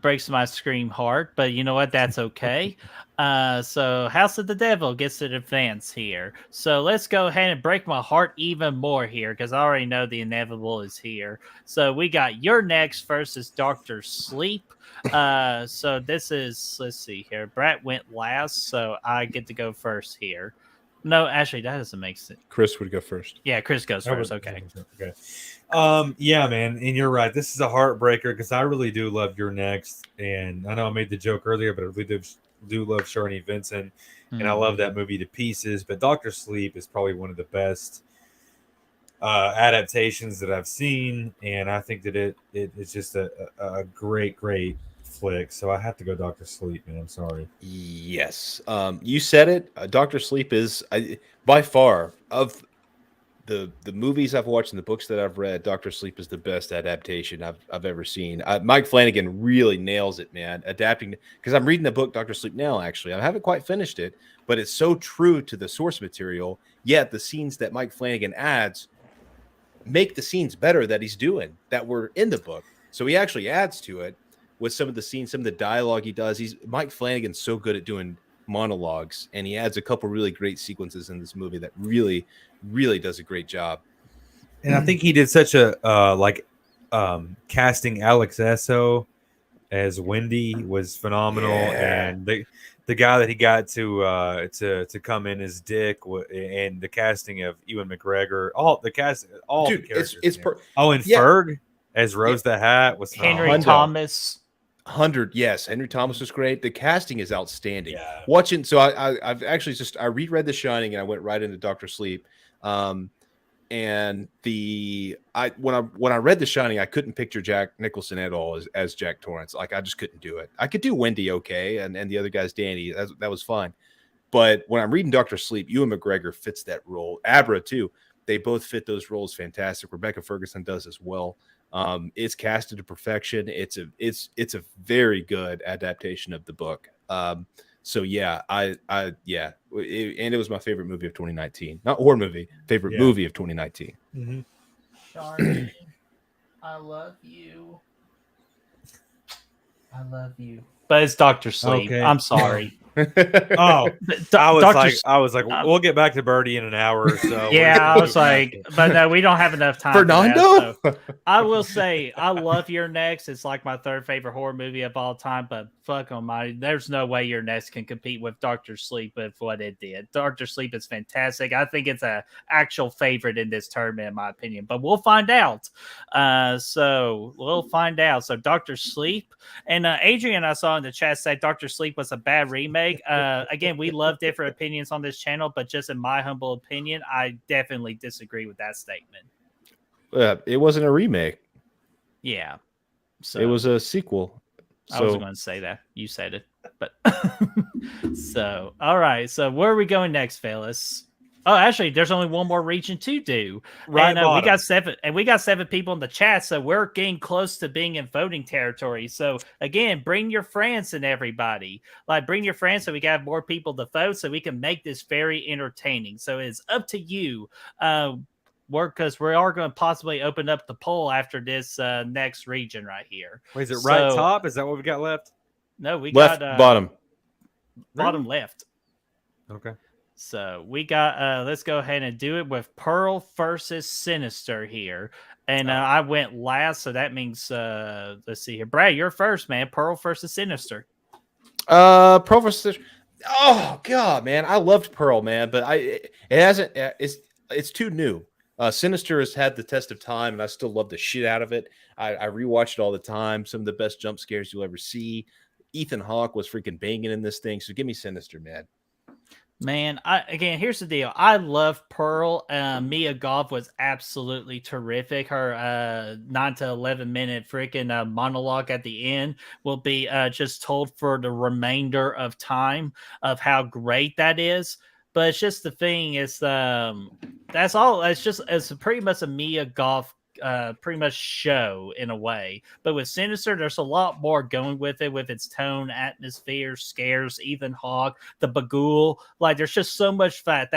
Breaks my scream heart, but you know what? That's okay. So House of the Devil gets an advance here. So let's go ahead and break my heart even more here because I already know the inevitable is here. So we got Your Next versus Doctor Sleep. So this is, let's see here. Brett went last, so I get to go first here. No, actually, that doesn't make sense. Chris would go first. Yeah, Chris goes first. Okay. Okay. Yeah, man, and you're right. This is a heartbreaker because I really do love Your Next, and I know I made the joke earlier, but I really do love Sharni Vincent, and I love that movie to pieces. But Doctor Sleep is probably one of the best adaptations that I've seen, and I think that it's just a great flick. So I have to go Doctor Sleep, man. I'm sorry. Yes, you said it. Doctor Sleep is by far of the movies I've watched and the books that I've read. Doctor Sleep is the best adaptation I've ever seen. Mike Flanagan really nails it, man. Adapting because I'm reading the book Doctor Sleep now. Actually, I haven't quite finished it, but it's so true to the source material. Yet the scenes that Mike Flanagan adds make the scenes better that he's doing that were in the book. So he actually adds to it with some of the scenes, some of the dialogue he does. Mike Flanagan's so good at doing monologues, and he adds a couple really great sequences in this movie that really does a great job. And I think he did such a casting Alex Esso as Wendy was phenomenal, and the guy that he got to come in as Dick, and the casting of Ewan McGregor, the characters. And Ferg as Rose the Hat was phenomenal. Henry Thomas. Henry Thomas was great. The casting is outstanding. Yeah. Watching, so I've actually I reread The Shining and I went right into Doctor Sleep. And when I read The Shining, I couldn't picture Jack Nicholson at all as Jack Torrance. Like I just couldn't do it. I could do Wendy okay, and the other guy's Danny. That was fine. But when I'm reading Doctor Sleep, Ewan McGregor fits that role. Abra too. They both fit those roles fantastic. Rebecca Ferguson does as well. It's casted to perfection. It's a very good adaptation of the book. So yeah, and it was my favorite movie of 2019. Not horror movie, favorite movie of 2019. Mm-hmm. Sharni, I love you. But it's Doctor Sleep. Okay. I'm sorry. I was like, we'll get back to Birdie in an hour or so. Yeah, I was like, but no, we don't have enough time. Fernando, for that, so. I will say, I love Your Next. It's like my third favorite horror movie of all time. But fuck almighty, there's no way Your Next can compete with Doctor Sleep with what it did. Doctor Sleep is fantastic. I think it's a actual favorite in this tournament, in my opinion. But we'll find out. So we'll find out. So Doctor Sleep, and Adrian, I saw in the chat say Doctor Sleep was a bad remake. Again, we love different opinions on this channel, but just in my humble opinion, I definitely disagree with that statement. It wasn't a remake. Yeah. So it was a sequel. I wasn't going to say that. You said it. But so, all right. So where are we going next, fellas? Oh, actually, there's only one more region to do. Right. And we got 7 people in the chat, so we're getting close to being in voting territory. So again, bring your friends and everybody. Like, bring your friends so we got more people to vote, so we can make this very entertaining. So it's up to you. Because we are going to possibly open up the poll after this next region right here. Wait, is it right top? Is that what we got left? No, we got bottom left. Okay. So we got, let's go ahead and do it with Pearl versus Sinister here. And I went last, so that means, let's see here. Brad, you're first, man. Pearl versus Sinister. Pearl versus Sinister. Oh, God, man. I loved Pearl, man, but it's too new. Sinister has had the test of time, and I still love the shit out of it. I rewatch it all the time. Some of the best jump scares you'll ever see. Ethan Hawke was freaking banging in this thing, so give me Sinister, man. Man, again, here's the deal. I love Pearl. Mia Goth was absolutely terrific. Her 9 to 11 minute freaking monologue at the end will be just told for the remainder of time of how great that is. But it's just the thing is, that's all. It's pretty much a Mia Goth pretty much show in a way. But with Sinister, there's a lot more going with it, with its tone, atmosphere, scares, Ethan Hawke, the Bagul. Like, there's just so much that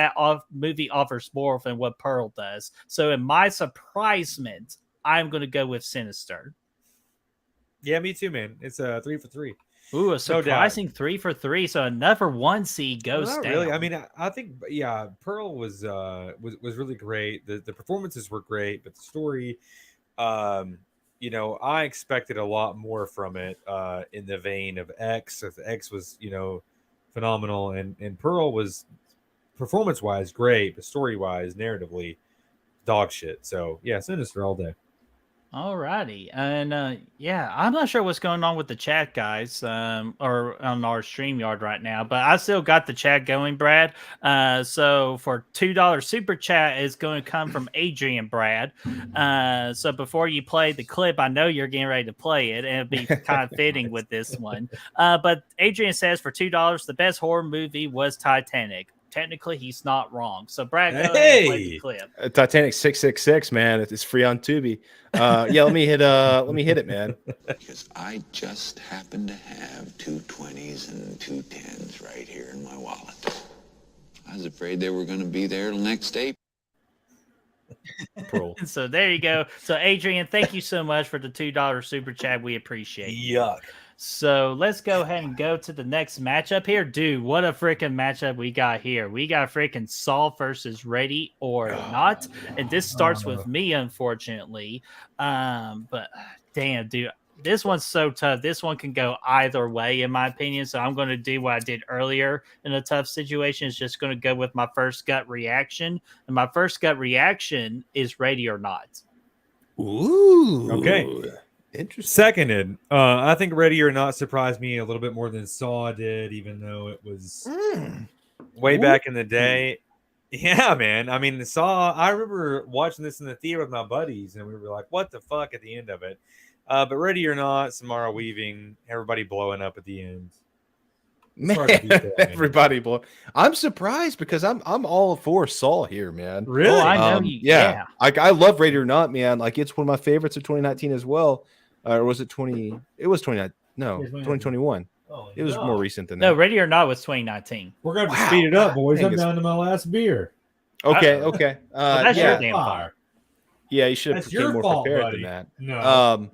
movie offers more than what Pearl does. So in my surprisement, I'm going to go with Sinister. Yeah, me too, man. It's a 3 for 3. Ooh, a surprising 3 for 3. So another 1 seed goes Not down. really. I mean, I think Pearl was really great. The performances were great, but the story, I expected a lot more from it. In the vein of X. If X was phenomenal, and Pearl was performance wise great, but story wise, narratively, dog shit. So yeah, Sinister all day. Alrighty, and I'm not sure what's going on with the chat, guys, or on our StreamYard right now, but I still got the chat going, Brad. So for $2 super chat is going to come from Adrian, Brad. So before you play the clip, I know you're getting ready to play it, and it'll be kind of fitting with this one. But Adrian says for $2, the best horror movie was Titanic. Technically, he's not wrong. So, Brad, go ahead and play the clip. Titanic 666, man. It's free on Tubi. Let me hit it, man. Because I just happen to have 2 20s and 2 10s right here in my wallet. I was afraid they were going to be there till next April. So there you go. So, Adrian, thank you so much for the $2 super chat. We appreciate it. Yuck. So let's go ahead and go to the next matchup here. Dude, what a freaking matchup we got here. We got freaking Saul versus Ready or Not. And this starts with me, unfortunately. But damn, dude, this one's so tough. This one can go either way, in my opinion. So I'm going to do what I did earlier in a tough situation. Is just going to go with my first gut reaction. And my first gut reaction is Ready or Not. Ooh. Okay. Interesting. Seconded. I think Ready or Not surprised me a little bit more than Saw did, even though it was way back in the day. Yeah, man. I mean, Saw, I remember watching this in the theater with my buddies, and we were like, what the fuck at the end of it? But Ready or Not, Samara Weaving, everybody blowing up at the end. Man, everybody blow. I'm surprised because I'm all for Saul here, man. Really? Oh, I know you. Yeah. I love Ready or Not, man. Like, it's one of my favorites of 2019 as well. Or was it 20? It was 29. No, 2021. Oh, it was more recent than that. No, Ready or Not was 2019. We're going to have to speed it up, boys. Dang, I'm down to my last beer. Okay. Well, that's your damn fault. Yeah, you should have That's become your more fault, prepared buddy. than that. No.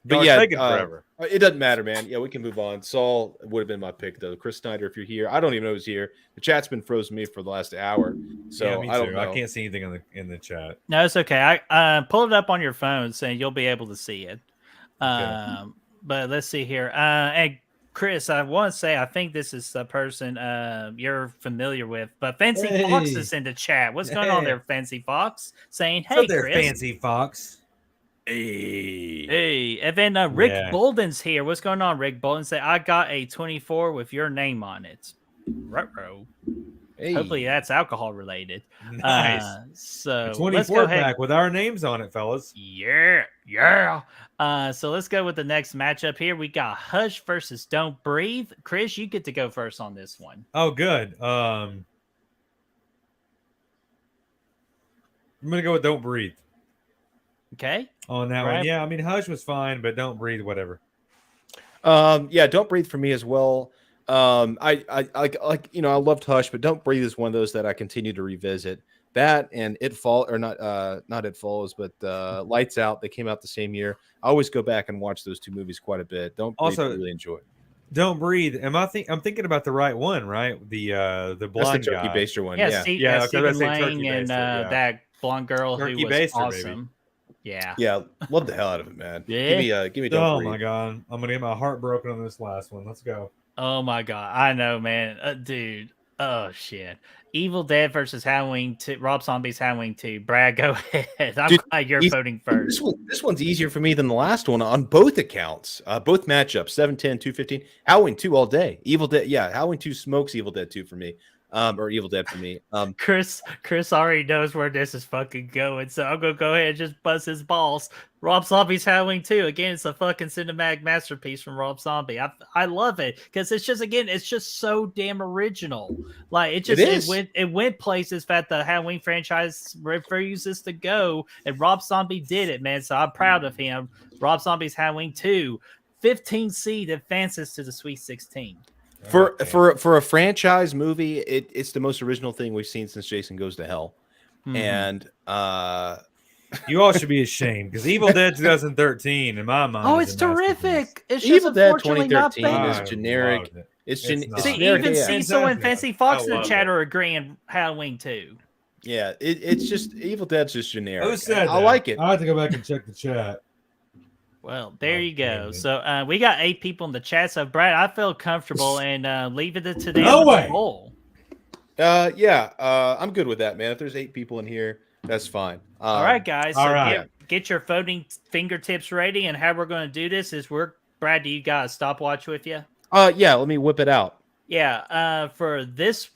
But It's taking forever. It doesn't matter, man. Yeah, we can move on. Saul would have been my pick, though. Chris Snyder, if you're here, I don't even know who's here. The chat's been frozen me for the last hour, so Yeah, me I don't too. know. I can't see anything in the chat. No, it's okay. I pull it up on your phone, so you'll be able to see it. But let's see here. And Chris, I want to say I think this is the person you're familiar with, but Fancy Fox is in the chat. What's going on there, Fancy Fox? Saying, "Hey, What's up there, Chris." Fancy Fox. Hey, and then Rick Bolden's here. What's going on, Rick Bolden? Say, I got a 24 with your name on it. Ruh-roh. Hey. Hopefully that's alcohol related. Nice. So 24 let's go ahead. pack with our names on it, fellas. Yeah. So let's go with the next matchup here. We got Hush versus Don't Breathe. Chris, you get to go first on this one. Oh, good. I'm gonna go with Don't Breathe Okay. on that Right. one. Yeah, I mean Hush was fine, but Don't Breathe, whatever. Don't Breathe for me as well. I loved Hush, but Don't Breathe is one of those that I continue to revisit. That and not It Follows, but Lights Out. They came out the same year. I always go back and watch those two movies quite a bit. Don't Breathe, Also, I really enjoy. Don't Breathe. I'm thinking about the right one, right? The That's blonde the Turkey guy. Baster one. Yeah, Yeah. Yeah, okay, Stephen let's say Lang Turkey and Baster, yeah. that blonde girl Turkey who was Baster, awesome. Yeah. Yeah, love the hell out of it, man. Yeah. Give me Don't Oh Breathe. my god, I'm gonna get my heart broken on this last one. Let's go. Oh my god, I know, man, dude. Oh shit, Evil Dead versus Halloween 2. Rob Zombie's Halloween 2. Brad, go ahead. I'm glad you're voting first. This one's easier for me than the last one on both accounts. Both matchups, 7-10, 2-15. Halloween 2 all day. Evil Dead, yeah, Halloween 2 smokes Evil Dead 2 for me. or Evil Dead for me. Chris already knows where this is fucking going, so I'm gonna go ahead and just buzz his balls. Rob Zombie's Halloween 2. Again, it's a fucking cinematic masterpiece from Rob Zombie. I love it because it's just so damn original. Like it went places that the Halloween franchise refuses to go, and Rob Zombie did it, man. So I'm proud of him. Rob Zombie's Halloween 2, 15 seed advances to the Sweet 16. For a franchise movie, it's the most original thing we've seen since Jason Goes to Hell. And you all should be ashamed because Evil Dead 2013, in my mind, oh, it's terrific. It's just Evil Dead unfortunately not 2013 is generic. Loved it. It's See, generic. even Yeah. Cecil and Fancy Fox in the love chat it. are agreeing Halloween 2. Yeah, it's just Evil Dead's just generic. Who said I that? like it. I have to go back and check the chat. Well, there you damn go. it. So we got 8 people in the chat. So Brad, I feel comfortable and leaving it to them. No with the way. poll. I'm good with that, man. If there's 8 people in here, that's fine. All right, guys. all So right. get your voting fingertips ready. And how we're going to do this is Brad, do you got a stopwatch with you? Yeah, let me whip it out. Yeah. For this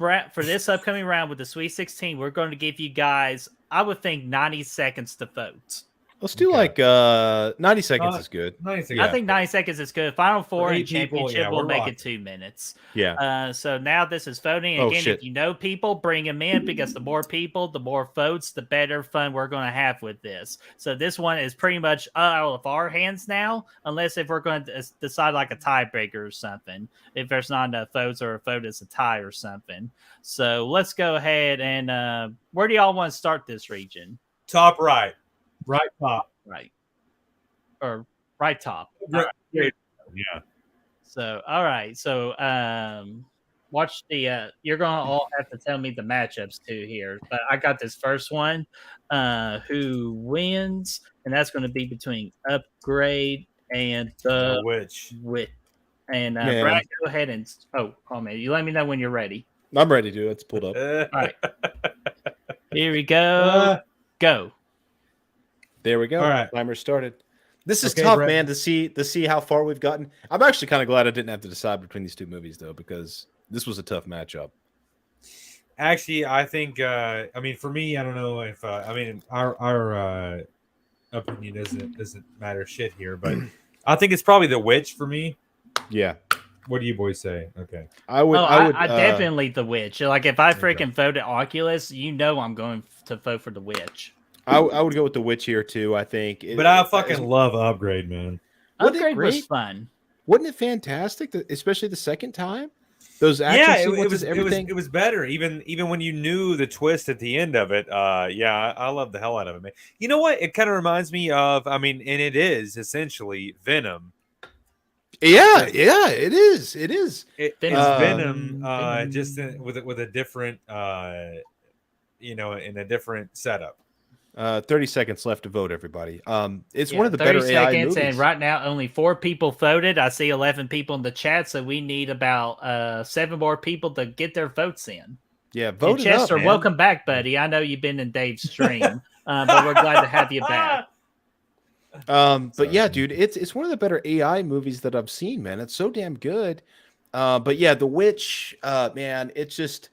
upcoming round with the Sweet 16, we're going to give you guys, I would think, 90 seconds to vote. Let's do Okay. like 90 seconds is good. Nice. I think 90 seconds is good. Final Four For and 8 people, championship yeah, will we're make rocking. it 2 minutes. Yeah. So now this is voting. Oh, Again, shit. if you know people, bring them in because the more people, the more votes, the better fun we're going to have with this. So this one is pretty much out of our hands now, unless if we're going to decide like a tiebreaker or something. If there's not enough votes or a vote is a tie or something. So let's go ahead and where do y'all want to start this region? Top right. Right top. Right. Or right top. Right. Yeah. So, all right. So, watch the. You're gonna all have to tell me the matchups too here, but I got this first one. Who wins? And that's going to be between Upgrade and the Which? Wit. And Man. Brad, go ahead and man, you let me know when you're ready. I'm ready, dude. Let's pull it up. All right. Here we go. Go. There we go. All right. Timer started. This is Okay, tough, Brett. man, to see how far we've gotten. I'm actually kind of glad I didn't have to decide between these 2 movies though, because this was a tough matchup. Actually, I think. I mean, for me, I don't know if. I mean, our opinion doesn't matter shit here, but I think it's probably The Witch for me. Yeah. What do you boys say? Okay. I would I definitely the Witch. Like if I Okay. freaking voted Oculus, I'm going to vote for the Witch. I would go with The Witch here too, I think. But I fucking love Upgrade, man. Wasn't it Upgrade was great? fun. Wasn't it fantastic, especially the second time? Those action sequences, everything. It was better. Even when you knew the twist at the end of it. Yeah, I love the hell out of it, man. You know what? It kind of reminds me of. I mean, and it is essentially Venom. Yeah, it is. It is. It's Venom. Venom, just with a different, in a different setup. 30 seconds left to vote, everybody. It's Yeah, one of the 30 better AI seconds, movies. and right now only 4 people voted. I see 11 people in the chat, so we need about 7 more people to get their votes in. Yeah, And vote it up, Chester, man. welcome back, buddy. I know you've been in Dave's stream, but we're glad to have you back. But yeah, dude, it's one of the better AI movies that I've seen, man. It's so damn good. But yeah, The Witch, man, it's just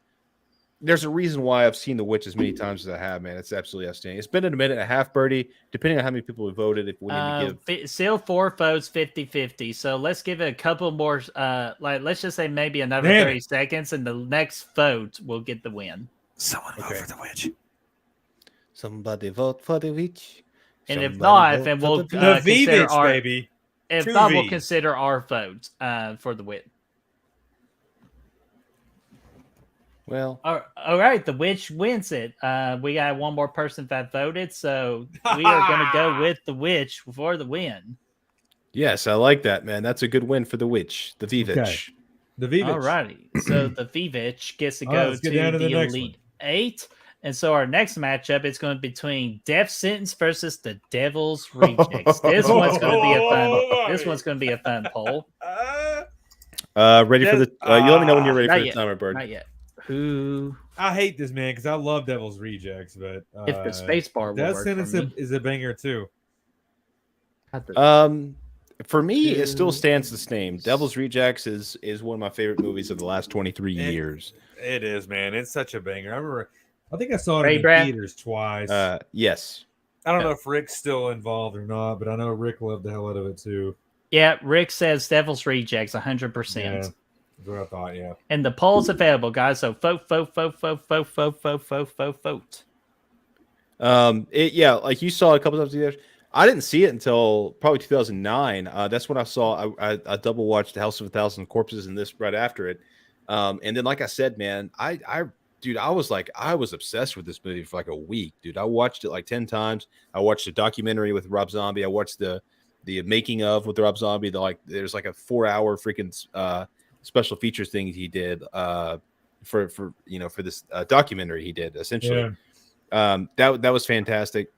there's a reason why I've seen The Witch as many times as I have, man. It's absolutely outstanding. It's been a minute and a half, Birdie, depending on how many people have voted. If we need to give Still 4 votes, 50-50. So let's give it a couple more. Let's just say maybe another Damn 30 seconds, and the next vote will get the win. Someone vote for The Witch. somebody vote for The Witch. And if Somebody not, vote then for we'll the The Witch. consider V-Bitch, our baby. If 2 not, we'll V. consider our vote for the win. Well, All right, the Witch wins it. We got 1 more person that voted, so we are going to go with the Witch for the win. yes, I like that, man. That's a good win for The Witch, the Vivitch. Okay. The Vivitch. All righty. So the Vivitch gets to All go right, let's to get down to the the next Elite 8. And so our next matchup is going to be between Death Sentence versus the Devil's Rejects. This one's going to be a fun. This one's going to be a fun poll. Ready for the? You let me know when you're ready Not for the yet. timer, Bird. Not yet. Who? I hate this, man, because I love Devil's Rejects, but If the space bar will Death work Sentence for me. is a banger too. Not the- For me, it still stands the same. Devil's Rejects is one of my favorite movies of the last 23 years. It is, man. It's such a banger. I remember. I think I saw it Ray in Brad? theaters twice. Yes. I don't know if Rick's still involved or not, but I know Rick loved the hell out of it too. Yeah, Rick says Devil's Rejects, 100%. Yeah, that's what I thought. Yeah. And the poll's available, guys. So vote. Yeah, like you saw a couple times the I didn't see it until probably 2009. That's when I saw. I double watched The House of a Thousand Corpses and this right after it. And then, like I said, man, dude, I was obsessed with this movie for like a week, dude. I watched it like 10 times. I watched a documentary with Rob Zombie. I watched the making of with Rob Zombie. There's like a 4-hour freaking special features thing he did for this documentary he did essentially. Yeah. That was fantastic.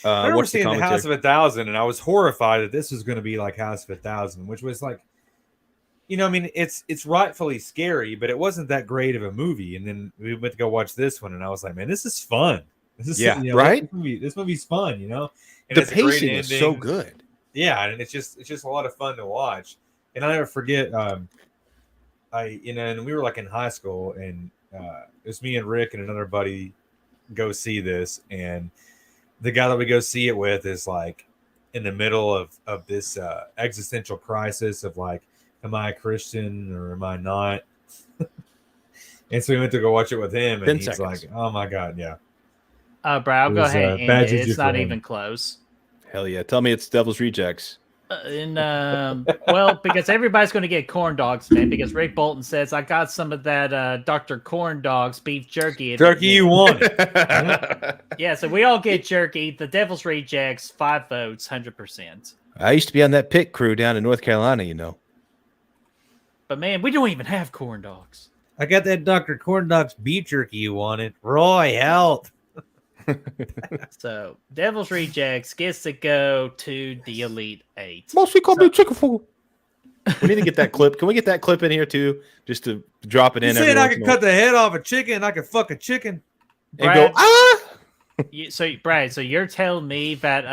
I remember seeing the House of a Thousand, and I was horrified that this was going to be like House of a Thousand, which was like, I mean, it's rightfully scary, but it wasn't that great of a movie. And then we went to go watch this one, and I was like, man, this is fun. This is right. This movie's fun, And the pacing is so good. Yeah, and it's just a lot of fun to watch. And I'll never forget, and we were like in high school, and it was me and Rick and another buddy go see this, and the guy that we go see it with is like in the middle of this existential crisis of like, am I a Christian or am I not? And so we went to go watch it with him, and he's like, oh my God, yeah. Bro, I'll go ahead and end it. It's not even close. Hell yeah. Tell me it's Devil's Rejects. Well, because everybody's going to get corn dogs, man, because Rick Bolton says, I got some of that Dr. Corn Dogs beef jerky. Jerky you want. Yeah, so we all get jerky. The Devil's Rejects, 5 votes, 100%. I used to be on that pit crew down in North Carolina, But man, we don't even have corn dogs. I got that Dr. Corn Dogs beef jerky you wanted. Roy, help. So Devil's Rejects gets to go to the Elite 8. Mostly call me chicken food. We need to get that clip. Can we get that clip in here too, just to drop it in? You saying I could cut the head off a chicken? I could fuck a chicken and go Brad, so you're telling me that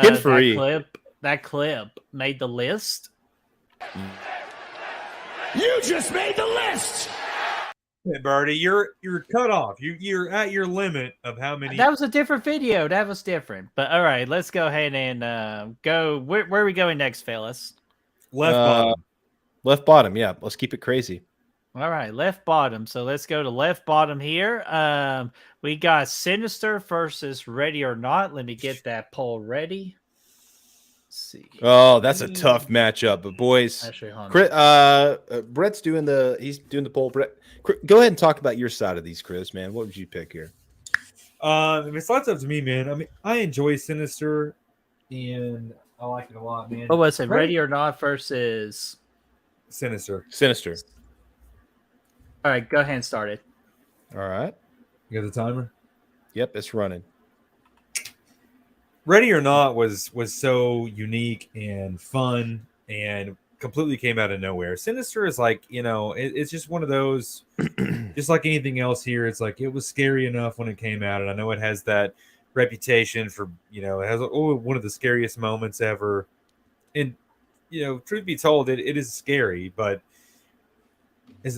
that clip made the list? You just made the list. Hey, Birdie, you're cut off. You're at your limit of how many. That was a different video. That was different. But all right, let's go ahead and go. Where are we going next, fellas? Left bottom. Left bottom. Yeah, let's keep it crazy. All right, left bottom. So let's go to left bottom here. We got Sinister versus Ready or Not. Let me get that poll ready. Let's see. Oh, that's a tough matchup. But boys, Brett's doing the poll. Brett, go ahead and talk about your side of these, Chris. Man, what would you pick here? It's lots up to me, man. I mean, I enjoy Sinister, and I like it a lot, man. What was it? Ready or Not versus Sinister. All right, go ahead and start it. All right. You got the timer? Yep, it's running. Ready or Not was so unique and fun and completely came out of nowhere. Sinister is like, it's just one of those, just like anything else here. It's like, it was scary enough when it came out. And I know it has that reputation for, it has one of the scariest moments ever. And, truth be told, it is scary, but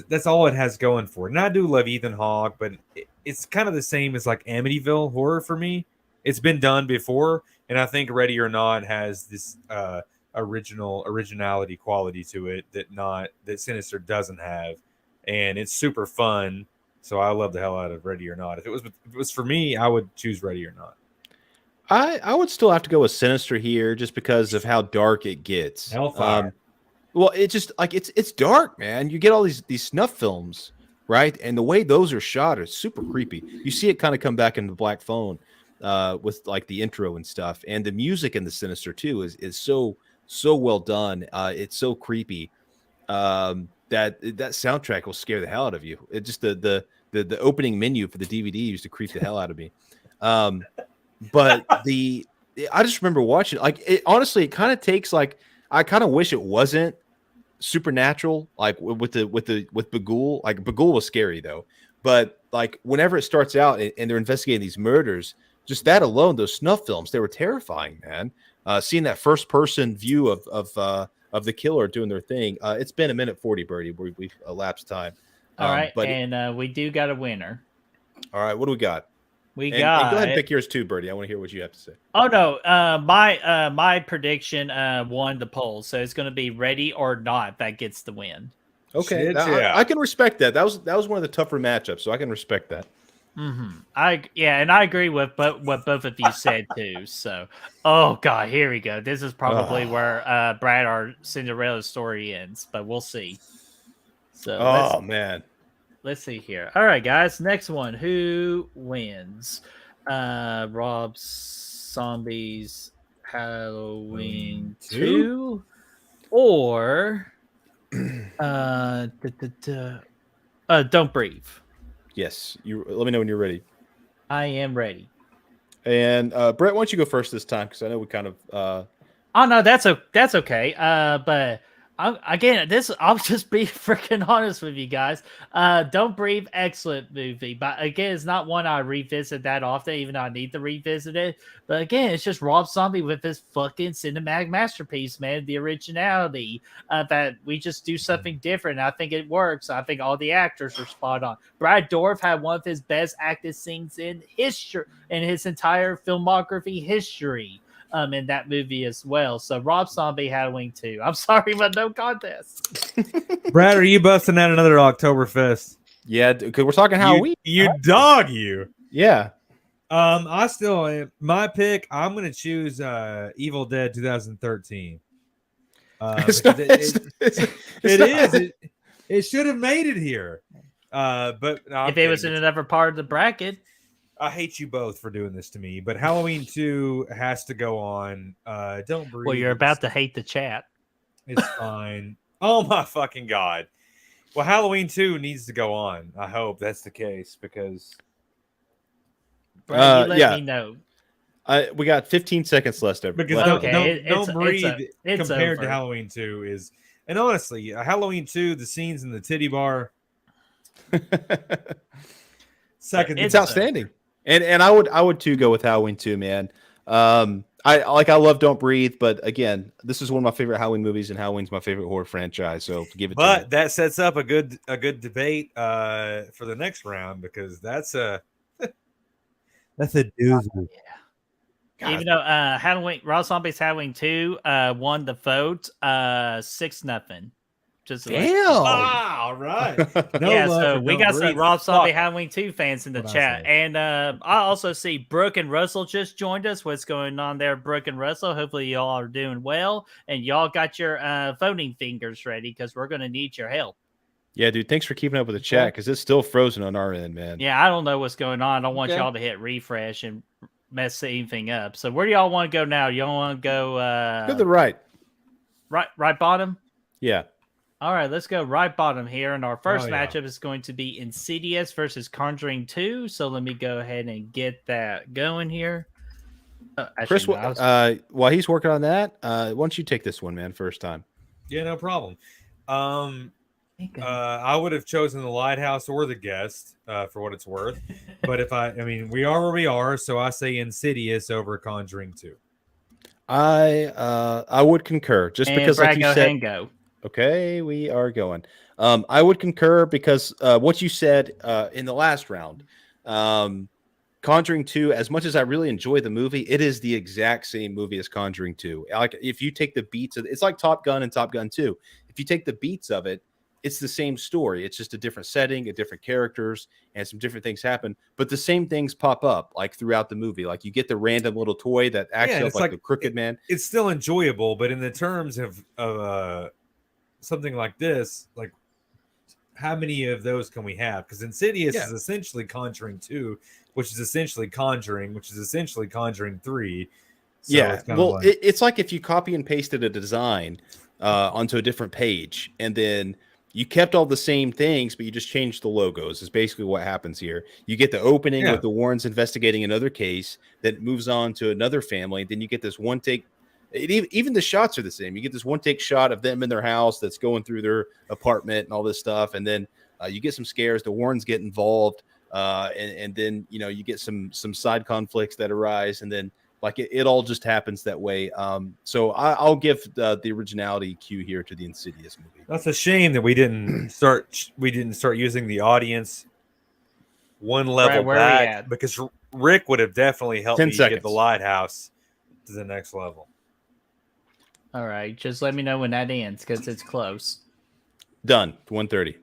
that's all it has going for it. And I do love Ethan Hawke, but it's kind of the same as like Amityville horror for me. It's been done before, and I think Ready or Not has this originality quality to it that Sinister doesn't have, and it's super fun. So I love the hell out of Ready or Not. If it was for me, I would choose Ready or Not. I would still have to go with Sinister here, just because of how dark it gets. Hellfire. Well, it's just like it's dark, man. You get all these snuff films, right? And the way those are shot is super creepy. You see it kind of come back in the Black Phone with like the intro and stuff, and the music in the Sinister too is so well done. It's so creepy that soundtrack will scare the hell out of you. It just the opening menu for the DVD used to creep the hell out of me. But I just remember watching it. Honestly, it kind of takes like, I kind of wish it wasn't supernatural, like with Bagul. Like Bagul was scary though, but like whenever it starts out and they're investigating these murders, just that alone, those snuff films, they were terrifying, man. seeing that first person view of the killer doing their thing. It's been a minute 40, Birdie. We've elapsed time. All right, But and we do got a winner. all right, what do we got? We And got. go ahead and pick yours too, Birdie. I want to hear what you have to say. Oh no, my prediction won the poll, so it's going to be ready or not that gets the win. Okay, Shit, I can respect that. That was one of the tougher matchups, so I can respect that. Mm-hmm. And I agree with what both of you said too. So, oh god, here we go. This is probably where Brad or Cinderella's story ends, but we'll see. So, man, let's see here. All right, guys. Next one. Who wins? Rob Zombie's Halloween 2 or Don't Breathe. Yes, you. Let me know when you're ready. I am ready. And Brett, why don't you go first this time? Because I know we kind of. Oh no, that's okay. But I'll just be freaking honest with you guys. Don't Breathe, excellent movie, but again, it's not one I revisit that often, even though I need to revisit it. But again, it's just Rob Zombie with his fucking cinematic masterpiece, man. The originality that we just do something different. I think it works. I think all the actors are spot on. Brad Dourif had one of his best acted scenes in history, in his entire filmography history. In that movie as well. So Rob Zombie, Halloween 2. I'm sorry, but no contest. Brad, are you busting out another Oktoberfest? Yeah, because we're talking Halloween. You dog, you. Yeah. I still my pick. I'm gonna choose Evil Dead 2013. It should have made it here. But no, if it was in another part of the bracket. I hate you both for doing this to me, but Halloween 2 has to go on. Don't Breathe. Well, you're about to hate the chat. It's fine. Oh my fucking god. Well, Halloween 2 needs to go on. I hope that's the case because Brad, you let me know. We got 15 seconds left. Because Don't Breathe compared to Halloween 2 is, and honestly, Halloween 2, the scenes in the titty bar. It's outstanding. And I would too go with Halloween 2, man. I love Don't Breathe, but again, this is one of my favorite Halloween movies, and Halloween's my favorite horror franchise. So give it. But that sets up a good debate for the next round because that's a doozy. Yeah. Even though Rob Zombie's Halloween 2 won the vote 6-0. Just damn. All right. So we got some Rob Zombie Halloween 2 fans in the chat. And I also see Brooke and Russell just joined us. What's going on there, Brooke and Russell? Hopefully y'all are doing well. And y'all got your voting fingers ready because we're going to need your help. Yeah, dude. Thanks for keeping up with the chat because it's still frozen on our end, man. Yeah, I don't know what's going on. I don't want y'all to hit refresh and mess anything up. So where do y'all want to go now? Y'all want to go to the right. Right bottom? Yeah. All right, let's go right bottom here. And our first matchup is going to be Insidious versus Conjuring 2. So let me go ahead and get that going here. Chris, while he's working on that, why don't you take this one, man, first time? Yeah, no problem. I would have chosen The Lighthouse or The Guest for what it's worth. But we are where we are, so I say Insidious over Conjuring 2. I would concur just because, like you said. Go. Okay, we are going. I would concur because what you said in the last round, Conjuring 2, as much as I really enjoy the movie, it is the exact same movie as Conjuring 2. Like if you take the beats of it's like Top Gun and Top Gun 2. If you take the beats of it, it's the same story. It's just a different setting, a different characters, and some different things happen. But the same things pop up like throughout the movie. Like you get the random little toy that acts like the Crooked Man. It's still enjoyable, but in the terms of something like this, like how many of those can we have? Because Insidious is essentially Conjuring 2, which is essentially Conjuring, which is essentially Conjuring 3. So it's like if you copy and pasted a design onto a different page, and then you kept all the same things, but you just changed the logos. Is basically what happens here. You get the opening with the Warrens investigating another case that moves on to another family. Then you get this one take. Even the shots are the same. You get this one take shot of them in their house that's going through their apartment and all this stuff. And then you get some scares. The Warrens get involved. And then, you get some side conflicts that arise. And then Like it all just happens that way. So I'll give the originality cue here to the Insidious movie. That's a shame that we didn't start using the audience one level Brad, where are we back, at? because Rick would have definitely helped 10 me get seconds. the Lighthouse to the next level. All right, just let me know when that ends because it's close. Done. 1:30.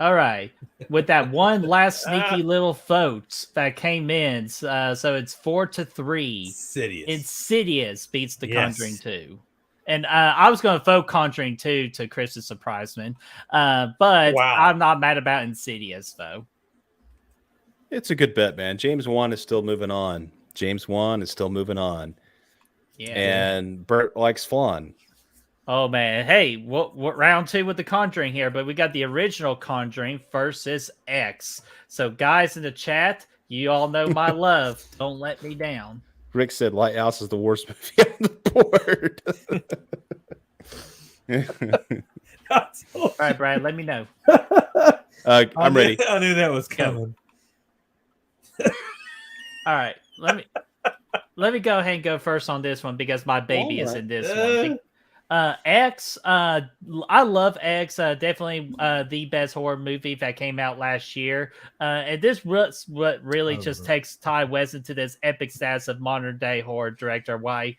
All right, with that one last sneaky little vote that came in, so it's 4-3. Insidious beats The Conjuring 2. And I was going to vote Conjuring 2 to Chris's surprisement, but Wow. I'm not mad about Insidious, though. It's a good bet, man. James Wan is still moving on. Yeah. And Bert likes flan. Oh, man. Hey, what round 2 with The Conjuring here, but we got the original Conjuring versus X. So, guys in the chat, you all know my love. Don't let me down. Rick said Lighthouse is the worst movie on the board. All right, Brad, let me know. I'm ready. I knew that was coming. All right, let me go ahead and go first on this one because my baby is in this one. X, I love X. Definitely the best horror movie that came out last year. And this what really just takes Ty West into this epic status of modern day horror director. Why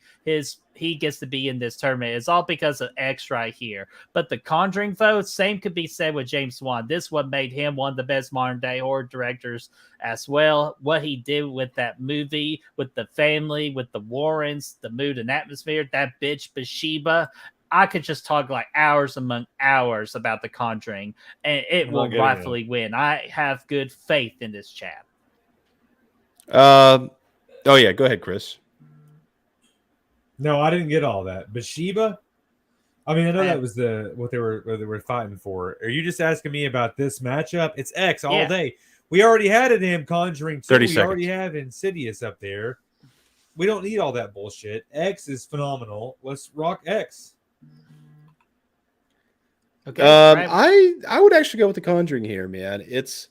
he gets to be in this tournament. It's all because of X right here. But the Conjuring vote, same could be said with James Wan. This what made him one of the best modern day horror directors as well. What he did with that movie, with the family, with the Warrens, the mood and atmosphere, that bitch Bathsheba. I could just talk like hours among hours about The Conjuring, and it will rightfully win. I have good faith in this chat. Oh yeah, go ahead, Chris. No, I didn't get all that. Bathsheba? I mean, I know that was what they were fighting for. Are you just asking me about this matchup? It's X all day. We already had a damn Conjuring 2. 30 we seconds. already have Insidious up there. We don't need all that bullshit. X is phenomenal. Let's rock X. Okay. I would actually go with The Conjuring here, man. It's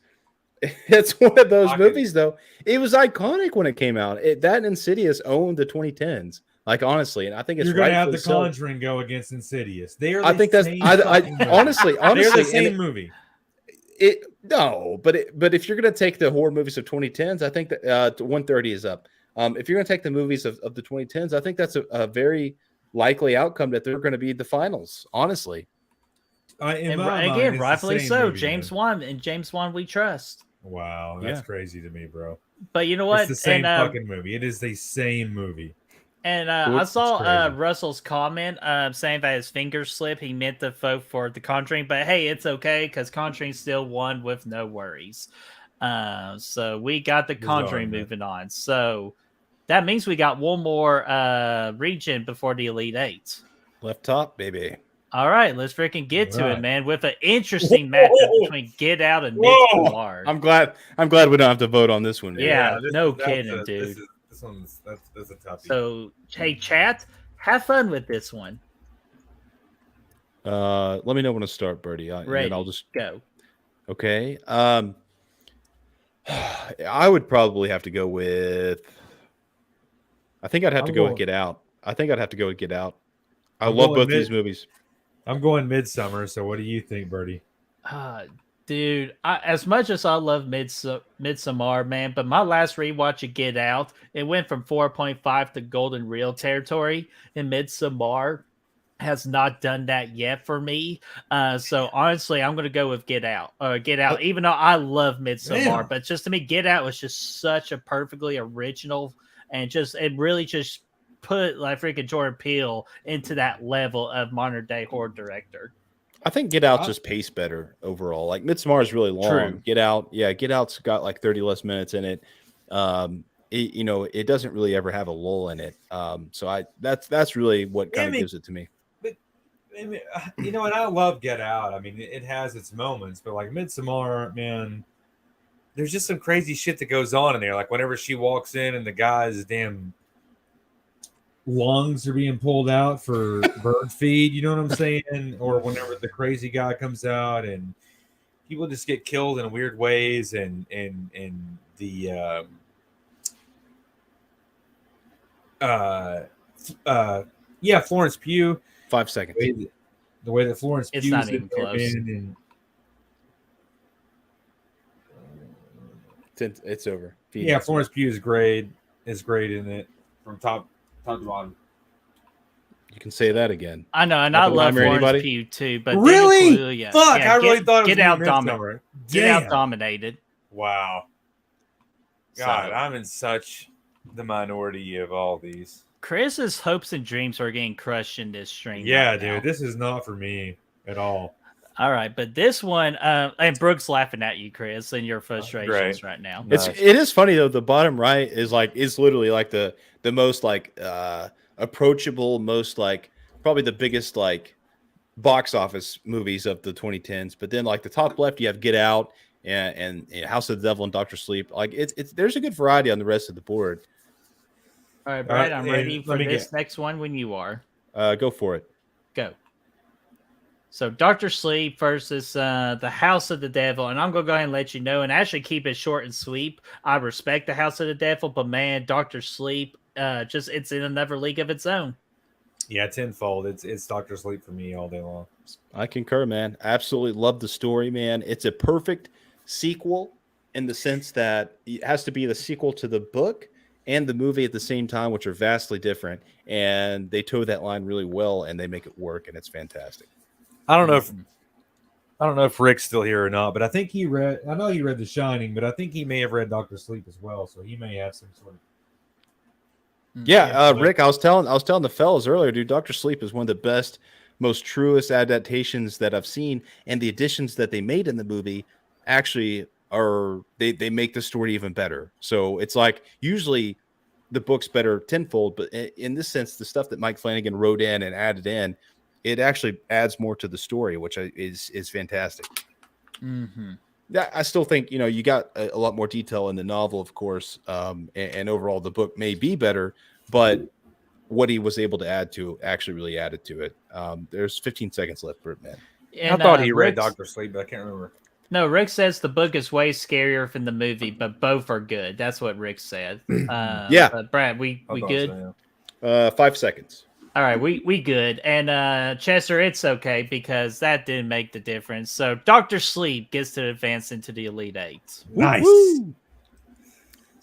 one of those movies, though. It was iconic when it came out. That and Insidious owned the 2010s. Like, honestly, and I think it's you're gonna have The so. Conjuring go against Insidious. They are. I think that's. Honestly, they're the same movie. But if you're gonna take the horror movies of 2010s, I think that 130 is up. If you're gonna take the movies of the 2010s, I think that's a very likely outcome that they're going to be the finals. Honestly. Again, rightfully so. James Wan, we trust. Wow, that's crazy to me, bro. But you know what? It's the same fucking movie. It is the same movie. And I saw Russell's comment saying that his finger slipped. He meant to vote for The Conjuring, but hey, it's okay because Conjuring still won with no worries. So we got The Conjuring moving on. So that means we got one more region before the Elite Eight. Left top, baby. All right, let's freaking get to it, man. With an interesting matchup between Get Out and Midsommar. I'm glad we don't have to vote on this one. Man. Yeah, no kidding, dude. This one's that's a toughie. So, hey, chat, have fun with this one. Let me know when to start, Birdie. Ready? I'll just go. Okay. I would probably have to go with. I think I'd have to go with Get Out. I love both these movies. I'm going Midsummer. So, what do you think, Birdie? Dude, as much as I love Midsommar, man, but my last rewatch of Get Out, it went from 4.5 to golden reel territory, and Midsommar has not done that yet for me. So honestly, I'm going to go with Get Out. Even though I love Midsommar, but just to me, Get Out was just such a perfectly original, and it really just put like freaking Jordan Peele into that level of modern day horror director. I think Get Out just paced better overall. Like Midsommar is really long. True. Get Out's got like 30 less minutes in it. It doesn't really ever have a lull in it. So that's really what kind of gives it to me. But you know, and I love Get Out. I mean, it has its moments, but like Midsommar, man, there's just some crazy shit that goes on in there. Like whenever she walks in and the guy's damn lungs are being pulled out for bird feed, you know what I'm saying? Or whenever the crazy guy comes out and people just get killed in weird ways, and the Yeah, Florence Pugh. 5 seconds. The way that Florence It's Pugh not even close. It's over. Yeah, Florence Pugh is great. Is great in it from top to bottom. You can say that again. I know, and Not I the love line or Florence anybody? Pugh too. But Really? Daniel Kaluuya, Fuck! I really thought it was get out, Midsummer. get out, Damn. dominated. Wow. God, So- I'm in such the minority of all these. Chris's hopes and dreams are getting crushed in this stream. Yeah, right now. dude, this is not for me at all. All right, but this one, and Brooke's laughing at you, Chris, and your frustrations right now. It is funny though. The bottom right is literally like the most like approachable, most like probably the biggest like box office movies of the 2010s. But then like the top left, you have Get Out and House of the Devil and Doctor Sleep. Like it's there's a good variety on the rest of the board. All right, Brad, I'm and ready let for me this get- next one when you are. Go for it. Go. So Doctor Sleep versus the House of the Devil, and I'm gonna go ahead and let you know, and actually keep it short and sweet. I respect the House of the Devil, but man, Doctor Sleep, just it's in another league of its own. Yeah, tenfold. It's Doctor Sleep for me all day long. I concur, man. Absolutely love the story, man. It's a perfect sequel in the sense that it has to be the sequel to the book and the movie at the same time, which are vastly different. And they toe that line really well, and they make it work, and it's fantastic. I don't know if Rick's still here or not, but I think he read. I know he read The Shining, but I think he may have read Doctor Sleep as well, so he may have some sort of. Yeah, Rick, I was telling the fellas earlier, dude. Doctor Sleep is one of the best, most truest adaptations that I've seen, and the additions that they made in the movie actually are they make the story even better. So it's like usually the book's better tenfold, but in this sense, the stuff that Mike Flanagan wrote in and added in, it actually adds more to the story, which is fantastic. Mm-hmm. Yeah, I still think you got a lot more detail in the novel, of course, and overall the book may be better, but what he was able to add to actually really added to it. There's 15 seconds left, BrettMan. And, I thought he read Rick's- Doctor Sleep, but I can't remember. No, Rick says the book is way scarier than the movie, but both are good. That's what Rick said. Yeah. But Brad, we I thought good? so, yeah. 5 seconds. All right, we good. And Chester, it's okay because that didn't make the difference. So Doctor Sleep gets to advance into the Elite Eight. Nice. Woo-hoo!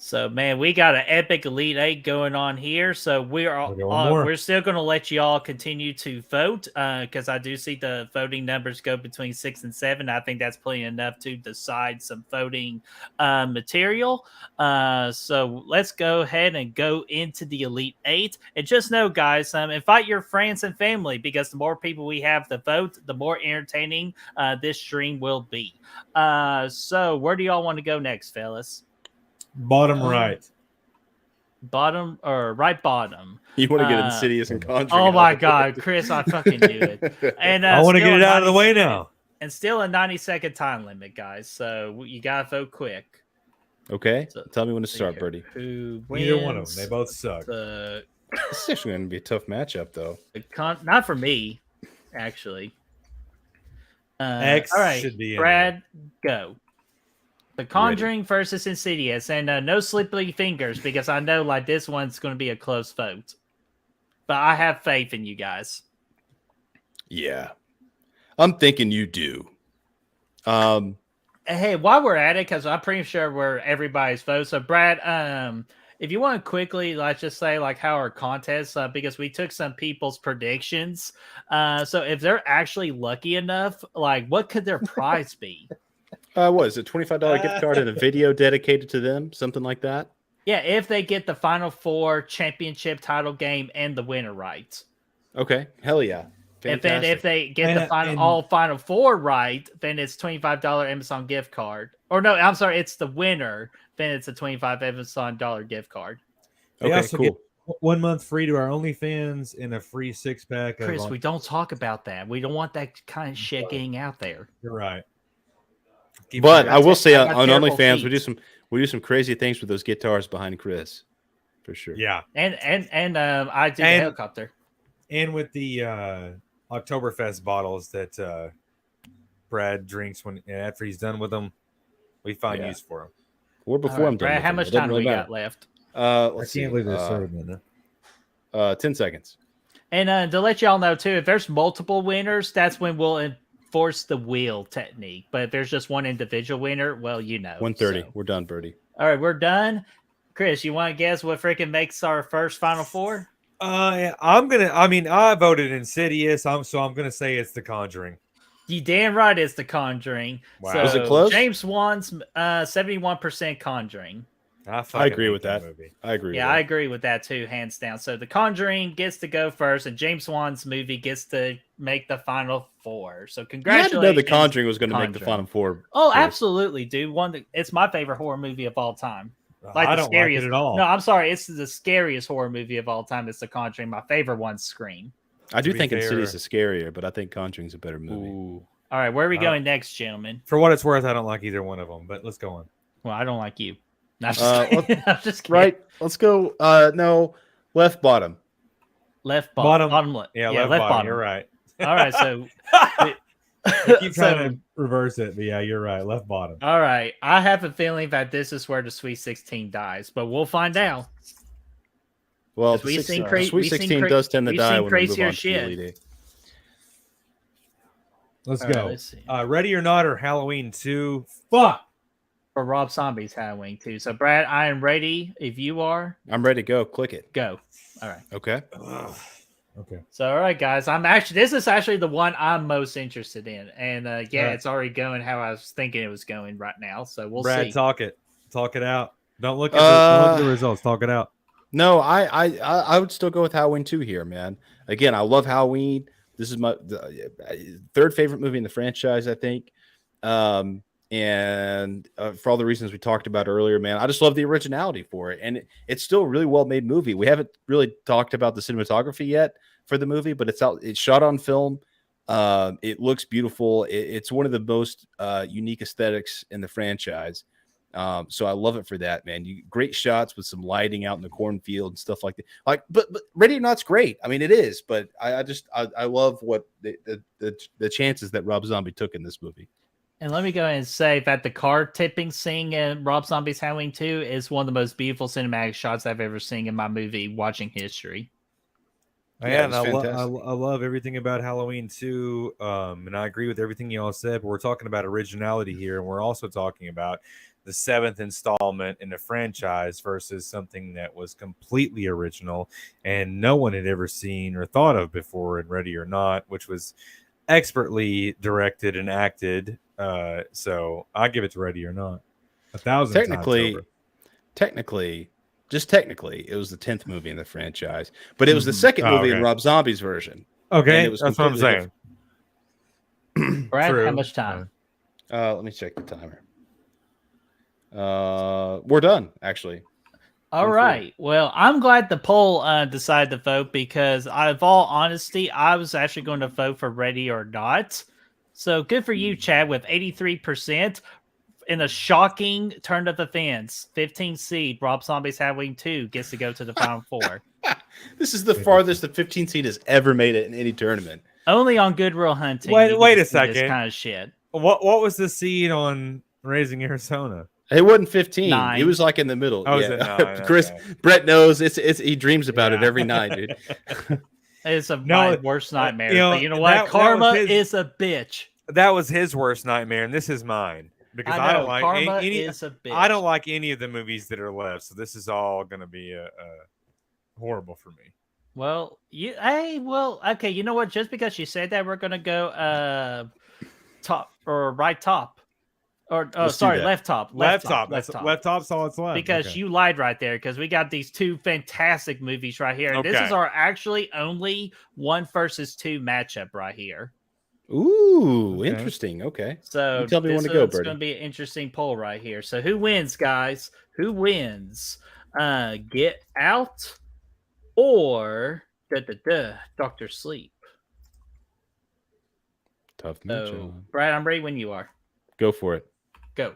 So man, we got an epic Elite Eight going on here. So we're still going to let you all continue to vote because I do see the voting numbers go between 6 and 7. I think that's plenty enough to decide some voting material. So let's go ahead and go into the Elite Eight. And just know, guys, invite your friends and family because the more people we have to vote, the more entertaining this stream will be. So where do y'all want to go next, fellas? Bottom right. Bottom or right bottom. You want to get Insidious and Conjuring? Oh my out. God, Chris, I fucking knew it. And I want to still get it a out of the 90 way now. And still a 90-second time limit, guys. So you gotta vote quick. Okay, So- tell me when to start, Birdie. Who wins? Either one of them. They both suck. The This is actually going to be a tough matchup, though. not for me, actually. X all right, should be in Brad, go. The Conjuring versus Insidious, and no slippery fingers because I know like this one's going to be a close vote. But I have faith in you guys. Yeah, I'm thinking you do. Hey, while we're at it, because I'm pretty sure we're everybody's vote. So, Brad, if you want to quickly, let's just say, like, how our contest, because we took some people's predictions. So, if they're actually lucky enough, like, what could their prize be? What is it? $25 gift card and a video dedicated to them, something like that. Yeah, if they get the Final Four championship title game and the winner right. Okay, hell yeah. Fantastic. If they get the Final Four right, then it's $25 Amazon gift card. Or no, I'm sorry, it's the winner. Then it's a $25 Amazon gift card. They Okay, also cool. get 1 month free to our OnlyFans and a free 6-pack. Chris, we don't talk about that. We don't want that kind of shit getting out there. You're right. But I will say I got on terrible OnlyFans, feet. we do some crazy things with those guitars behind Chris, for sure. Yeah. And I did the And- helicopter. And with the Oktoberfest bottles that Brad drinks after he's done with them, we find Yeah. use for them. Or before I'm done. Brad, with how them. much It doesn't time do really we matter. got left? I Let's can't see. believe they're serving it. 10 seconds. And to let y'all know too, if there's multiple winners, that's when we'll enforce the wheel technique. But if there's just one individual winner, well, 1:30. So. We're done, Birdie. All right, we're done. Chris, you want to guess what freaking makes our first Final Four? I voted Insidious. So I'm gonna say it's The Conjuring. You damn right it's The Conjuring. Wow. So Was it close? James Wan's 71% Conjuring. I agree with that. Movie. I agree. Yeah, I agree with that too, hands down. So The Conjuring gets to go first, and James Wan's movie gets to make the Final Four. So You had congratulations. to know The Conjuring was going to make the Final Four. Oh, Chris. absolutely, dude. It's my favorite horror movie of all time. I the don't scariest. like it at all. No, I'm sorry. It's the scariest horror movie of all time. It's The Conjuring. My favorite one's Scream. I do be think fair- Insidious is scarier, but I think Conjuring's a better movie. Ooh. All right, where are we going next, gentlemen? For what it's worth, I don't like either one of them. But let's go on. Well, I don't like you. No, I'm just kidding. I'm just kidding. Right. Let's go. No, left bottom. Left Bottom. bottom left. Yeah, left bottom. You're right. All right, so I keep trying to reverse it, but yeah, you're right. Left bottom. all right. I have a feeling that this is where the Sweet 16 dies, but we'll find out. Well, We've the seen Sweet we've seen 16 does tend to we've die seen when we move crazier on to shit. LED. Let's All right, go. let's see. Ready or Not or Halloween 2. Fuck. For Rob Zombie's Halloween too. So Brad, I am ready. If you are, I'm ready to go. Click it. go. All right. Okay. Okay. So all right, guys. This is actually the one I'm most interested in, and yeah, Right. it's already going how I was thinking it was going right now. So we'll Brad, see. talk it out. Don't look at the results. Talk it out. No, I would still go with Halloween 2 here, man. Again, I love Halloween. This is my third favorite movie in the franchise, I think. And for all the reasons we talked about earlier, man, I just love the originality for it. And it's still a really well-made movie. We haven't really talked about the cinematography yet for the movie, but it's shot on film. It looks beautiful. It's one of the most unique aesthetics in the franchise. So I love it for that, man. Great shots with some lighting out in the cornfield and stuff like that. But Ready or Not's great. I mean, it is, but I love what the chances that Rob Zombie took in this movie. And let me go ahead and say that the car tipping scene in Rob Zombie's Halloween 2 is one of the most beautiful cinematic shots I've ever seen in my movie watching history. Yeah, And it was I fantastic. love everything about Halloween 2. And I agree with everything you all said, but we're talking about originality here, and we're also talking about the 7th installment in the franchise versus something that was completely original and no one had ever seen or thought of before in Ready or Not, which was expertly directed and acted. So I give it to Ready or Not. 1,000 Technically, times over. technically, it was the 10th movie in the franchise, but it was the second movie in okay. Rob Zombie's version. Okay, And it was that's what I'm completely saying. Brad, True. how much time? Let me check the timer. We're done, actually. All right. Well, I'm glad the poll decided to vote because, out of all honesty, I was actually going to vote for Ready or Not. So good for you, Chad, with 83%. In a shocking turn of events, 15 seed Rob Zombie's Halloween 2 gets to go to the Final Four. This is the farthest the 15 seed has ever made it in any tournament. Only on Good Will Hunting. Wait you a get to see this second. kind of shit. What was the seed on Raising Arizona? It wasn't 15. 9. It was like in the middle. Oh, is it 9? Chris, Okay. Brett knows it's he dreams about it Yeah. every night, dude. It's my No, worst nightmare. you know, but you know what? that was Karma his- is a bitch. That was his worst nightmare, and this is mine because I, know, don't like Karma any. is a bitch. I don't like any of the movies that are left, so this is all going to be horrible for me. Well, okay. You know what? Just because you said that, we're gonna go top or right top, or Let's do that. left top, Left top. Left top's all it's left. Because Okay. you lied right there. Because we got these two fantastic movies right here, and this Okay. is our actually only 1 versus 2 matchup right here. Ooh, Okay. interesting. Okay. So You tell me when this to go, one's Birdie. going to be an interesting poll right here. So who wins, guys? Who wins? Get Out or Dr. Sleep? Tough So, matchup. Brad, I'm ready when you are. Go for it. Go.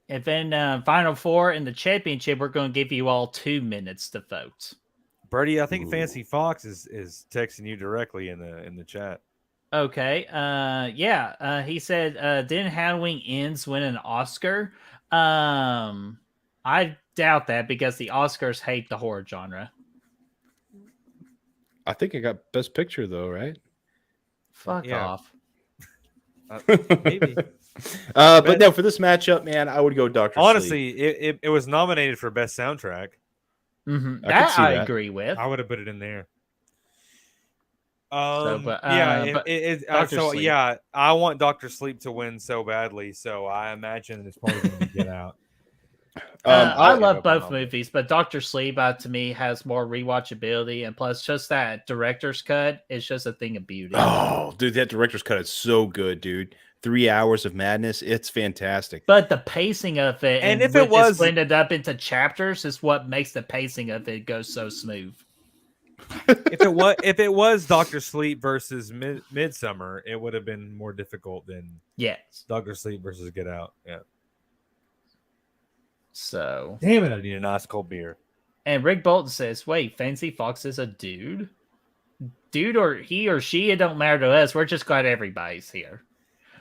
And then Final Four in the championship, we're going to give you all 2 minutes to vote. Birdie, I think Ooh. Fancy Fox is texting you directly in the chat. Okay. He said, didn't Halloween Ends win an Oscar? I doubt that because the Oscars hate the horror genre. I think I got Best Picture though, right? Fuck Yeah. off. Maybe. But no, for this matchup, man, I would go Doctor. Honestly, it was nominated for best soundtrack. Mm-hmm. I could That see I that. agree with. I would have put it in there. But, Yeah. but So Dr. Sleep. yeah, I want Doctor Sleep to win so badly. So I imagine It's probably going to Get Out. I give love up both on movies, but Doctor Sleep to me has more rewatchability, and plus, just that director's cut is just a thing of beauty. Oh, dude, that director's cut is so good, dude. 3 hours of madness. It's fantastic. But the pacing of it, And and if it was- split it up into chapters, is what makes the pacing of it go so smooth. if it was Doctor Sleep versus Midsummer, it would have been more difficult than Yes. Doctor Sleep versus Get Out. Yeah. So, Damn it! I need a nice cold beer. and Rick Bolton says, "Wait, Fancy Fox is a dude, or he or she? It don't matter to us. We're just glad everybody's here."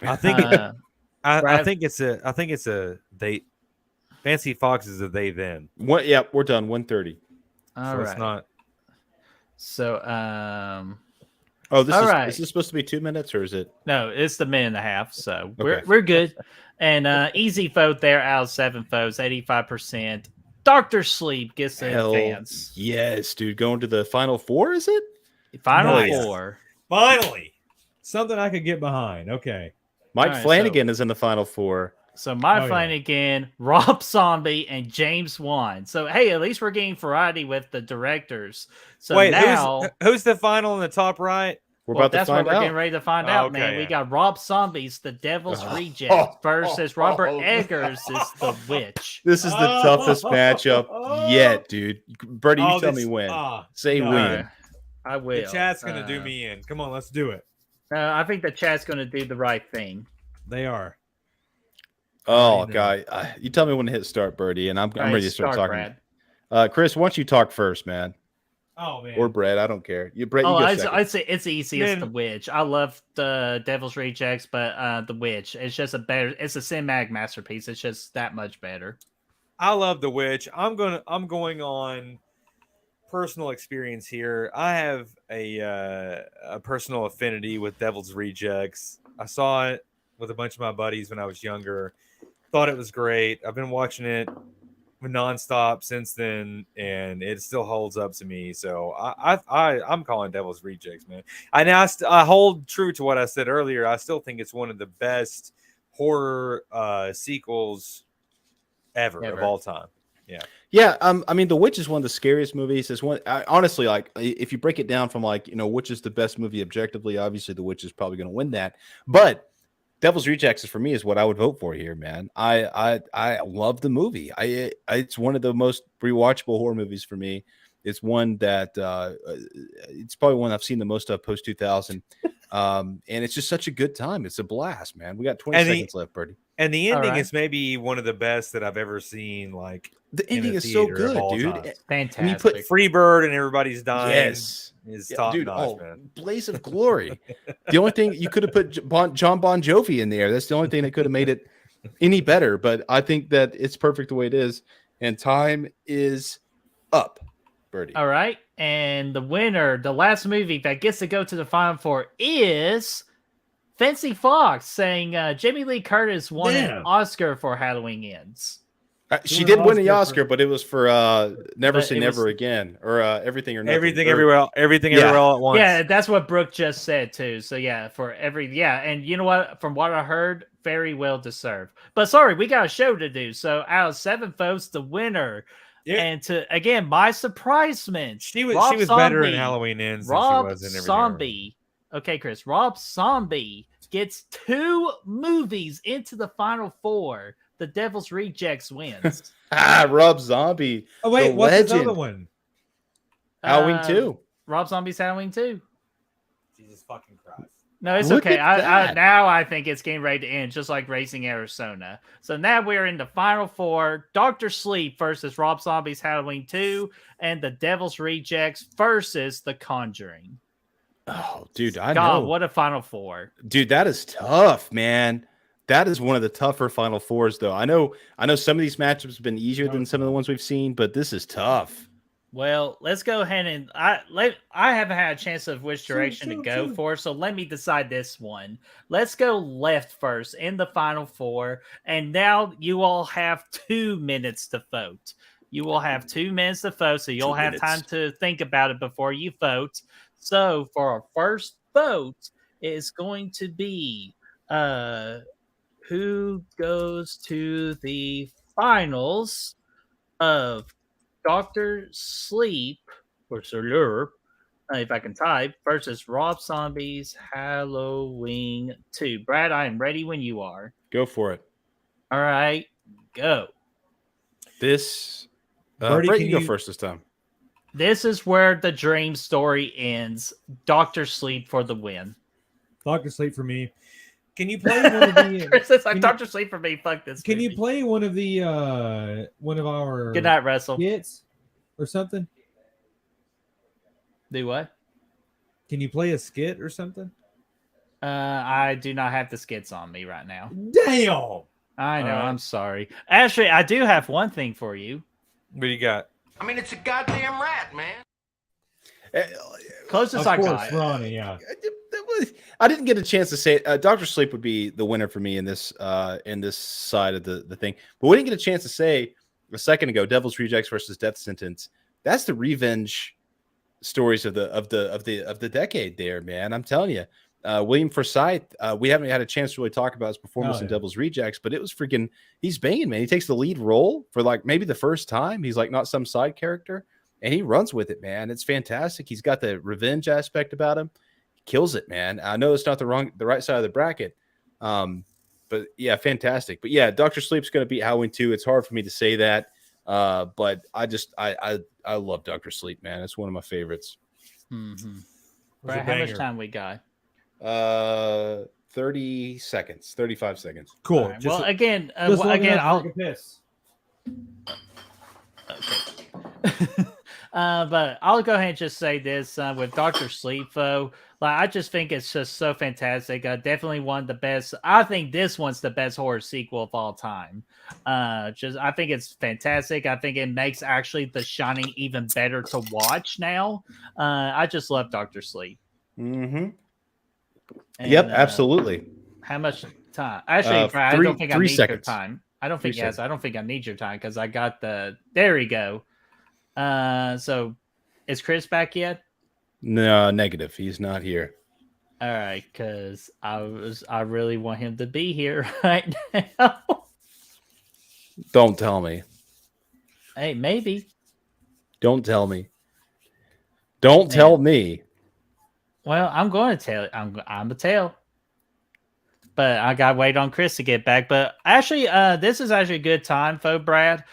I think I Brad- think it's a they. Fancy Fox is a they them. What? Yep, we're done. 1:30. All So right. it's not. So, Oh, this All is right. is this supposed to be 2 minutes or is it? no, it's the minute and a half. So Okay. we're good. And easy vote there out of 7 votes, 85%. Doctor Sleep gets the Hell advance. yes, dude. Going to the final four, is it? Final Nice. 4. Finally, something I could get behind. Okay. Mike All right, Flanagan is in the final four. So my Oh, yeah. Flanagan, Rob Zombie, and James Wan. So hey, at least we're getting variety with the directors. So Wait, now who's the final in the top right? We're well, about to that's find what we're out. getting ready to find Oh, out, okay, man. We yeah. got Rob Zombies, the Devil's Oh, Reject, versus oh, Robert oh. Eggers is the Witch. This is the toughest matchup yet, dude. Brady, you tell me when. Say no. when. All right, I will. The chat's gonna do me in. Come on, let's do it. I think the chat's going to do the right thing. They are. Oh, know. guy, you tell me when to hit start, Birdie, and I'm All right, ready to start talking. Brad. Chris, why don't you talk first, man? Oh man. Or Brett, I don't care. Brett, you Oh, go I'd second. say it's easy. It's Man. the Witch. I love the Devil's Rejects, but the Witch. It's just it's a cinematic masterpiece. It's just that much better. I love The Witch. I'm going on personal experience here. I have a personal affinity with Devil's Rejects. I saw it with a bunch of my buddies when I was younger. Thought it was great. I've been watching it nonstop since then, and it still holds up to me. So I'm calling Devil's Rejects, man. I hold true to what I said earlier. I still think it's one of the best horror sequels ever of all time. Yeah, I mean, The Witch is one of the scariest movies. It's one, honestly, like if you break it down from like which is the best movie objectively, obviously The Witch is probably going to win that. But Devil's Rejects for me is what I would vote for here, man. I love the movie. It's one of the most rewatchable horror movies for me. It's one that it's probably one I've seen the most of post 2000, and it's just such a good time. It's a blast, man. We got 20 seconds left, Birdie. And the ending right. is maybe one of the best that I've ever seen. Like The in ending a is so theater of good, all dude. time. Fantastic. And you put Freebird and everybody's dying. yes. Is Yeah, top dude, notch, man. Blaze of Glory. The only thing you could have put John Bon Jovi in there. That's the only thing that could have made it any better. But I think that it's perfect the way it is. And time is up, Birdie. All right. And the winner, the last movie that gets to go to the final 4 is Fancy Fox, saying Jamie Lee Curtis won an Damn. Oscar for Halloween Ends. She did win the Oscar Oscar, but it was for Never But Say it Never was- Again or Everything or Nothing. Everything, or, everywhere, everywhere all at once. Yeah, that's what Brooke just said too. So yeah, and you know what? From what I heard, very well deserved. But sorry, we got a show to do. So out of 7 votes, the winner, Yeah. and to again my surprisement, She was Rob better in Zombie. Halloween Ends Rob than she was in Everything. Zombie. Okay, Chris. Rob Zombie gets 2 movies into the final 4. The Devil's Rejects wins. Rob Zombie. Oh wait, The what's the legend. other one? Halloween Uh, 2. Rob Zombie's Halloween 2. Jesus fucking Christ. No, it's Look okay. at that. Now I think it's getting ready to end, just like Racing Arizona. So now we're in the final 4. Dr. Sleep versus Rob Zombie's Halloween 2, and the Devil's Rejects versus The Conjuring. Oh, dude, I God, know. what a final 4. Dude, that is tough, man. That is one of the tougher Final Fours, though. I know some of these matchups have been easier than some of the ones we've seen, but this is tough. Well, let's go ahead and I haven't had a chance of which direction to go for, so let me decide this one. Let's go left first in the final four, and now you all have 2 minutes to vote. You will have 2 minutes to vote, so you'll have time to think about it before you vote. So for our first vote, it's going to be who goes to the finals of Doctor Sleep or Slurp, if I can type, versus Rob Zombie's Halloween 2. Brad, I am ready when you are. Go for it. All right, go. This, Birdie, Brett, can you go you- first this time. This is where the dream story ends. Doctor Sleep for the win. Doctor Sleep for me. Can you play one of the? Chris is like, can you- Doctor Sleep for me. Fuck this. Can you movie. play one of our Good night, Russell. skits or something? Do what? Can you play a skit or something? I do not have the skits on me right now. Damn. I know. All right. I'm sorry. Actually, I do have one thing for you. What do you got? I mean, it's a goddamn rat, man. Closest Of I course, got. Ronnie. Yeah. I didn't get a chance to say Doctor Sleep would be the winner for me in this side of the thing, but we didn't get a chance to say a second ago. Devil's Rejects versus Death Sentence. That's the revenge stories of the decade. There, man. I'm telling you, William Forsythe. We haven't had a chance to really talk about his performance in Devil's Rejects, but it was freaking. He's banging, man. He takes the lead role for like maybe the first time. He's like not some side character, and he runs with it, man. It's fantastic. He's got the revenge aspect about him. Kills it, man. I know it's not the right side of the bracket, but yeah, fantastic. But yeah, Doctor Sleep's going to beat Halloween 2. It's hard for me to say that, but I love Doctor Sleep, man. It's one of my favorites. Mm-hmm. Was a Brad, how much banger. time we got? 30 seconds, 35 seconds. Cool. All right, well, again, just long again, enough I'll. to take a piss. But I'll go ahead and just say this with Doctor Sleep, though. Like, I just think it's just so fantastic. Definitely one of the best. I think this one's the best horror sequel of all time. I think it's fantastic. I think it makes actually The Shining even better to watch now. I just love Doctor Sleep. Mm-hmm. And, Yep, absolutely. How much time? Actually, Brad, I don't think I 3 need your seconds. time. I don't think 3 yes. I don't think I need your time because I got the. There we go. So is Chris back yet? No, negative. He's not here. All right, because I really want him to be here right now. Don't tell me. Hey, maybe. Don't tell me. Don't tell me. Well, I'm going to tell. I'm a tell. But I got to wait on Chris to get back. But actually, this is actually a good time, Brad.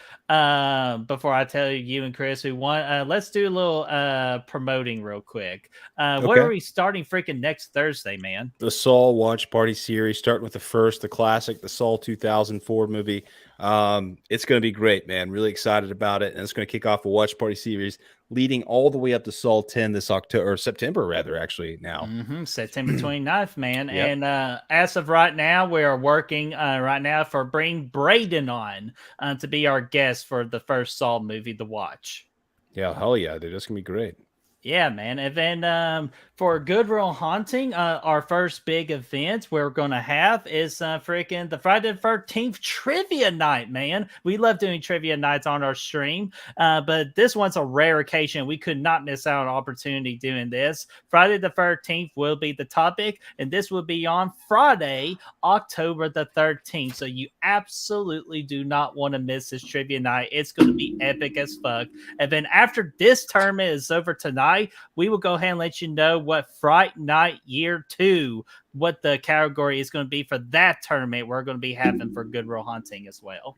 Before I tell you and Chris who won, let's do a little promoting real quick. What Okay. are we starting freaking next Thursday, man? The Saw Watch Party series, starting with the classic, the Saw 2004 movie. It's going to be great, man. Really excited about it. And it's going to kick off a Watch Party series leading all the way up to Saw 10 this October, or September, rather, actually, now. September 29th, man. Yep. And as of right now, we are working right now for bring Braden on to be our guest for the first Saw movie to watch. Yeah, hell yeah. Dude, that's going to be great. Yeah, man. And then for Good Will Haunting, our first big event we're going to have is freaking the Friday the 13th trivia night, man. We love doing trivia nights on our stream, but this one's a rare occasion. We could not miss out on an opportunity doing this. Friday the 13th will be the topic, and this will be on Friday, October the 13th. So you absolutely do not want to miss this trivia night. It's going to be epic as fuck. And then after this tournament is over tonight, we will go ahead and let you know what Fright Night Year 2, what the category is going to be for that tournament we're going to be having for Good Will Hunting as well.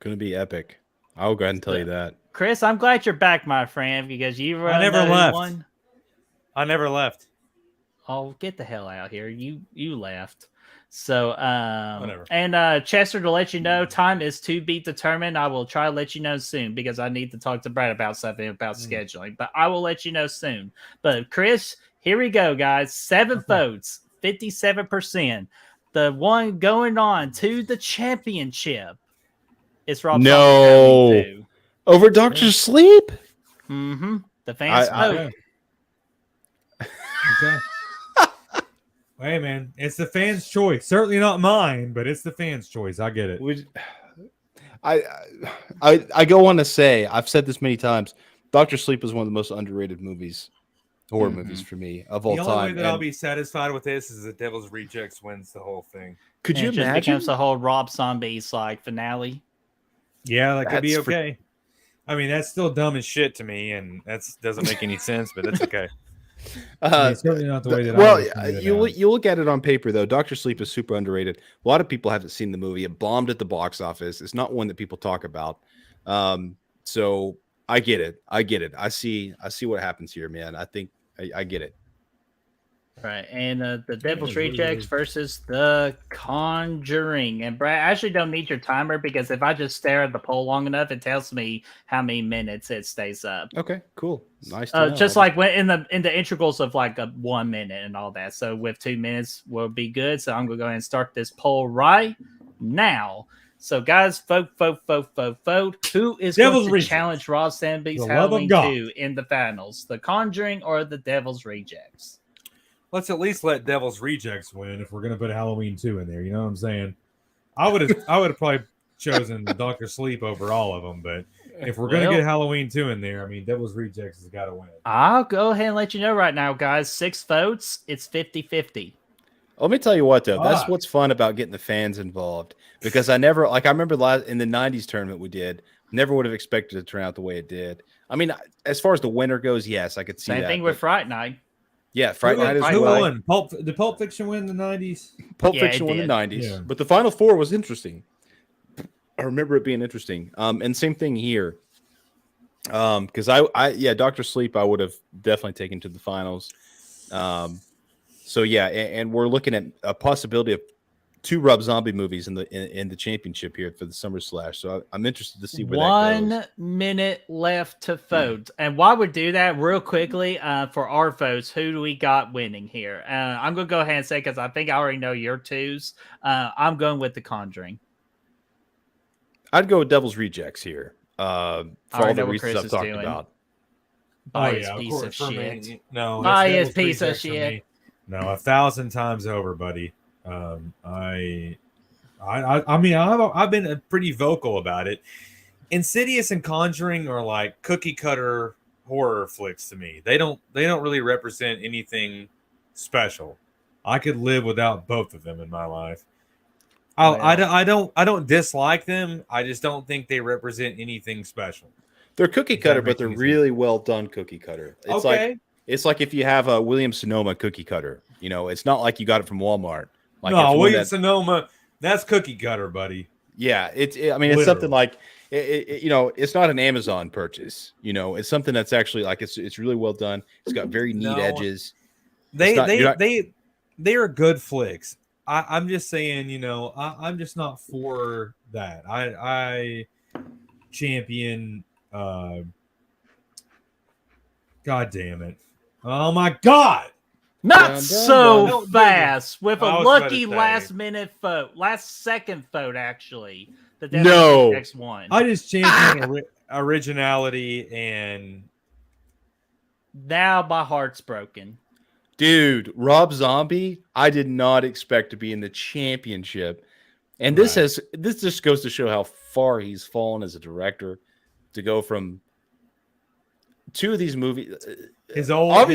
Going to be epic. I'll go ahead and tell you that. Chris, I'm glad you're back, my friend, because you I never left. won. I never left. Oh, get the hell out here. You left. So, Whatever. And Chester, to let you know, time is to be determined. I will try to let you know soon because I need to talk to Brad about something about scheduling, but I will let you know soon. But Chris, here we go, guys. 7 votes, 57%. the one going on to the championship. It's Rob No. Zombie's Halloween 2. Over Doctor Sleep. Mm-hmm. The fans I- vote. Okay. Hey man, it's the fans' choice. Certainly not mine, but it's the fans' choice. I get it. I go on to say, I've said this many times, Doctor Sleep is one of the most underrated movies, horror movies for me of all The only time. way that I'll And be satisfied with this is that Devil's Rejects wins the whole thing. could And you it just imagine? becomes the whole Rob Zombies like finale. Yeah, that could be That's for- okay. I mean, that's still dumb as shit to me, and that doesn't make any sense, but that's okay. I mean, certainly not the way that. Well, I would view it you as. look at it on paper though. Doctor Sleep is super underrated. A lot of people haven't seen the movie. It bombed at the box office. It's not one that people talk about. So I get it. I see what happens here, man. I think I get it. Right, and the Devil's it's really Rejects weird. versus the Conjuring. And Brad, I actually don't need your timer because if I just stare at the poll long enough, it tells me how many minutes it stays up. Okay, cool, nice. To know. Just like when in the integrals of like a 1 minute and all that. So with 2 minutes will be good. So I'm gonna go ahead and start this poll right now. So guys, vote. Who is Devil's going to Rejects. challenge Rob Zombie's The love of Halloween God. 2 in the finals? The Conjuring or the Devil's Rejects? Let's at least let Devil's Rejects win if we're gonna put Halloween 2 in there. You know what I'm saying? I would have probably chosen Doctor Sleep over all of them, but if we're gonna Well- get Halloween 2 in there, I mean, Devil's Rejects has got to win. I'll go ahead and let you know right now, guys. 6 votes. It's 50-50. Let me tell you what though. That's Fuck. what's fun about getting the fans involved because I remember in the '90s tournament we did. Never would have expected it to turn out the way it did. I mean, as far as the winner goes, yes, I could see Same that. thing with but- Fright Night. Yeah, Fright Night as Who well. won? Did Pulp Fiction win in the 90s? Pulp Yeah, Fiction it won in did. the '90s, Yeah. but the Final Four was interesting. I remember it being interesting. And same thing here. Because Doctor Sleep, I would have definitely taken to the finals. So yeah, and we're looking at a possibility of 2 Rob Zombie movies in the championship here for the Summer Slash. So I'm interested to see where that goes. 1 minute left to vote. And while we do that, real quickly, for our votes, who do we got winning here? I'm going to go ahead and say, because I think I already know your twos. I'm going with The Conjuring. I'd go with Devil's Rejects here. For already all the know what reasons Chris I've is talked doing. about. Biased of piece course, of For shit. me, no, Biased Devil's piece of Rejects for shit. me. No, 1,000 times over, buddy. I mean, I've been pretty vocal about it. Insidious and Conjuring are like cookie cutter horror flicks to me. They don't really represent anything special. I could live without both of them in my life. I don't dislike them. I just don't think they represent anything special. They're cookie Does that cutter, make but they're any sense? really well done cookie cutter. It's Okay. it's like if you have a Williams Sonoma cookie cutter. You know, it's not like you got it from Walmart. Like no, it's one William that- Sonoma, that's cookie cutter, buddy. Yeah, I mean, it's something like it's not an Amazon purchase. You know, it's something that's actually like it's really well done. It's got very neat No. edges. They you're not- they are good flicks. I'm just saying, I'm just not for that. I champion. God damn it! Oh my god! Not Dun, dun, so dun. fast with a I was about to lucky say. last minute vote, last second vote actually. The No. Devil's one. I just champion Originality and Now my heart's broken. Dude, Rob Zombie, I did not expect to be in the championship. And this just goes to show how far he's fallen as a director to go from 2 of these movies. his old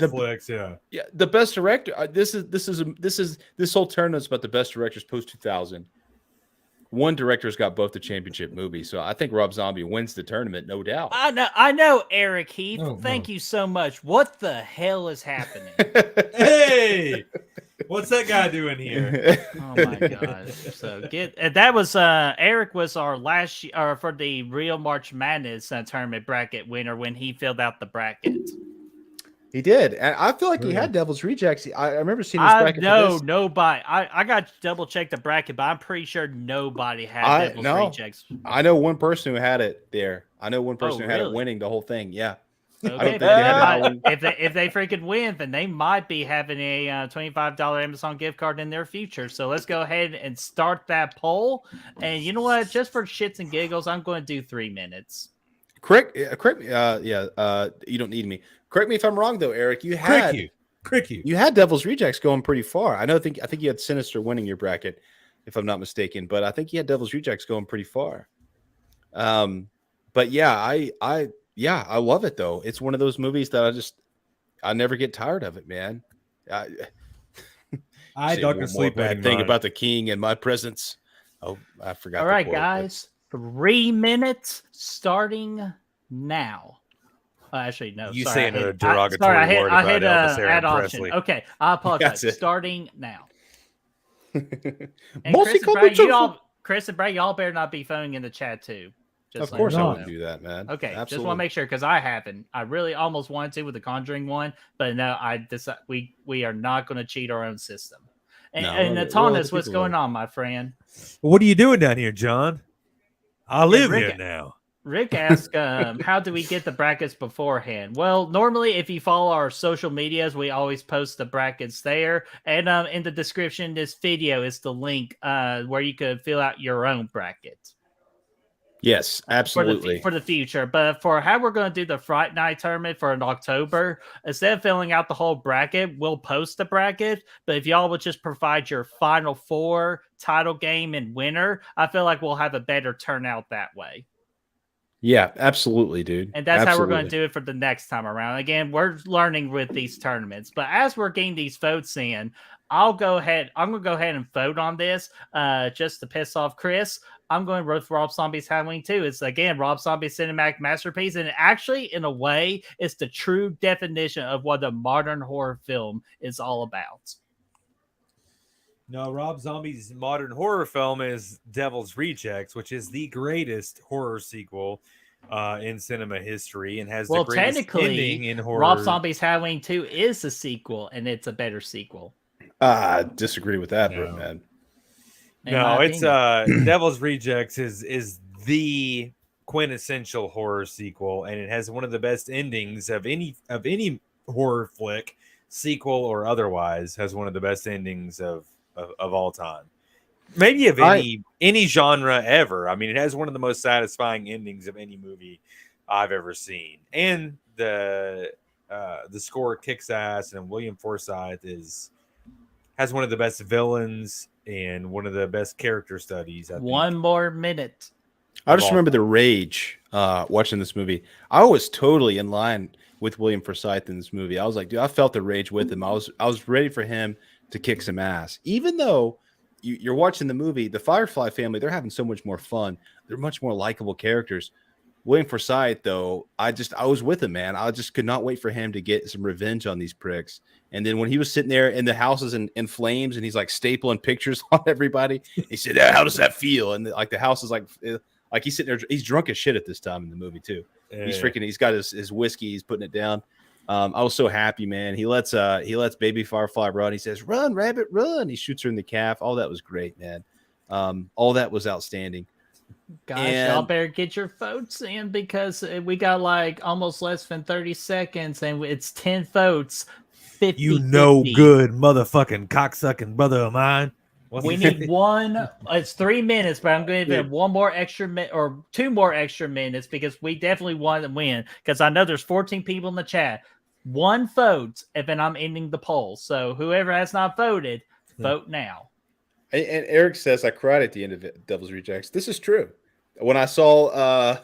flicks, yeah. Yeah, the best director. This whole tournament's about the best directors post 2000. One director's got both the championship movies, so I think Rob Zombie wins the tournament, no doubt. I know, Eric Heath. No, Thank no. you so much. What the hell is happening? Hey, what's that guy doing here? Oh my god! So that was Eric was our last for the Real March Madness tournament bracket winner when he filled out the bracket. He did, and I feel like he Really? had Devil's Rejects. I remember seeing this I bracket. for know this. nobody. I got to double check the bracket, but I'm pretty sure nobody had Devil's Rejects. I know one person who had it there. I know one person Oh, who had it really? winning the whole thing. Yeah. don't Okay, think but they they have a might, Halloween. if they freaking win, then they might be having a $25 Amazon gift card in their future. So let's go ahead and start that poll. And you know what? Just for shits and giggles, I'm going to do 3 minutes. Correct me. You don't need me. Correct me if I'm wrong, though, Eric. You had Devil's Rejects going pretty far. I think you had Sinister winning your bracket, if I'm not mistaken. But I think you had Devil's Rejects going pretty far. But yeah, I love it though. It's one of those movies that I never get tired of it, man. I say Dr. one Sleep more bad winning thing mine. about the king and my presence. Oh, I forgot. All the right, quote, guys. 3 minutes starting now. Actually, no. You sorry, say I another hit- derogatory I hit, word I about hit Elvis Aaron add option. Presley. Okay, I apologize. That's it. Starting now. but And Chris and Brad, y'all better not be phoning in the chat too. Of letting course, you I know. wouldn't do that, man. Okay, Absolutely. just want to make sure because I haven't. I really almost wanted to with the Conjuring one, but no, we are not going to cheat our own system. And, No, and well, Atanas, the what's people going will. on, my friend? What are you doing down here, John? I live Rick- here now. Rick asked, how do we get the brackets beforehand? Well, normally, if you follow our social medias, we always post the brackets there. And in the description of this video is the link where you could fill out your own bracket. Yes, absolutely. For the future. But for how we're going to do the Fright Night tournament for in October, instead of filling out the whole bracket, we'll post the bracket. But if y'all would just provide your final 4, title game, and winner, I feel like we'll have a better turnout that way. Yeah, absolutely, dude. And that's absolutely. how we're going to do it for the next time around. Again, we're learning with these tournaments. But as we're getting these votes in, I'm going to go ahead and vote on this just to piss off Chris. I'm going with Rob Zombie's Halloween 2. It's, again, Rob Zombie's cinematic masterpiece. And actually, in a way, it's the true definition of what a modern horror film is all about. No, Rob Zombie's modern horror film is Devil's Rejects, which is the greatest horror sequel in cinema history and has the greatest ending in horror. Rob Zombie's Halloween 2 is a sequel, and it's a better sequel. I disagree with that, bro, man. No, it's Devil's Rejects is the quintessential horror sequel, and it has one of the best endings of any horror flick, sequel or otherwise. Has one of the best endings of all time, maybe of any genre ever. I mean, it has one of the most satisfying endings of any movie I've ever seen, and the score kicks ass, and William Forsythe has one of the best villains and one of the best character studies. One more minute. I just remember the rage watching this movie. I was totally in line with William Forsythe in this movie. I was like, dude, I felt the rage with him. I was ready for him to kick some ass. Even though you're watching the movie, the Firefly family, they're having so much more fun. They're much more likable characters. William Forsythe, though, I was with him, man. I just could not wait for him to get some revenge on these pricks. And then when he was sitting there and the house is in flames and he's like stapling pictures on everybody, he said, how does that feel? And like the house is like he's sitting there, he's drunk as shit at this time in the movie too. He's got his whiskey, he's putting it down. I was so happy, man. He lets baby Firefly run. He says, "Run, rabbit, run." He shoots her in the calf. All that was great, man. All that was outstanding. Guys, y'all better get your votes in because we got like almost less than 30 seconds and it's 10 votes. 50, you know 50. Good motherfucking cocksucking brother of mine. We need one. It's 3 minutes, but I'm going to give one more extra minute or 2 more extra minutes because we definitely want to win. Because I know there's 14 people in the chat. 1 vote, and then I'm ending the poll. So whoever has not voted, vote now. And Eric says, I cried at the end of it, Devil's Rejects. This is true. When I saw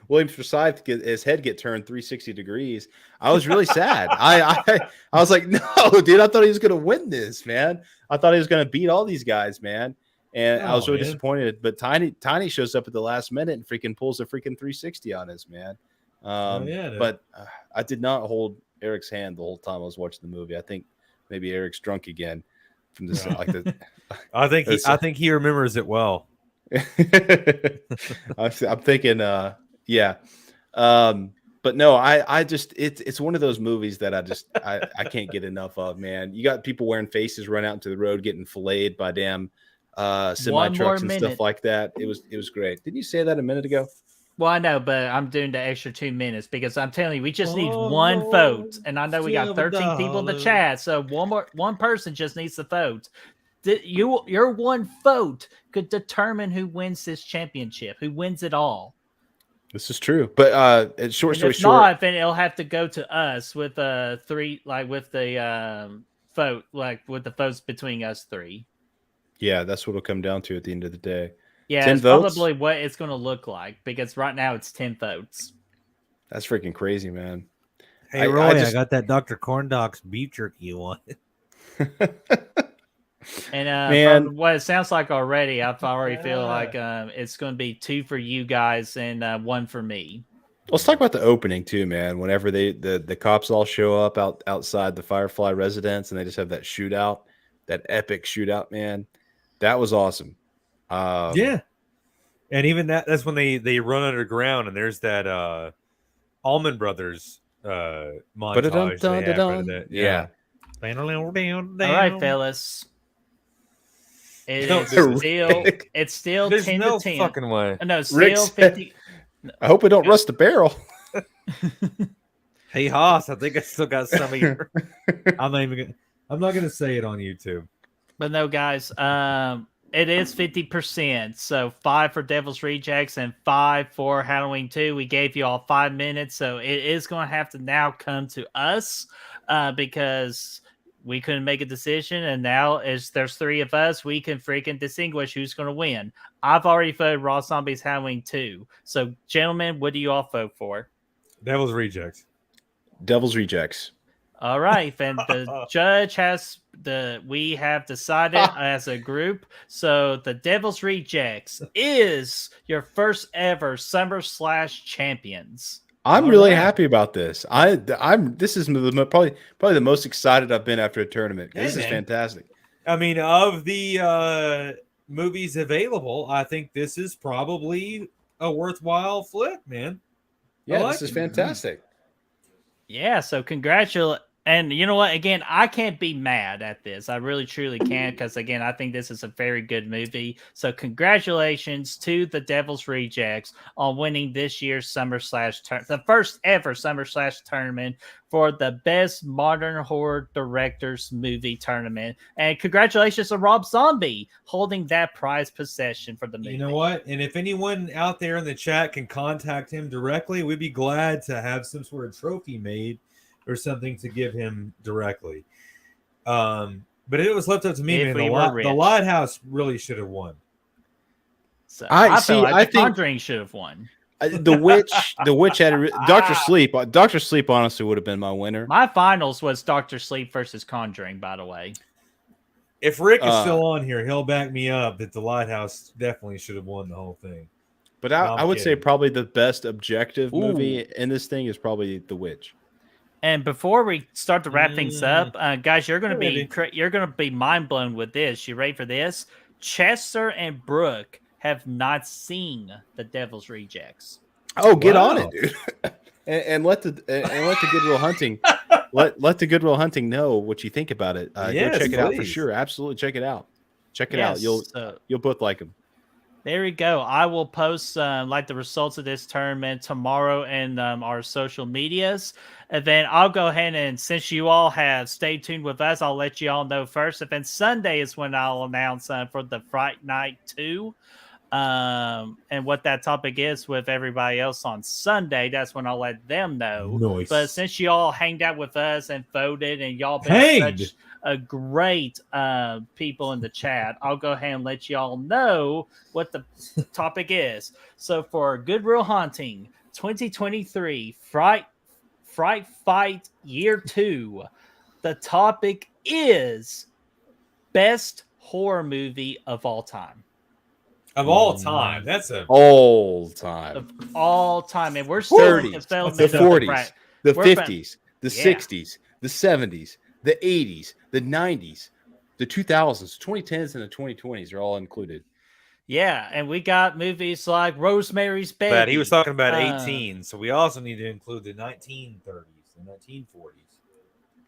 William Forsythe his head get turned 360 degrees, I was really sad. I was like, no, dude, I thought he was going to win this, man. I thought he was going to beat all these guys, man. And I was really disappointed. But Tiny shows up at the last minute and freaking pulls a freaking 360 on us, man. But I did not hold Eric's hand the whole time I was watching the movie. I think maybe Eric's drunk again from this. I think he remembers it well. I'm thinking, yeah. But no, I just it's one of those movies that I can't get enough of, man. You got people wearing faces, run out into the road, getting filleted by damn semi trucks and stuff like that. It was great. Didn't you say that a minute ago? Well, I know, but I'm doing the extra 2 minutes because I'm telling you, we just need Oh, one Lord, vote, and I know we got 13 people in the $7. chat, so one person just needs to vote. Your one vote could determine who wins this championship, who wins it all. This is true. But it's short And story if short. not, then it'll have to go to us with three, like with the vote, like with the votes between us three. Yeah, that's what it'll come down to at the end of the day. Yeah, 10 it's votes? probably what it's going to look like because right now it's 10 votes. That's freaking crazy, man. Hey, Roy, I got that Dr. Corndoc's beef jerky you want. And Man. from what it sounds like already, I already feel like it's going to be 2 for you guys and 1 for me. Let's talk about the opening too, man. Whenever the cops all show up outside the Firefly residence and they just have that shootout, that epic shootout, man. That was awesome. Yeah. And even that's when they run underground and there's that Allman Brothers montage. They have right of that. Yeah. All right, fellas. It's still There's 10 no to 10. fucking way. No, Rick still said- 50. I hope we don't rust the barrel. Hey Haas, I think I still got some of your. I'm not gonna say it on YouTube. But no, guys, it is 50%. So 5 for Devil's Rejects and 5 for Halloween 2. We gave you all 5 minutes, so it is going to have to now come to us because we couldn't make a decision, and now as there's 3 of us, we can freaking distinguish who's going to win. I've already voted Raw Zombies Halloween 2. So, gentlemen, what do you all vote for? Devil's Rejects. Devil's Rejects. All right, then the judge we have decided as a group. So the Devil's Rejects is your first ever Summer/Slash champions. I'm really happy about this. This is probably the most excited I've been after a tournament. This is fantastic. I mean, of the movies available, I think this is probably a worthwhile flip, man. Yeah, this is fantastic. Yeah, so congratulations. And you know what? Again, I can't be mad at this. I really, truly can't because, again, I think this is a very good movie. So congratulations to the Devil's Rejects on winning this year's the first ever Summer/Slash tournament for the Best Modern Horror Directors Movie Tournament. And congratulations to Rob Zombie holding that prize possession for the movie. You know what? And if anyone out there in the chat can contact him directly, we'd be glad to have some sort of trophy made or something to give him directly. But it was left up to me, man. The Lighthouse really should have won. So I think Conjuring should have won. The witch had Dr. Sleep. Dr. Sleep honestly would have been my winner. My finals was Dr. Sleep versus Conjuring, by the way. If Rick is still on here, he'll back me up that the Lighthouse definitely should have won the whole thing. But I would say probably the best objective movie in this thing is probably The Witch. And before we start to wrap things up, guys, you're gonna be mind blown with this. You ready for this? Chester and Brooke have not seen the Devil's Rejects. Oh, get on it, dude! and let the Goodwill Hunting let the Goodwill Hunting know what you think about it. Yes, go check it out for please. Sure. Absolutely, check it out. Check it out. You'll both like them. There we go. I will post the results of this tournament tomorrow in our social medias. And then I'll go ahead and, since you all have stayed tuned with us, I'll let you all know first. And then Sunday is when I'll announce for the Fright Night 2. And what that topic is with everybody else on Sunday. That's when I'll let them know. Nice. But since you all hanged out with us and voted and y'all been such a great people in the chat, I'll go ahead and let y'all know what the topic is. So for Goodwill Hunting 2023 Fright Fight Year 2, the topic is best horror movie of all time. Of all time. That's all time. Of all time. And we're still in 30s, development. the 40s, the 50s, the Yeah. 60s, the 70s, the 80s, the 90s, the 2000s, 2010s, and the 2020s are all included. Yeah, and we got movies like Rosemary's Baby. But he was talking about 18, so we also need to include the 1930s and 1940s.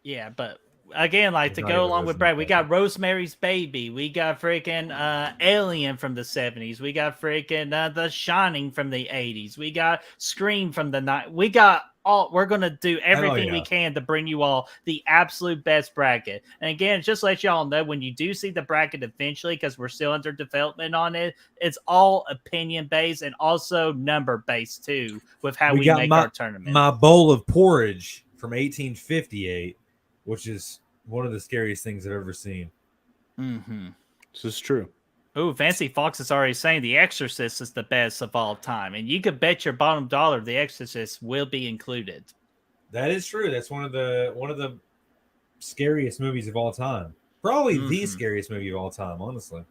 Yeah, but again, like to Not go even along with listening Brad, to we that. got Rosemary's Baby, we got freaking Alien from the 70s, we got freaking The Shining from the 80s, we got Scream from the night. We got all. We're gonna do everything we yeah. can to bring you all the absolute best bracket. And again, just to let y'all know, when you do see the bracket eventually, because we're still under development on it, it's all opinion based and also number based too, with how we got make our tournament. my bowl of porridge from 1858, which is one of the scariest things I've ever seen. Mm-hmm. This is true. Oh, Fancy Fox is already saying The Exorcist is the best of all time, and you could bet your bottom dollar The Exorcist will be included. That is true. That's one of the scariest movies of all time. Probably the scariest movie of all time, honestly.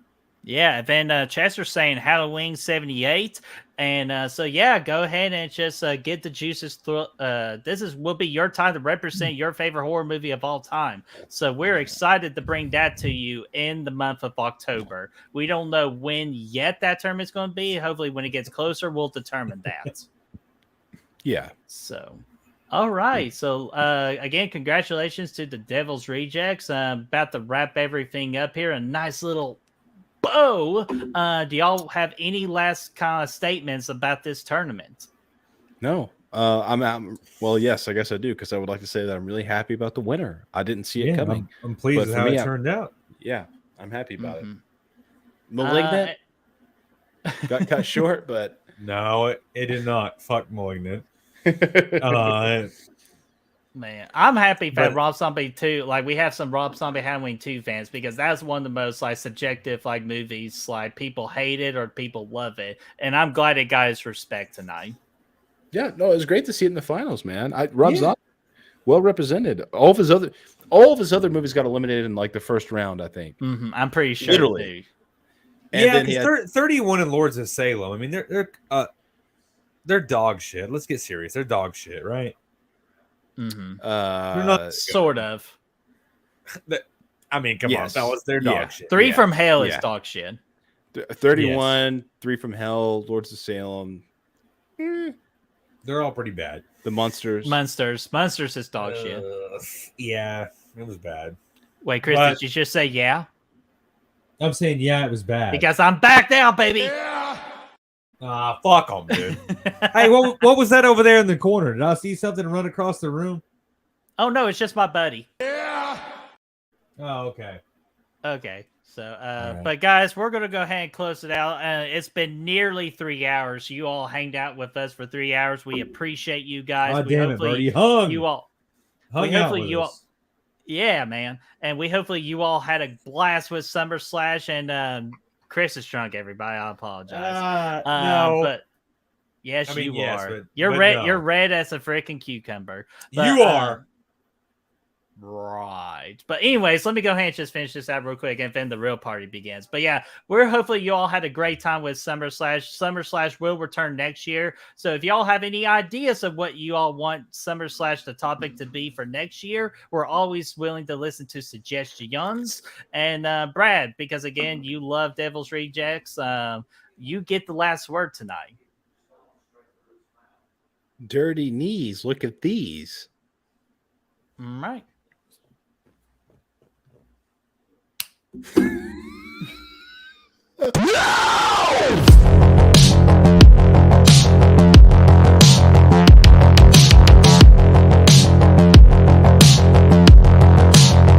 Yeah, and then Chester's saying Halloween 78. And so, yeah, go ahead and just get the juices. Will be your time to represent your favorite horror movie of all time. So we're excited to bring that to you in the month of October. We don't know when yet that tournament's going to be. Hopefully when it gets closer, we'll determine that. Yeah. So, all right. So, again, congratulations to the Devil's Rejects. About to wrap everything up here. A nice little bow. Do y'all have any last kind of statements about this tournament? No. Well, yes, I guess I do, because I would like to say that I'm really happy about the winner. I didn't see it coming. I'm pleased But with for how me, it turned out. Yeah, I'm happy about it. Mhm. Malignant got cut short, but No, it did not. Fuck Malignant. Man, I'm happy for But- Rob Zombie 2. Like, we have some Rob Zombie Halloween 2 fans, because that's one of the most like subjective like movies. Like, people hate it or people love it, and I'm glad it got his respect tonight. yeah, no, it was great to see it in the finals, man. Rob Zombie, well represented. All of his other movies got eliminated in like the first round, I think. I'm pretty sure. Literally. Too. And yeah, then he had, 31 in Lords of Salem. I mean, they're dog shit. Let's get serious. They're dog shit, right? Mm-hmm. They're not Sort of. I mean, come Yes. on, fellas, they're Yeah. dog shit. 3 from Hell is Yeah. dog shit. 31, 3 from Hell, Lords of Salem. They're all pretty bad. The Monsters. Monsters is dog shit. Yeah, it was bad. Wait, Chris, but- did you just say yeah? I'm saying, yeah, it was bad. Because I'm back now, baby. Fuck them, dude. Hey, what was that over there in the corner? Did I see something run across the room? Oh no, it's just my buddy. Oh, okay. Okay. So, right. but guys, we're gonna go ahead and close it out. It's been nearly 3 hours. You all hanged out with us for 3 hours. We appreciate you guys. God We damn it, hopefully Birdie. Hung. you all, Hung we out hopefully with you all, us. yeah, man. And we hopefully you all had a blast with Summer Slash. And Chris is drunk. Everybody, I apologize. No. But yes, I mean, you yes, are. but You're no. red. You're red as a freaking cucumber. But, You are. Right. But anyways, let me go ahead and just finish this out real quick, and then the real party begins. But yeah, we're hopefully you all had a great time with Summer Slash. Summer Slash will return next year. So if y'all have any ideas of what you all want Summer Slash the topic to be for next year, we're always willing to listen to suggestions. And Brad, because again, you love Devil's Rejects, you get the last word tonight. Dirty knees. Look at these. All right.